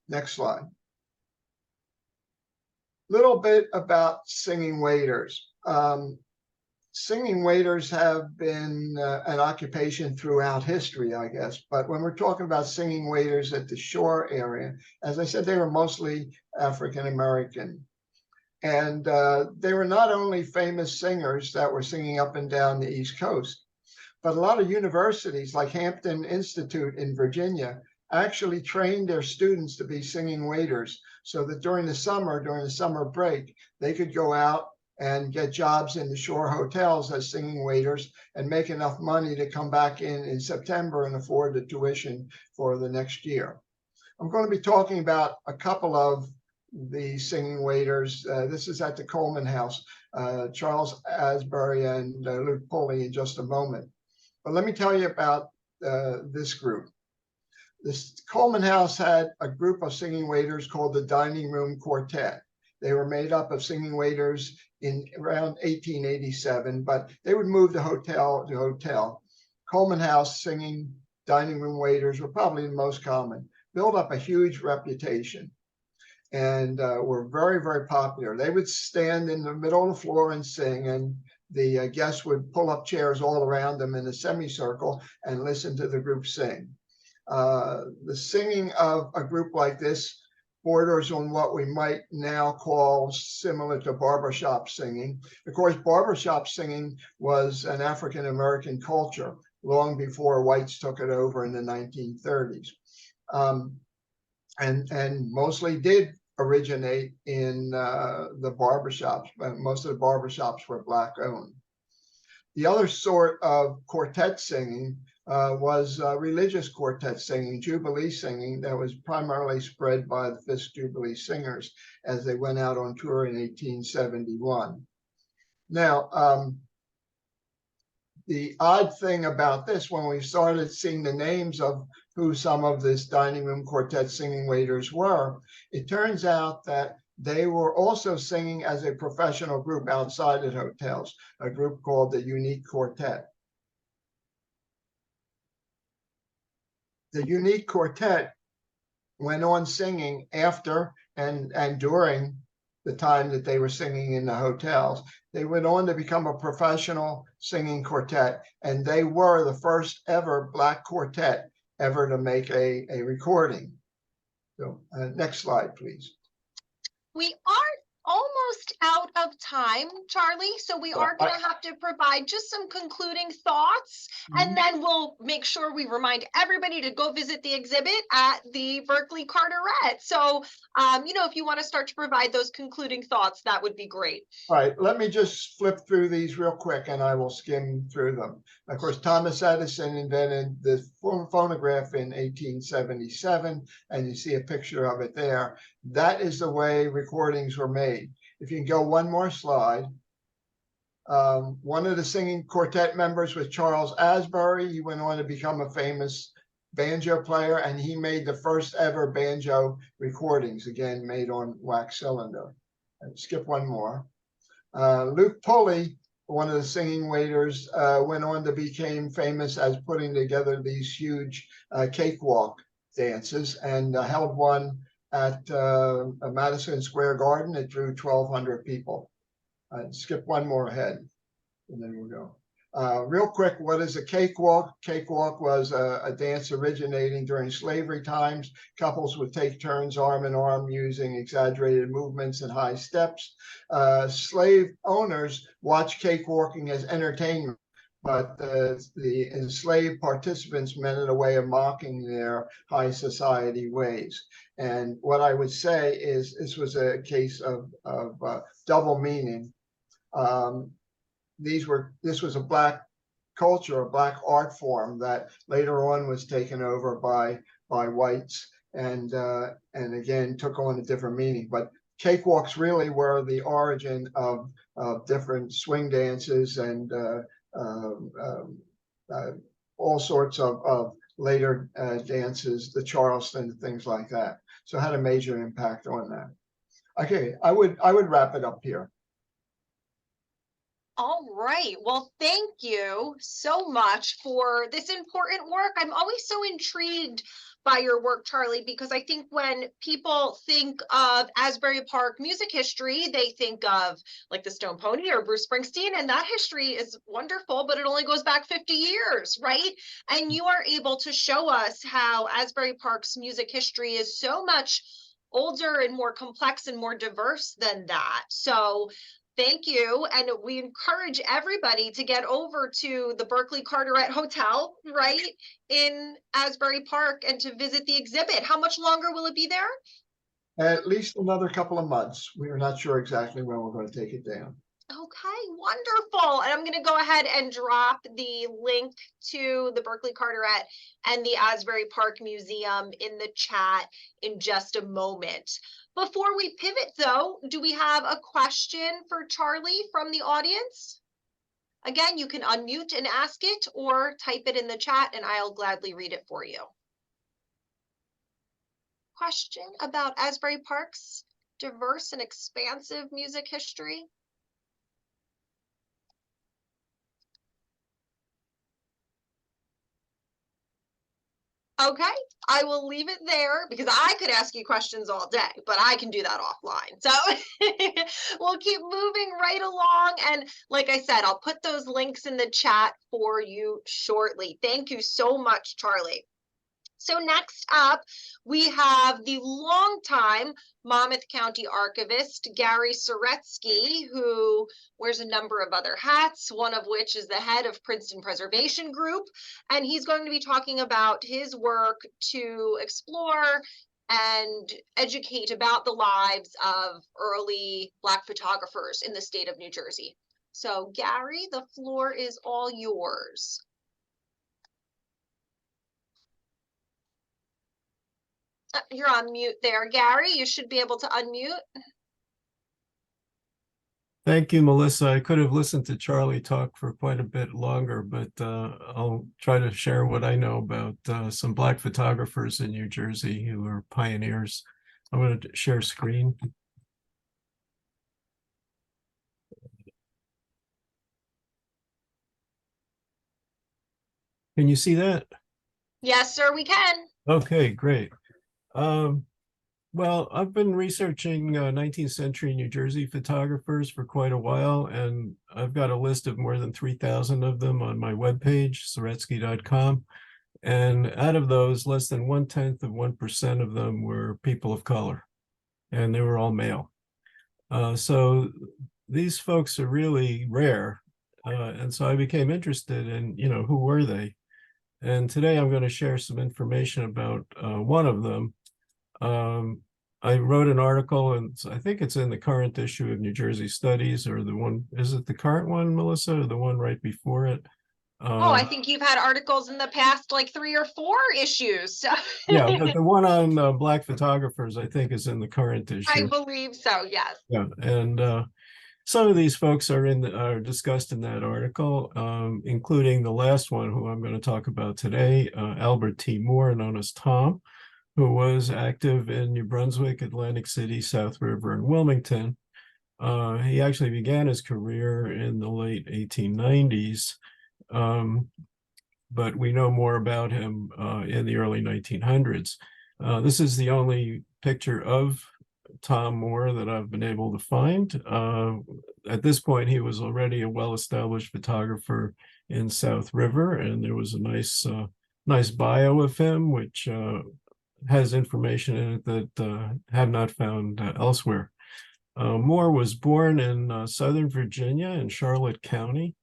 Next slide. Little bit about singing waiters. Singing waiters have been an occupation throughout history, I guess. But when we're talking about singing waiters at the shore area, as I said, they were mostly African American. And they were not only famous singers that were singing up and down the East Coast, but a lot of universities like Hampton Institute in Virginia actually trained their students to be singing waiters so that during the summer break, they could go out and get jobs in the shore hotels as singing waiters and make enough money to come back in September and afford the tuition for the next year. I'm going to be talking about a couple of the singing waiters. This is at the Coleman House, Charles Asbury and Luke Pulley in just a moment. But let me tell you about this group. This Coleman House had a group of singing waiters called the Dining Room Quartet. They were made up of singing waiters in around 1887, but they would move to hotel to hotel. Coleman House singing dining room waiters were probably the most common, built up a huge reputation, and were very, very popular. They would stand in the middle of the floor and sing, and the guests would pull up chairs all around them in a semicircle and listen to the group sing. The singing of a group like this borders on what we might now call similar to barbershop singing. Of course, barbershop singing was an African-American culture long before whites took it over in the 1930s. And mostly did originate in the barbershops, but most of the barbershops were Black owned. The other sort of quartet singing was religious quartet singing, Jubilee singing, that was primarily spread by the Fisk Jubilee Singers as they went out on tour in 1871. Now, the odd thing about this, when we started seeing the names of who some of this dining room quartet singing waiters were, it turns out that they were also singing as a professional group outside of hotels, a group called the Unique Quartet. The Unique Quartet went on singing after and during the time that they were singing in the hotels. They went on to become a professional singing quartet, and they were the first ever Black quartet ever to make a recording. So next slide, please. We are almost out of time, Charlie, so we are going to have to provide just some concluding thoughts, and then we'll make sure we remind everybody to go visit the exhibit at the Berkeley Carteret. So, you know, if you want to start to provide those concluding thoughts, that would be great. All right, let me just flip through these real quick and I will skim through them. Of course, Thomas Edison invented the phonograph in 1877, and you see a picture of it there. That is the way recordings were made. If you can go one more slide. One of the singing quartet members was Charles Asbury. He went on to become a famous banjo player, and he made the first ever banjo recordings, again, made on wax cylinder. Skip one more. Luke Pulley, one of the singing waiters, went on to become famous as putting together these huge cakewalk dances, and held one at Madison Square Garden. It drew 1,200 people. Skip one more ahead, and then we'll go. Real quick, what is a cakewalk? Cakewalk was a dance originating during slavery times. Couples would take turns arm in arm using exaggerated movements and high steps. Slave owners watched cakewalking as entertainment, but the enslaved participants meant it a way of mocking their high society ways. And what I would say is this was a case of double meaning. This was a Black culture, a Black art form that later on was taken over by whites, and again took on a different meaning. But cakewalks really were the origin of different swing dances and all sorts of later dances, the Charleston, things like that. So it had a major impact on that. Okay, I would wrap it up here. All right. Well, thank you so much for this important work. I'm always so intrigued by your work, Charlie, because I think when people think of Asbury Park music history, they think of like the Stone Pony or Bruce Springsteen, and that history is wonderful, but it only goes back 50 years, right? And you are able to show us how Asbury Park's music history is so much older and more complex and more diverse than that. So thank you. And we encourage everybody to get over to the Berkeley Carteret Hotel, right, in Asbury Park, and to visit the exhibit. How much longer will it be there? At least another couple of months. We are not sure exactly when we're going to take it down. Okay, wonderful. And I'm going to go ahead and drop the link to the Berkeley Carteret and the Asbury Park Museum in the chat in just a moment. Before we pivot, though, do we have a question for Charlie from the audience? Again, you can unmute and ask it or type it in the chat and I'll gladly read it for you. Question about Asbury Park's diverse and expansive music history? Okay, I will leave it there because I could ask you questions all day, but I can do that offline. So we'll keep moving right along. And like I said, I'll put those links in the chat for you shortly. Thank you so much, Charlie. So next up, we have the longtime Monmouth County Archivist, Gary Soretsky, who wears a number of other hats, one of which is the head of Princeton Preservation Group. And he's going to be talking about his work to explore and educate about the lives of early Black photographers in the state of New Jersey. So Gary, the floor is all yours. You're on mute there, Gary. You should be able to unmute. Thank you, Melissa. I could have listened to Charlie talk for quite a bit longer, but I'll try to share what I know about some Black photographers in New Jersey who are pioneers. I'm going to share screen. Can you see that? Yes, sir, we can. Okay, great. Well, I've been researching 19th century New Jersey photographers for quite a while, and I've got a list of more than 3,000 of them on my webpage, soretsky.com. And out of those, less than 0.1% of them were people of color, and they were all male. So these folks are really rare. And so I became interested in, who were they? And today I'm going to share some information about one of them. I wrote an article, and I think it's in the current issue of New Jersey Studies, or the one, is it the current one, Melissa, or the one right before it? Oh, I think you've had articles in the past, like 3 or 4 issues. Yeah, but the one on Black photographers, I think, is in the current issue. I believe so, yes. Yeah, and some of these folks are discussed in that article, including the last one, who I'm going to talk about today, Albert T. Moore, known as Tom, who was active in New Brunswick, Atlantic City, South River, and Wilmington. He actually began his career in the late 1890s, but we know more about him in the early 1900s. This is the only picture of Tom Moore that I've been able to find. At this point, he was already a well-established photographer in South River, and there was a nice bio of him, which has information in it that have not found elsewhere. Moore was born in Southern Virginia in Charlotte County,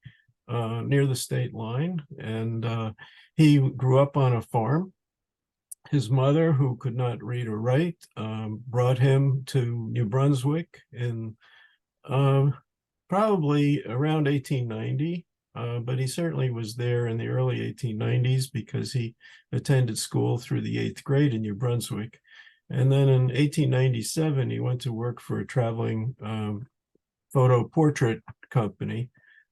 near the state line, and he grew up on a farm. His mother, who could not read or write, brought him to New Brunswick in probably around 1890. But he certainly was there in the early 1890s because he attended school through the 8th grade in New Brunswick. And then in 1897, he went to work for a traveling photo portrait company.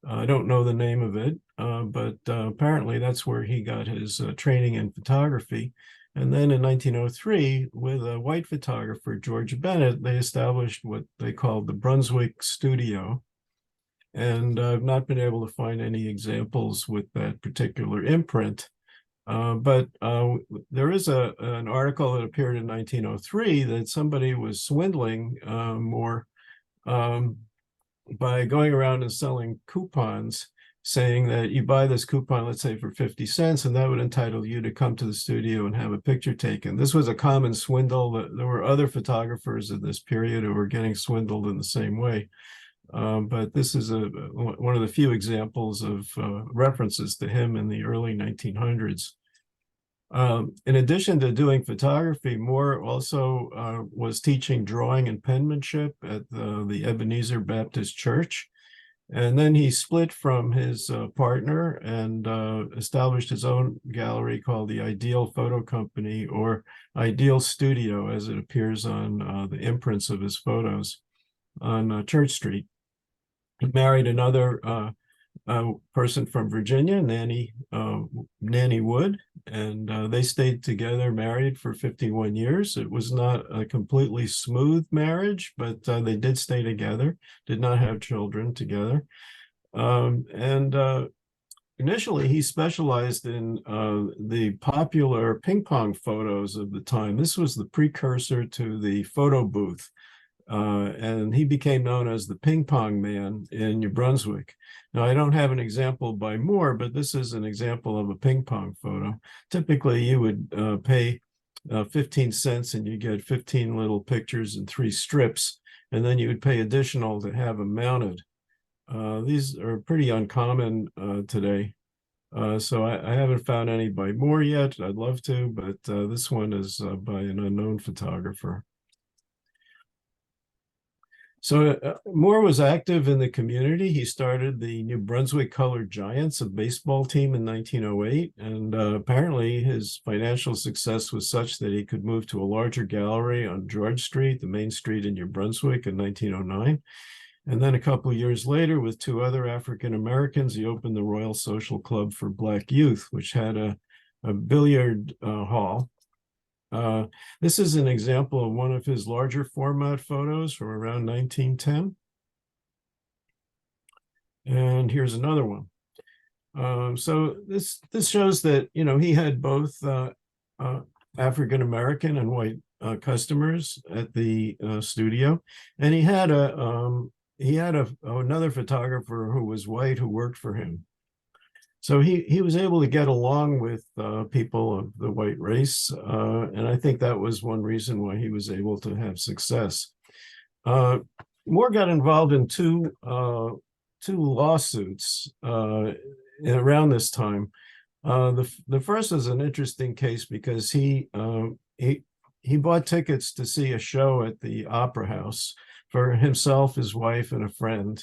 I don't know the name of it, but apparently that's where he got his training in photography. And then in 1903, with a white photographer, George Bennett, they established what they called the Brunswick Studio. And I've not been able to find any examples with that particular imprint. But there is an article that appeared in 1903 that somebody was swindling Moore by going around and selling coupons, saying that you buy this coupon, let's say for 50 cents, and that would entitle you to come to the studio and have a picture taken. This was a common swindle. There were other photographers in this period who were getting swindled in the same way. But this is one of the few examples of references to him in the early 1900s. In addition to doing photography, Moore also was teaching drawing and penmanship at the Ebenezer Baptist Church. And then he split from his partner and established his own gallery called the Ideal Photo Company, or Ideal Studio, as it appears on the imprints of his photos on Church Street. He married another person from Virginia, Nanny Wood, and they stayed together, married for 51 years. It was not a completely smooth marriage, but they did stay together, did not have children together. Initially, he specialized in the popular ping pong photos of the time. This was the precursor to the photo booth. And he became known as the Ping Pong Man in New Brunswick. Now, I don't have an example by Moore, but this is an example of a ping pong photo. Typically, you would pay 15 cents and you get 15 little pictures in 3 strips, and then you would pay additional to have them mounted. These are pretty uncommon today. So I haven't found any by Moore yet. I'd love to, but this one is by an unknown photographer. So Moore was active in the community. He started the New Brunswick Colored Giants, a baseball team, in 1908. And apparently his financial success was such that he could move to a larger gallery on George Street, the main street in New Brunswick, in 1909. And then a couple of years later, with 2 other African Americans, he opened the Royal Social Club for Black Youth, which had a billiard hall. This is an example of one of his larger format photos from around 1910. And here's another one. So this shows that, you know, he had both African American and white customers at the studio, and he had another photographer who was white who worked for him. So he was able to get along with people of the white race, and I think that was one reason why he was able to have success. Moore got involved in two lawsuits around this time. The first is an interesting case because he bought tickets to see a show at the Opera House for himself, his wife, and a friend.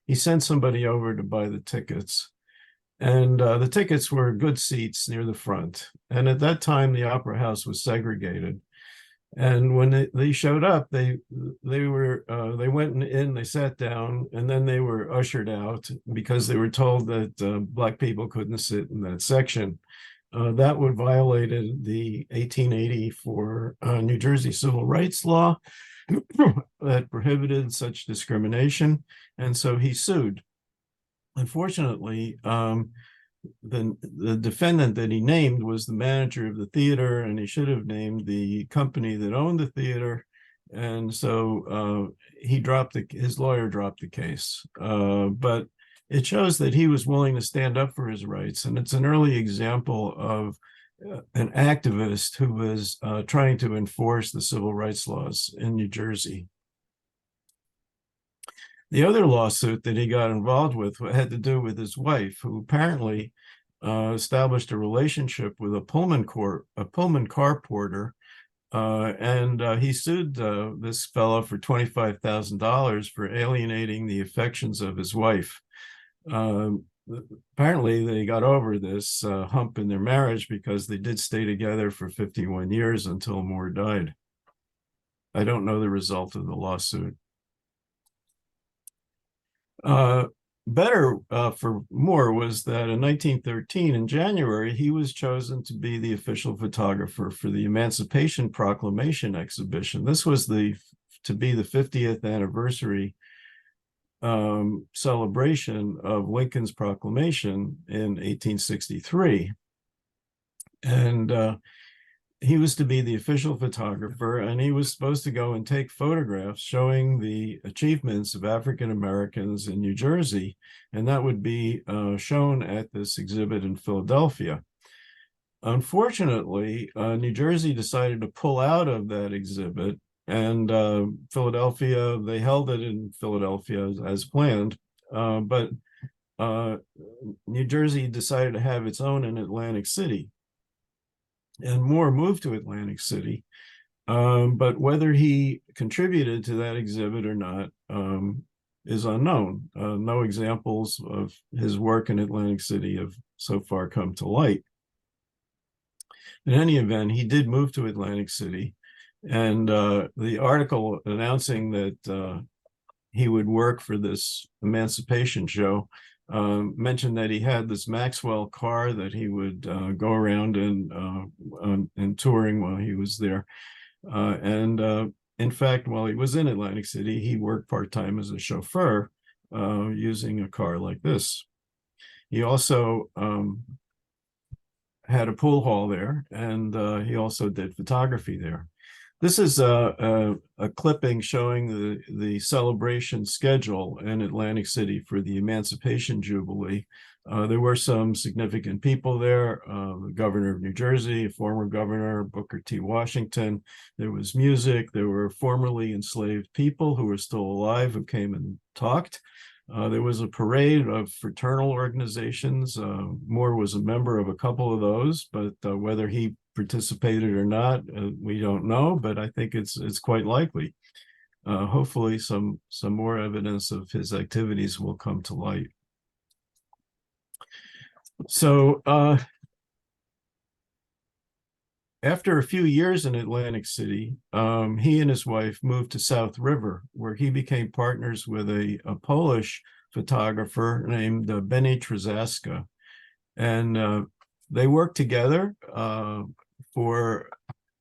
He sent somebody over to buy the tickets. And the tickets were good seats near the front. And at that time, the Opera House was segregated. And when they showed up, they went in, they sat down, and then they were ushered out because they were told that Black people couldn't sit in that section. That would violated the 1884 New Jersey Civil Rights Law that prohibited such discrimination. And so he sued. Unfortunately, the defendant that he named was the manager of the theater, and he should have named the company that owned the theater. And so his lawyer dropped the case. But it shows that he was willing to stand up for his rights. And it's an early example of an activist who was trying to enforce the civil rights laws in New Jersey. The other lawsuit that he got involved with had to do with his wife, who apparently established a relationship with a Pullman car porter, and he sued this fellow for $25,000 for alienating the affections of his wife. Apparently, they got over this hump in their marriage because they did stay together for 51 years until Moore died. I don't know the result of the lawsuit. Better for Moore was that in 1913, in January, he was chosen to be the official photographer for the Emancipation Proclamation exhibition. This was to be the 50th anniversary celebration of Lincoln's proclamation in 1863. And he was to be the official photographer, and he was supposed to go and take photographs showing the achievements of African Americans in New Jersey, and that would be shown at this exhibit in Philadelphia. Unfortunately, New Jersey decided to pull out of that exhibit, and Philadelphia, they held it in Philadelphia as planned, but New Jersey decided to have its own in Atlantic City. And Moore moved to Atlantic City, but whether he contributed to that exhibit or not is unknown. No examples of his work in Atlantic City have so far come to light. In any event, he did move to Atlantic City, and the article announcing that he would work for this emancipation show mentioned that he had this Maxwell car that he would go around in touring while he was there. In fact, while he was in Atlantic City, he worked part-time as a chauffeur using a car like this. He also had a pool hall there, and he also did photography there. This is a clipping showing the celebration schedule in Atlantic City for the Emancipation Jubilee. There were some significant people there, the governor of New Jersey, former governor, Booker T. Washington. There was music. There were formerly enslaved people who were still alive who came and talked. There was a parade of fraternal organizations. Moore was a member of a couple of those, but whether he participated or not, we don't know, but I think it's quite likely. Hopefully some more evidence of his activities will come to light. So after a few years in Atlantic City, he and his wife moved to South River, where he became partners with a Polish photographer named Benny Trzaska. And they worked together for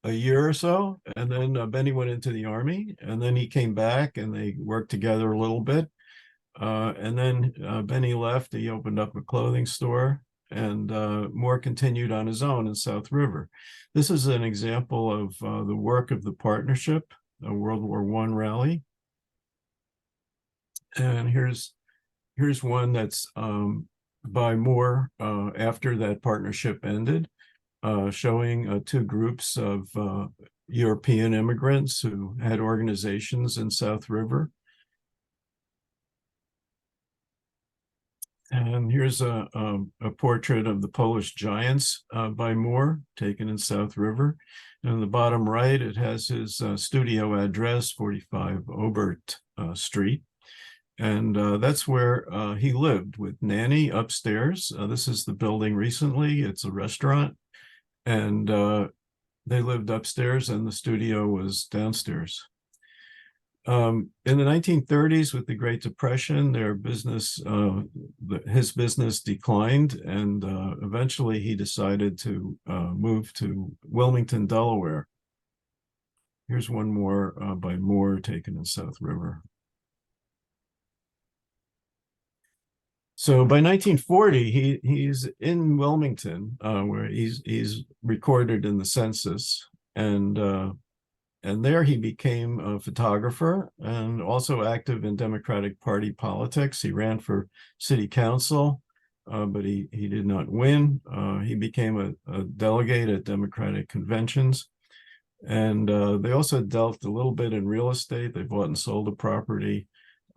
a year or so, and then Benny went into the army, and then he came back and they worked together a little bit. And then Benny left, he opened up a clothing store, and Moore continued on his own in South River. This is an example of the work of the partnership, a World War I rally. And here's one that's by Moore after that partnership ended, showing two groups of European immigrants who had organizations in South River. And here's a portrait of the Polish giants by Moore, taken in South River. And on the bottom right, it has his studio address, 45 Obert Street. And that's where he lived with Nanny upstairs. This is the building recently. It's a restaurant. And they lived upstairs and the studio was downstairs. In the 1930s, with the Great Depression, their business, his business declined, and eventually he decided to move to Wilmington, Delaware. Here's one more by Moore, taken in South River. So by 1940, he's in Wilmington, where he's recorded in the census, and there he became a photographer and also active in Democratic Party politics. He ran for city council, but he did not win. He became a delegate at Democratic conventions. And they also dealt a little bit in real estate. They bought and sold a property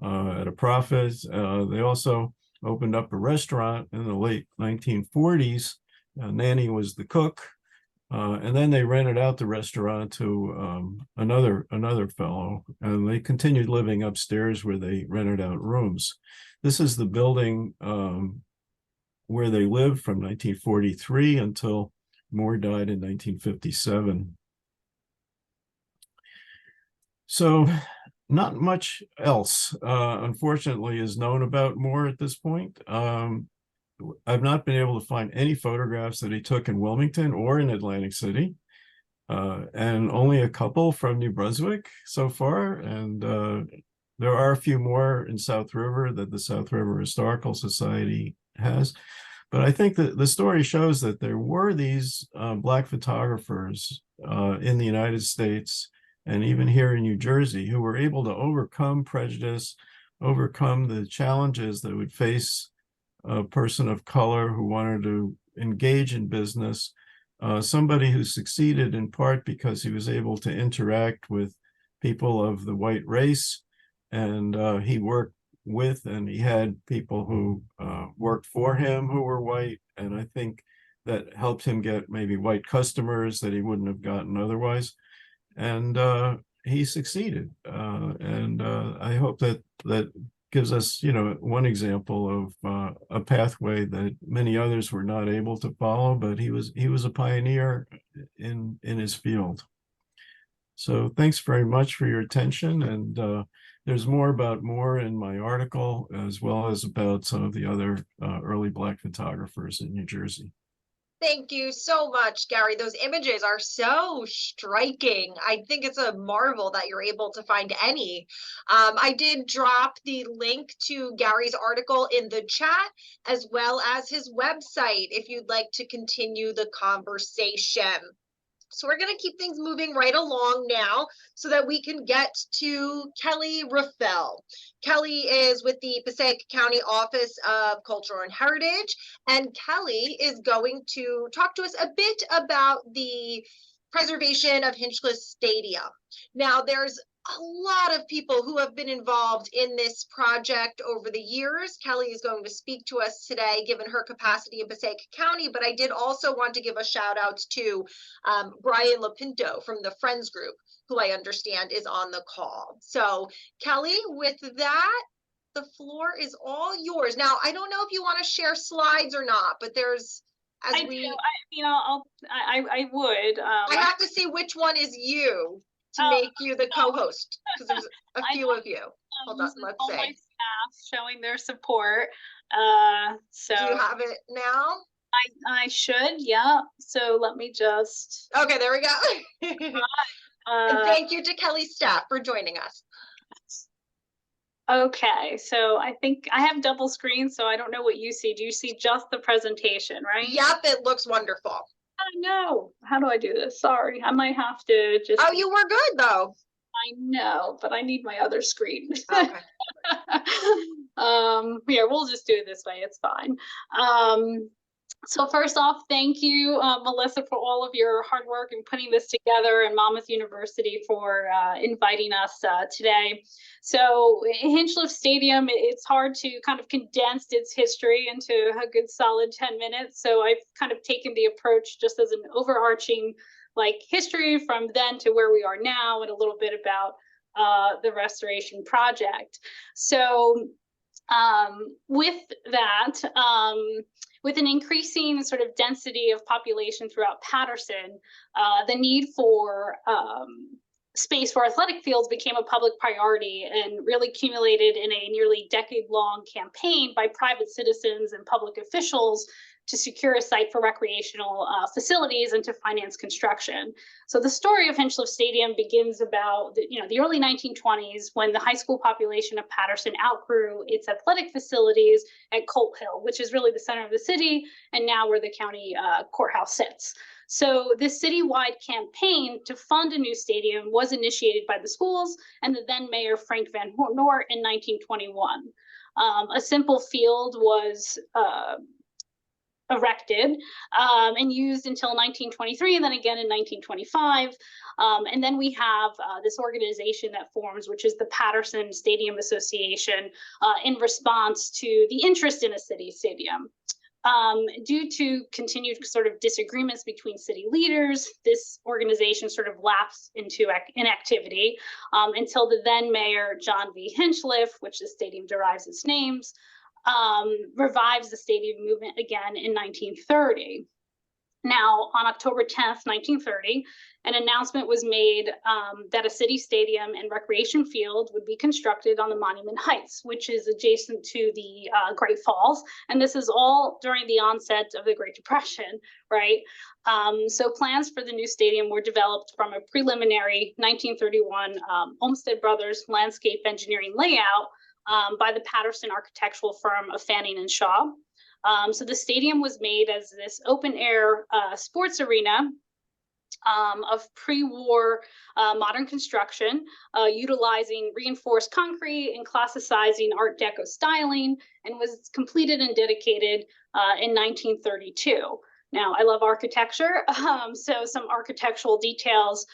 at a profit. They also opened up a restaurant in the late 1940s. Nanny was the cook. And then they rented out the restaurant to another fellow, and they continued living upstairs where they rented out rooms. This is the building where they lived from 1943 until Moore died in 1957. So not much else, unfortunately, is known about Moore at this point. I've not been able to find any photographs that he took in Wilmington or in Atlantic City, and only a couple from New Brunswick so far. And there are a few more in South River that the South River Historical Society has. But I think that the story shows that there were these Black photographers in the United States and even here in New Jersey who were able to overcome prejudice, overcome the challenges that would face a person of color who wanted to engage in business, somebody who succeeded in part because he was able to interact with people of the white race, and he worked with, and he had people who worked for him who were white, and I think that helped him get maybe white customers that he wouldn't have gotten otherwise. And he succeeded, and I hope that gives us, one example of a pathway that many others were not able to follow, but he was a pioneer in his field. So thanks very much for your attention, and there's more about Moore in my article, as well as about some of the other early Black photographers in New Jersey. Thank you so much, Gary. Those images are so striking. I think it's a marvel that you're able to find any. I did drop the link to Gary's article in the chat, as well as his website, if you'd like to continue the conversation. So we're going to keep things moving right along now so that we can get to Kelly Raffel. Kelly is with the Passaic County Office of Cultural and Heritage, and Kelly is going to talk to us a bit about the preservation of Hinchliffe Stadium. Now, there's a lot of people who have been involved in this project over the years. Kelly is going to speak to us today, given her capacity in Passaic County, but I did also want to give a shout out to Brian Lapinto from the Friends Group, who I understand is on the call. So Kelly, with that, the floor is all yours. Now, I don't know if you want to share slides or not, but there's, as I would. I have to see which one is you to make you the co-host, because there's a few of you. Hold on, let's all see. my staff showing their support. So do you have it now? I should, yeah. So let me just. Okay, there we go. And thank you to Kelly's staff for joining us. Okay, so I think I have double screen, so I don't know what you see. Do you see just the presentation, right? Yep, it looks wonderful. Oh no, how do I do this? Sorry, I might have to just. Oh, you were good though. I know, but I need my other screen. Okay. Yeah, we'll just do it this way. It's fine. So first off, thank you, Melissa, for all of your hard work in putting this together, and Monmouth University for inviting us today. So Hinchliffe Stadium, it's hard to kind of condense its history into a good solid 10 minutes. So I've kind of taken the approach just as an overarching history from then to where we are now, and a little bit about the restoration project. So with that, with an increasing sort of density of population throughout Paterson, the need for space for athletic fields became a public priority and really accumulated in a nearly decade-long campaign by private citizens and public officials to secure a site for recreational facilities and to finance construction. So the story of Hinchliffe Stadium begins about the early 1920s, when the high school population of Paterson outgrew its athletic facilities at Colt Hill, which is really the center of the city and now where the county courthouse sits. So this citywide campaign to fund a new stadium was initiated by the schools and the then mayor Frank Van Noort in 1921. A simple field was erected and used until 1923, and then again in 1925. And then we have this organization that forms, which is the Paterson Stadium Association, in response to the interest in a city stadium. Due to continued sort of disagreements between city leaders, this organization sort of lapsed into inactivity until the then mayor, John V. Hinchliffe, which the stadium derives its names, revives the stadium movement again in 1930. Now, on October 10th, 1930, an announcement was made that a city stadium and recreation field would be constructed on the Monument Heights, which is adjacent to the Great Falls. And this is all during the onset of the Great Depression, right? So plans for the new stadium were developed from a preliminary 1931 Olmsted Brothers landscape engineering layout by the Paterson architectural firm of Fanning and Shaw. So the stadium was made as this open air sports arena of pre-war modern construction, utilizing reinforced concrete and classicizing Art Deco styling, and was completed and dedicated in 1932. Now, I love architecture, so some architectural details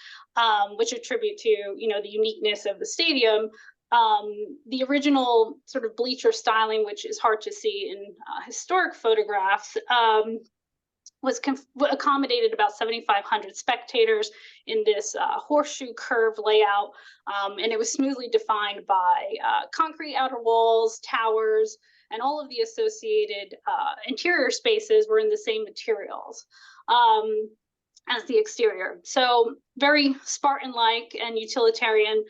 which attribute to the uniqueness of the stadium. The original sort of bleacher styling, which is hard to see in historic photographs, was accommodated about 7,500 spectators in this horseshoe curve layout, and it was smoothly defined by concrete outer walls, towers, and all of the associated interior spaces were in the same materials as the exterior. So very Spartan-like and utilitarian.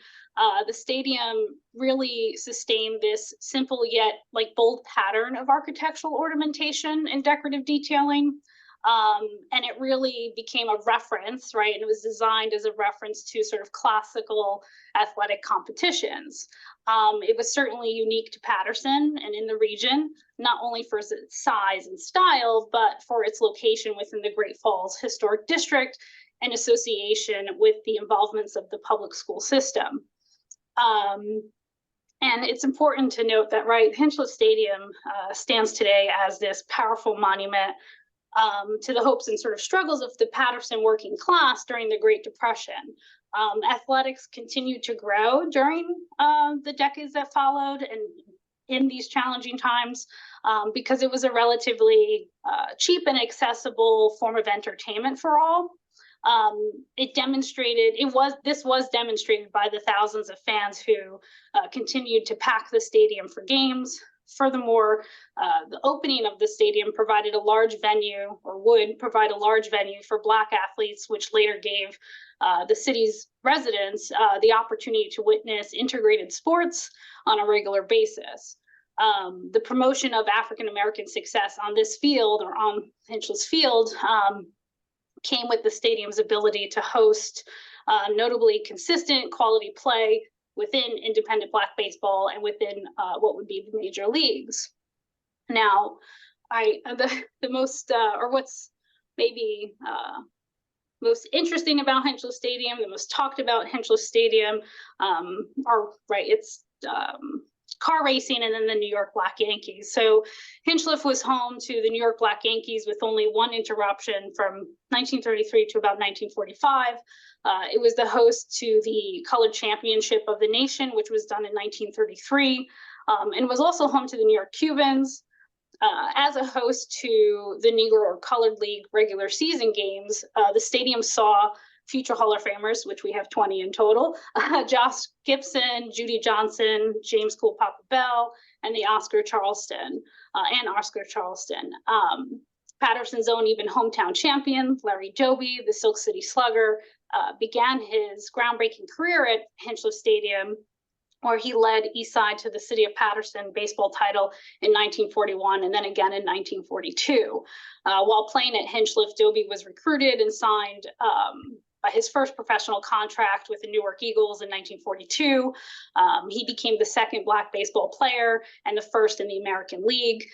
The stadium really sustained this simple yet bold pattern of architectural ornamentation and decorative detailing. And it really became a reference, right? And it was designed as a reference to sort of classical athletic competitions. It was certainly unique to Paterson and in the region, not only for its size and style, but for its location within the Great Falls Historic District and association with the involvements of the public school system. And it's important to note that, right, Hinchliffe Stadium stands today as this powerful monument to the hopes and sort of struggles of the Paterson working class during the Great Depression. Athletics continued to grow during the decades that followed and in these challenging times because it was a relatively cheap and accessible form of entertainment for all. This was demonstrated by the thousands of fans who continued to pack the stadium for games. Furthermore, the opening of the stadium provided a large venue, or would provide a large venue for Black athletes, which later gave the city's residents the opportunity to witness integrated sports on a regular basis. The promotion of African-American success on this field, or on Hinchliffe's field, came with the stadium's ability to host notably consistent quality play within independent Black baseball and within what would be the major leagues. Now, the most, or what's maybe most interesting about Hinchliffe Stadium, the most talked about Hinchliffe Stadium, it's car racing and then the New York Black Yankees. So Hinchliffe was home to the New York Black Yankees with only one interruption from 1933 to about 1945. It was the host to the Colored Championship of the Nation, which was done in 1933, and was also home to the New York Cubans. As a host to the Negro or Colored League regular season games, the stadium saw future Hall of Famers, which we have 20 in total, Josh Gibson, Judy Johnson, James Cool Papa Bell, and Oscar Charleston. Paterson's own even hometown champion, Larry Doby, the Silk City Slugger, began his groundbreaking career at Hinchliffe Stadium, where he led Eastside to the City of Paterson baseball title in 1941 and then again in 1942. While playing at Hinchliffe, Doby was recruited and signed his first professional contract with the Newark Eagles in 1942. He became the second Black baseball player and the first in the American League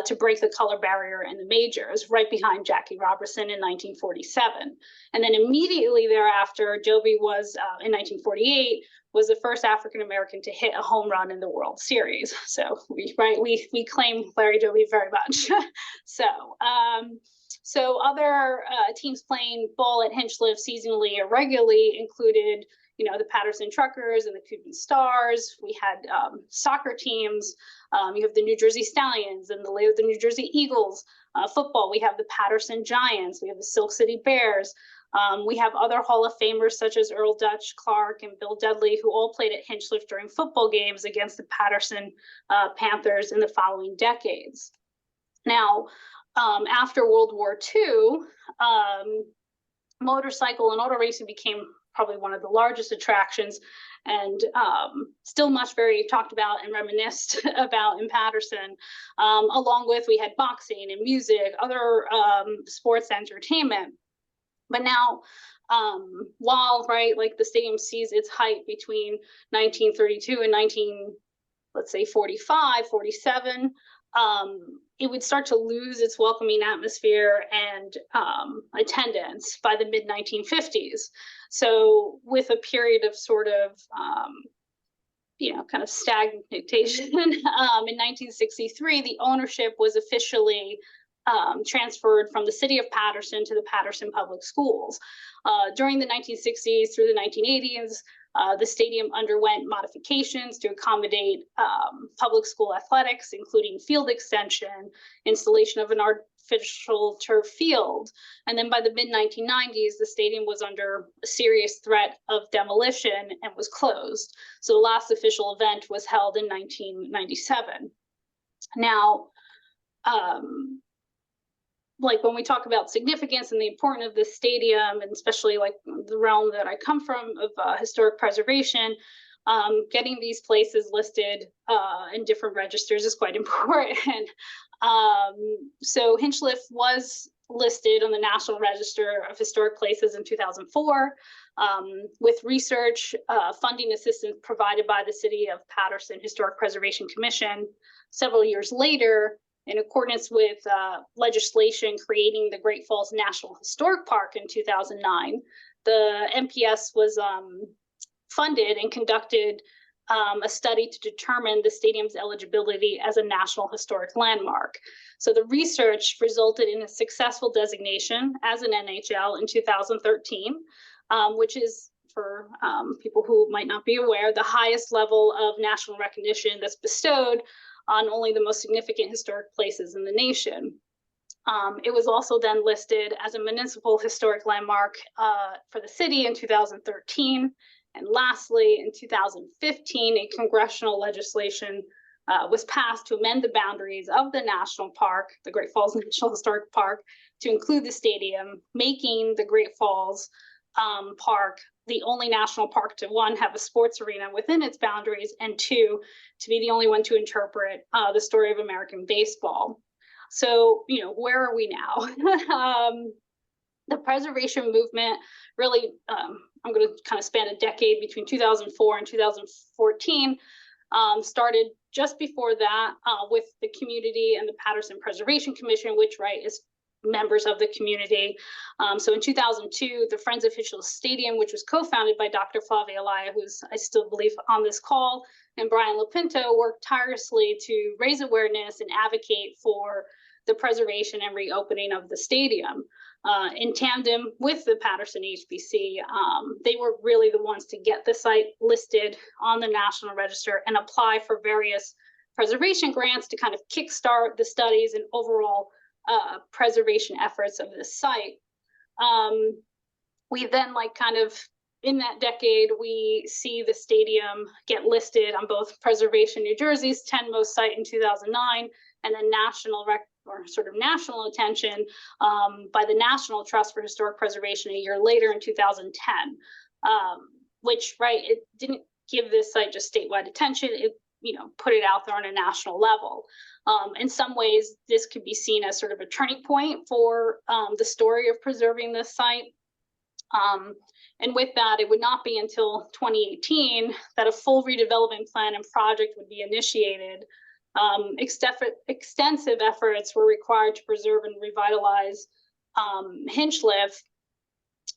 to break the color barrier in the majors, right behind Jackie Robertson in 1947. And then immediately thereafter, Doby was, in 1948, was the first African-American to hit a home run in the World Series. So we claim Larry Doby very much. So other teams playing ball at Hinchliffe seasonally or regularly included, the Paterson Truckers and the Cuban Stars. We had soccer teams. You have the New Jersey Stallions and the New Jersey Eagles. Football, we have the Paterson Giants. We have the Silk City Bears. We have other Hall of Famers such as Earl Dutch Clark and Bill Dudley, who all played at Hinchliffe during football games against the Paterson Panthers in the following decades. Now, after World War II, motorcycle and auto racing became probably one of the largest attractions and still much very talked about and reminisced about in Paterson. Along with, we had boxing and music, other sports entertainment. But now, while, the stadium sees its height between 1932 and 45, 47, it would start to lose its welcoming atmosphere and attendance by the mid-1950s. So with a period of sort of, kind of stagnation, in 1963, the ownership was officially transferred from the city of Paterson to the Paterson Public Schools. During the 1960s through the 1980s, the stadium underwent modifications to accommodate public school athletics, including field extension, installation of an artificial turf field. And then by the mid-1990s, the stadium was under a serious threat of demolition and was closed. So the last official event was held in 1997. Now, when we talk about significance and the importance of this stadium, and especially the realm that I come from of historic preservation, getting these places listed in different registers is quite important. So Hinchliffe was listed on the National Register of Historic Places in 2004, with research funding assistance provided by the City of Paterson Historic Preservation Commission. Several years later, In accordance with legislation creating the Great Falls National Historic Park in 2009, the NPS was funded and conducted a study to determine the stadium's eligibility as a National Historic Landmark. So the research resulted in a successful designation as an NHL in 2013, which is, for people who might not be aware, the highest level of national recognition that's bestowed on only the most significant historic places in the nation. It was also then listed as a municipal historic landmark for the city in 2013. And lastly, in 2015, a congressional legislation was passed to amend the boundaries of the national park, the Great Falls National Historic Park, to include the stadium, making the Great Falls Park the only national park to, one, have a sports arena within its boundaries, and two, to be the only one to interpret the story of American baseball. So, you know, where are we now? The preservation movement really, I'm going to kind of span a decade between 2004 and 2014, started just before that with the community and the Paterson Preservation Commission, which, right, is members of the community. So in 2002, the Friends of Hinchliffe Stadium, which was co-founded by Dr. Flavia Alaya, who's, I still believe, on this call, and Brian Lopinto, worked tirelessly to raise awareness and advocate for the preservation and reopening of the stadium. In tandem with the Paterson HBC, they were really the ones to get the site listed on the National Register and apply for various preservation grants to kind of kickstart the studies and overall preservation efforts of this site. We then, like, kind of in that decade, we see the stadium get listed on both Preservation New Jersey's 10 most site in 2009 and then national attention by the National Trust for Historic Preservation a year later in 2010, which, right, it didn't give this site just statewide attention. It, you know, put it out there on a national level. In some ways, this could be seen as sort of a turning point for the story of preserving this site. And with that, it would not be until 2018 that a full redevelopment plan and project would be initiated. Extensive efforts were required to preserve and revitalize Hinchliffe.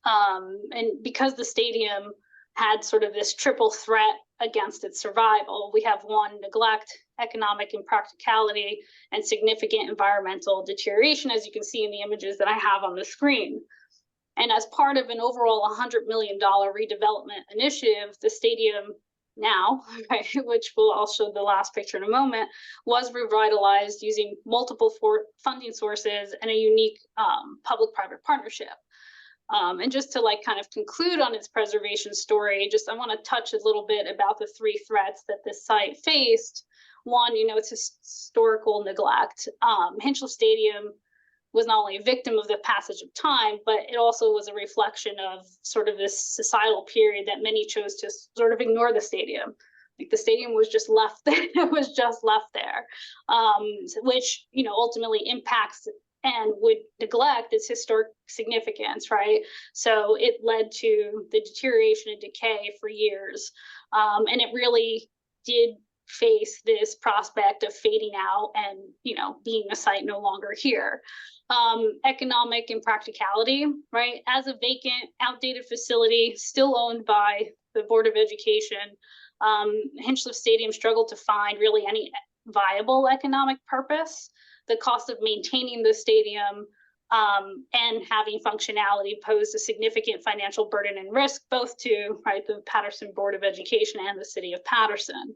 And because the stadium had sort of this triple threat against its survival, we have, one, neglect, economic impracticality, and significant environmental deterioration, as you can see in the images that I have on the screen. And as part of an overall $100 million redevelopment initiative, the stadium now, right, which I'll show the last picture in a moment, was revitalized using multiple funding sources and a unique public-private partnership. And just to, like, kind of conclude on its preservation story, I want to touch a little bit about the three threats that this site faced. One, you know, it's historical neglect. Hinchliffe Stadium was not only a victim of the passage of time, but it also was a reflection of sort of this societal period that many chose to sort of ignore the stadium. Like, the stadium was just left there. It was just left there, which, you know, ultimately impacts and would neglect its historic significance, right? So it led to the deterioration and decay for years. And it really did face this prospect of fading out and, you know, being a site no longer here. Economic impracticality, right? As a vacant, outdated facility still owned by the Board of Education, Hinchliffe Stadium struggled to find really any viable economic purpose. The cost of maintaining the stadium and having functionality posed a significant financial burden and risk, both to, right, the Paterson Board of Education and the city of Paterson.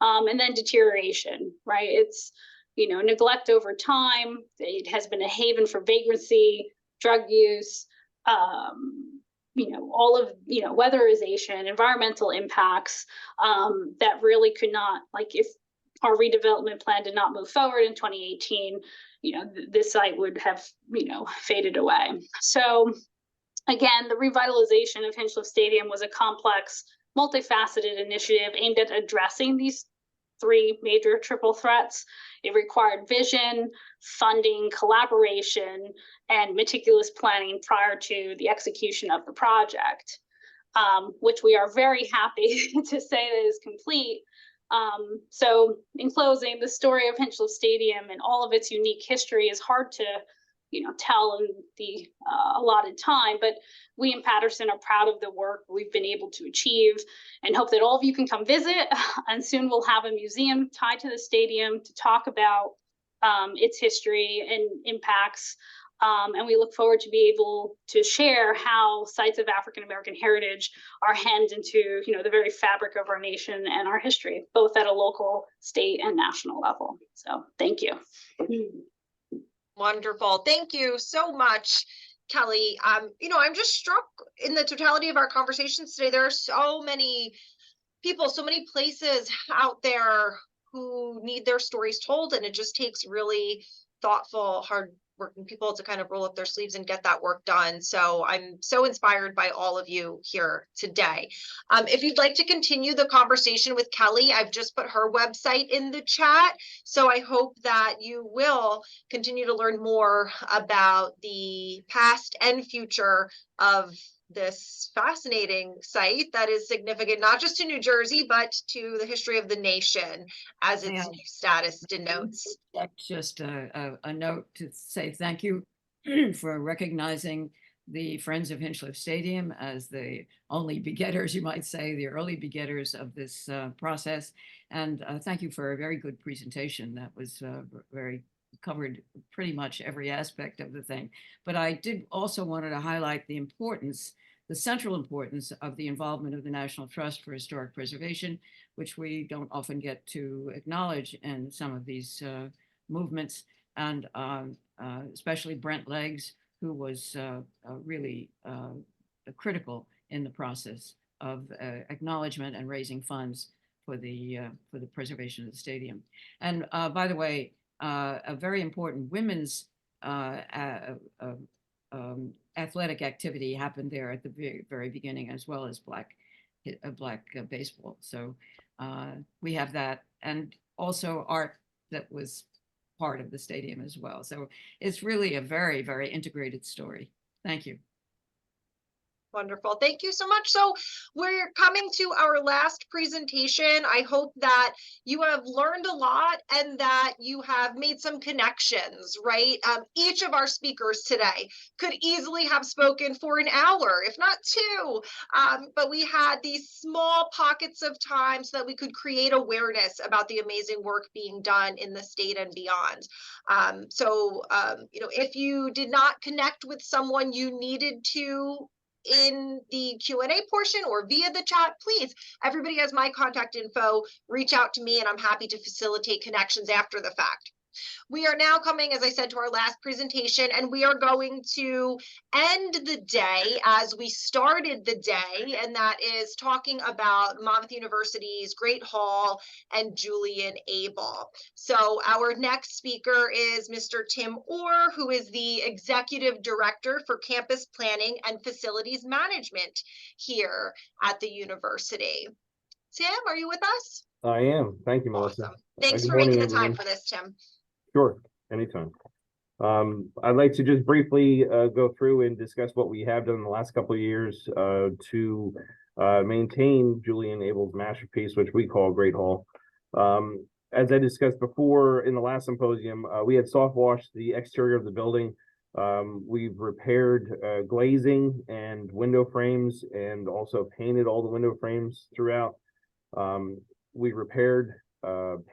And then deterioration, right? It's, you know, neglect over time. It has been a haven for vagrancy, drug use, you know, all of, you know, weatherization, environmental impacts that really could not, like, if our redevelopment plan did not move forward in 2018, you know, this site would have, you know, faded away. So again, the revitalization of Hinchliffe Stadium was a complex, multifaceted initiative aimed at addressing these three major triple threats. It required vision, funding, collaboration, and meticulous planning prior to the execution of the project, which we are very happy to say that is complete. So in closing, the story of Hinchliffe Stadium and all of its unique history is hard to tell in the allotted time, but we in Paterson are proud of the work we've been able to achieve and hope that all of you can come visit. And soon we'll have a museum tied to the stadium to talk about its history and impacts. And we look forward to be able to share how sites of African-American heritage are hemmed into, the very fabric of our nation and our history, both at a local, state, and national level. So thank you. Wonderful. Thank you so much, Kelly. I'm just struck in the totality of our conversations today. There are so many people, so many places out there who need their stories told, and it just takes really thoughtful, hard-working people to kind of roll up their sleeves and get that work done. So I'm so inspired by all of you here today. If you'd like to continue the conversation with Kelly, I've just put her website in the chat. So I hope that you will continue to learn more about the past and future of this fascinating site that is significant not just to New Jersey, but to the history of the nation, as its new status denotes. Just a note to say thank you for recognizing the Friends of Hinchliffe Stadium as the only begetters, you might say, the early begetters of this process. And thank you for a very good presentation that was covered pretty much every aspect of the thing. But I did also wanted to highlight the importance, the central importance of the involvement of the National Trust for Historic Preservation, which we don't often get to acknowledge in some of these movements, and especially Brent Leggs, who was really critical in the process of acknowledgement and raising funds for the preservation of the stadium. And by the way, a very important women's athletic activity happened there at the very, very beginning, as well as black baseball. So we have that, and also art that was part of the stadium as well. So it's really a very, very integrated story. Thank you. Wonderful. Thank you so much. So we're coming to our last presentation. I hope that you have learned a lot and that you have made some connections, right? Each of our speakers today could easily have spoken for an hour, if not two, but we had these small pockets of time so that we could create awareness about the amazing work being done in the state and beyond. If you did not connect with someone you needed to in the Q&A portion or via the chat, please, everybody has my contact info, reach out to me and I'm happy to facilitate connections after the fact. We are now coming, as I said, to our last presentation, and we are going to end the day as we started the day, and that is talking about Monmouth University's Great Hall and Julian Abele. So our next speaker is Mr. Tim Orr, who is the Executive Director for Campus Planning and Facilities Management here at the university. Tim, are you with us? I am. Thank you, Melissa. Awesome. Thanks Good for making morning, the time everyone. for this, Tim. Sure, anytime. I'd like to just briefly go through and discuss what we have done in the last couple of years to maintain Julian Abele's masterpiece, which we call Great Hall. As I discussed before in the last symposium, we had soft washed the exterior of the building. We've repaired glazing and window frames and also painted all the window frames throughout. We repaired,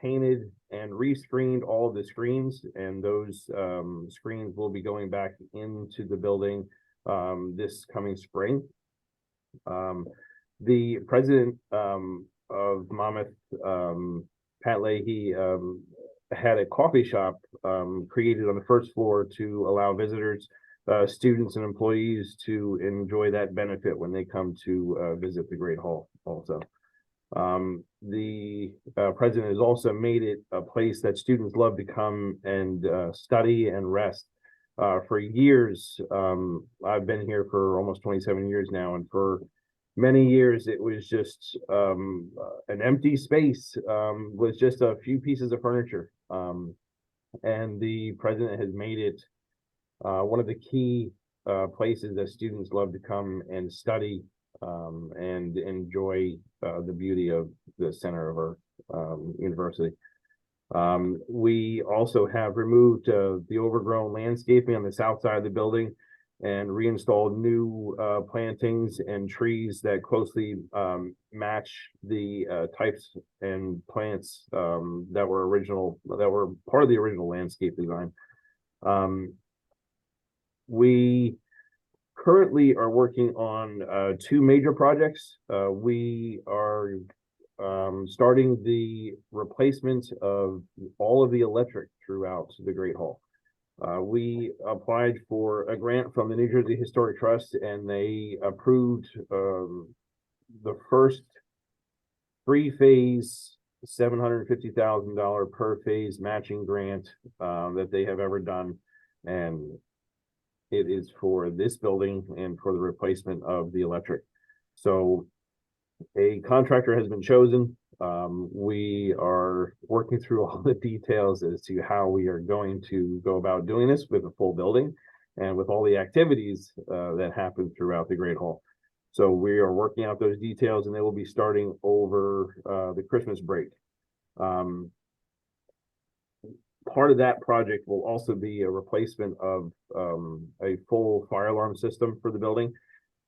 painted, and rescreened all of the screens, and those screens will be going back into the building this coming spring. The president of Monmouth, Pat Leahy, had a coffee shop created on the first floor to allow visitors, students, and employees to enjoy that benefit when they come to visit the Great Hall also. The president has also made it a place that students love to come and study and rest. For years, I've been here for almost 27 years now, and for many years it was just an empty space with just a few pieces of furniture. And the president has made it one of the key places that students love to come and study and enjoy the beauty of the center of our University. We also have removed the overgrown landscaping on the south side of the building and reinstalled new plantings and trees that closely match the types and plants that were part of the original landscape design. We currently are working on two major projects. We are starting the replacement of all of the electric throughout the Great Hall. We applied for a grant from the New Jersey Historic Trust, and they approved the first three-phase $750,000 per phase matching grant that they have ever done, and it is for this building and for the replacement of the electric. So a contractor has been chosen. We are working through all the details as to how we are going to go about doing this with a full building and with all the activities that happen throughout the Great Hall. So we are working out those details, and they will be starting over the Christmas break. Part of that project will also be a replacement of a full fire alarm system for the building.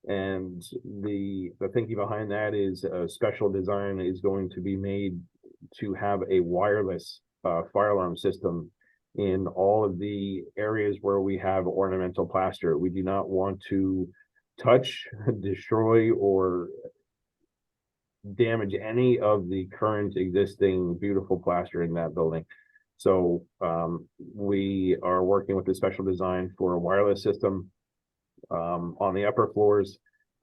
And the thinking behind that is a special design is going to be made to have a wireless fire alarm system in all of the areas where we have ornamental plaster. We do not want to touch, destroy, or damage any of the current existing beautiful plaster in that building. So we are working with a special design for a wireless system on the upper floors,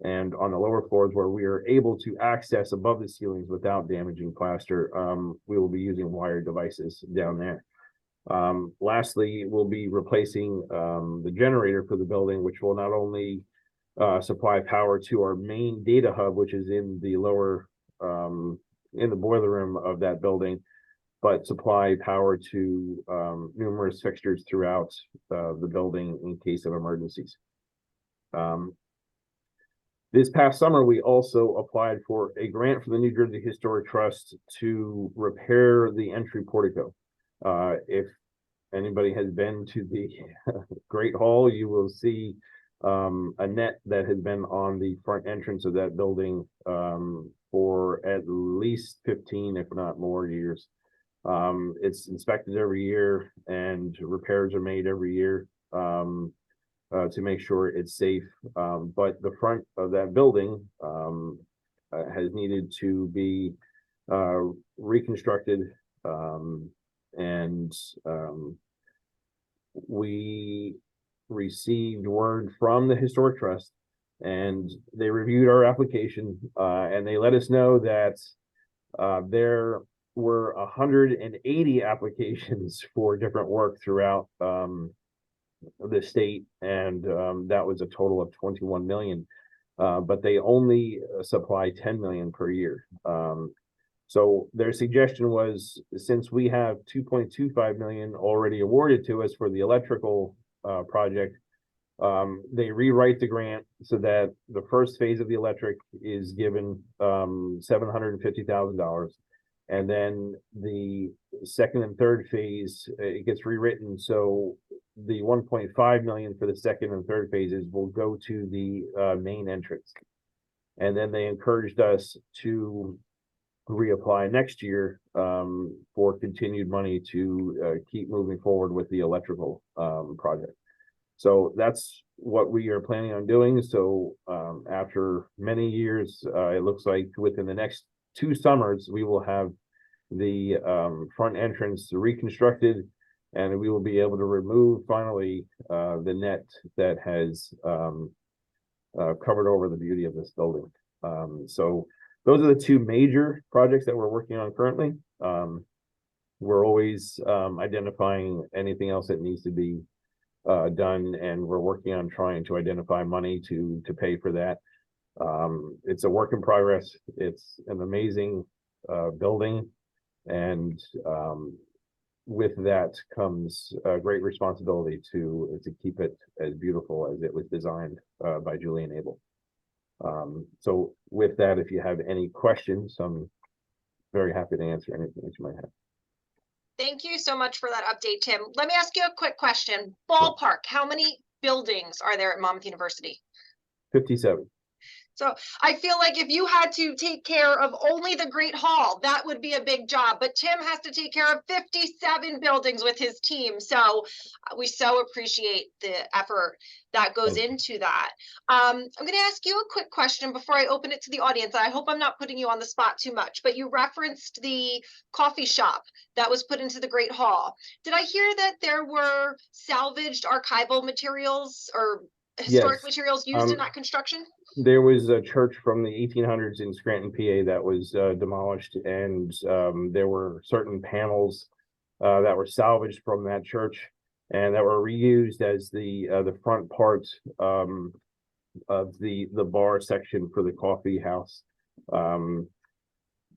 and on the lower floors where we are able to access above the ceilings without damaging plaster. We will be using wired devices down there. Lastly, we'll be replacing the generator for the building, which will not only supply power to our main data hub, which is in the lower in the boiler room of that building, but supply power to numerous fixtures throughout the building in case of emergencies. This past summer, we also applied for a grant from the New Jersey Historic Trust to repair the entry portico. If anybody has been to the Great Hall, you will see a net that has been on the front entrance of that building for at least 15, if not more, years. It's inspected every year, and repairs are made every year to make sure it's safe. But the front of that building has needed to be reconstructed, and we received word from the Historic Trust, and they reviewed our application, and they let us know that there were 180 applications for different work throughout the state, and that was a total of 21 million, but they only supply 10 million per year. So their suggestion was, since we have 2.25 million already awarded to us for the electrical project, they rewrite the grant so that the first phase of the electric is given $750,000. And then the second and third phase, it gets rewritten. So the 1.5 million for the second and third phases will go to the main entrance. And then they encouraged us to reapply next year for continued money to keep moving forward with the electrical project. So that's what we are planning on doing. So after many years, it looks like within the next 2 summers, we will have the front entrance reconstructed, and we will be able to remove finally the net that has covered over the beauty of this building. So those are the 2 major projects that we're working on currently. We're always identifying anything else that needs to be done, and we're working on trying to identify money to pay for that. It's a work in progress. It's an amazing building, and with that comes a great responsibility to keep it as beautiful as it was designed by Julian Abele. So with that, if you have any questions, I'm very happy to answer anything that you might have. Thank you so much for that update, Tim. Let me ask you a quick question. Ballpark, how many buildings are there at Monmouth University? 57. So I feel like if you had to take care of only the Great Hall, that would be a big job. But Tim has to take care of 57 buildings with his team. So we so appreciate the effort that goes into that. I'm going to ask you a quick question before I open it to the audience. I hope I'm not putting you on the spot too much, but you referenced the coffee shop that was put into the Great Hall. Did I hear that there were salvaged archival materials or historic Yes. materials used in that construction? There was a church from the 1800s in Scranton, PA that was demolished, and there were certain panels that were salvaged from that church and that were reused as the front part of the bar section for the coffee house.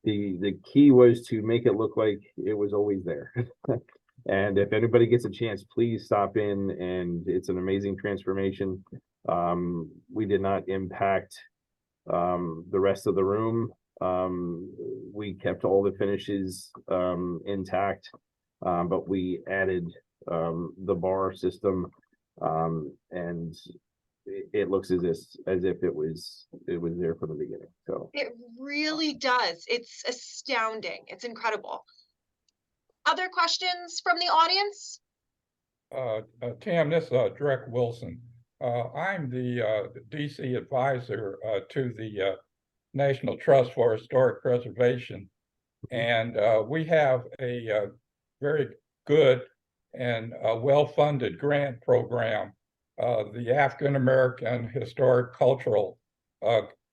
The key was to make it look like it was always there. And if anybody gets a chance, please stop in, and it's an amazing transformation. We did not impact the rest of the room. We kept all the finishes intact, but we added the bar system, and it looks as if it was there from the beginning. So it really does. It's astounding. It's incredible. Other questions from the audience? Tim, this is Drek Wilson. I'm the DC advisor to the National Trust for Historic Preservation. And we have a very good and well-funded grant program, the African American Historic Cultural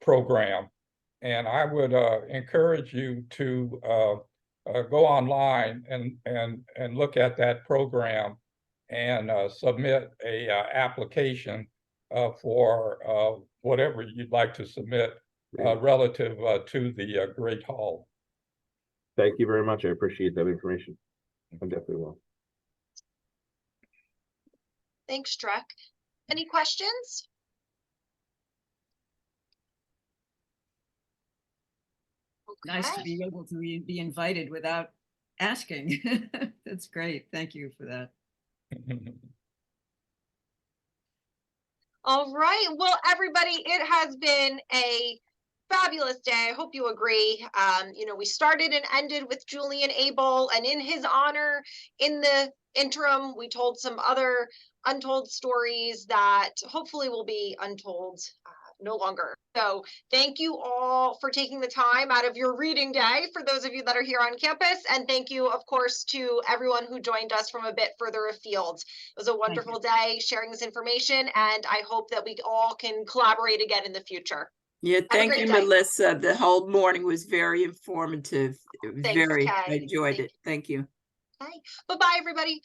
Program. And I would encourage you to go online and look at that program and submit a application for whatever you'd like to submit relative to the Great Hall. thank you very much. I appreciate that information. I definitely will. Thanks, Drek. Any questions? Okay. Nice to be able to be invited without asking. That's great. Thank you for that. All right. Well, everybody, it has been a fabulous day. I hope you agree. We started and ended with Julian Abele, and in his honor, in the interim, we told some other untold stories that hopefully will be untold no longer. So thank you all for taking the time out of your reading day for those of you that are here on campus. And thank you, of course, to everyone who joined us from a bit further afield. It was a wonderful day sharing this information, and I hope that we all can collaborate again in the future. Yeah, thank you, Melissa. The whole morning was very informative. It was I enjoyed it. Thank you. Okay. Bye-bye, everybody.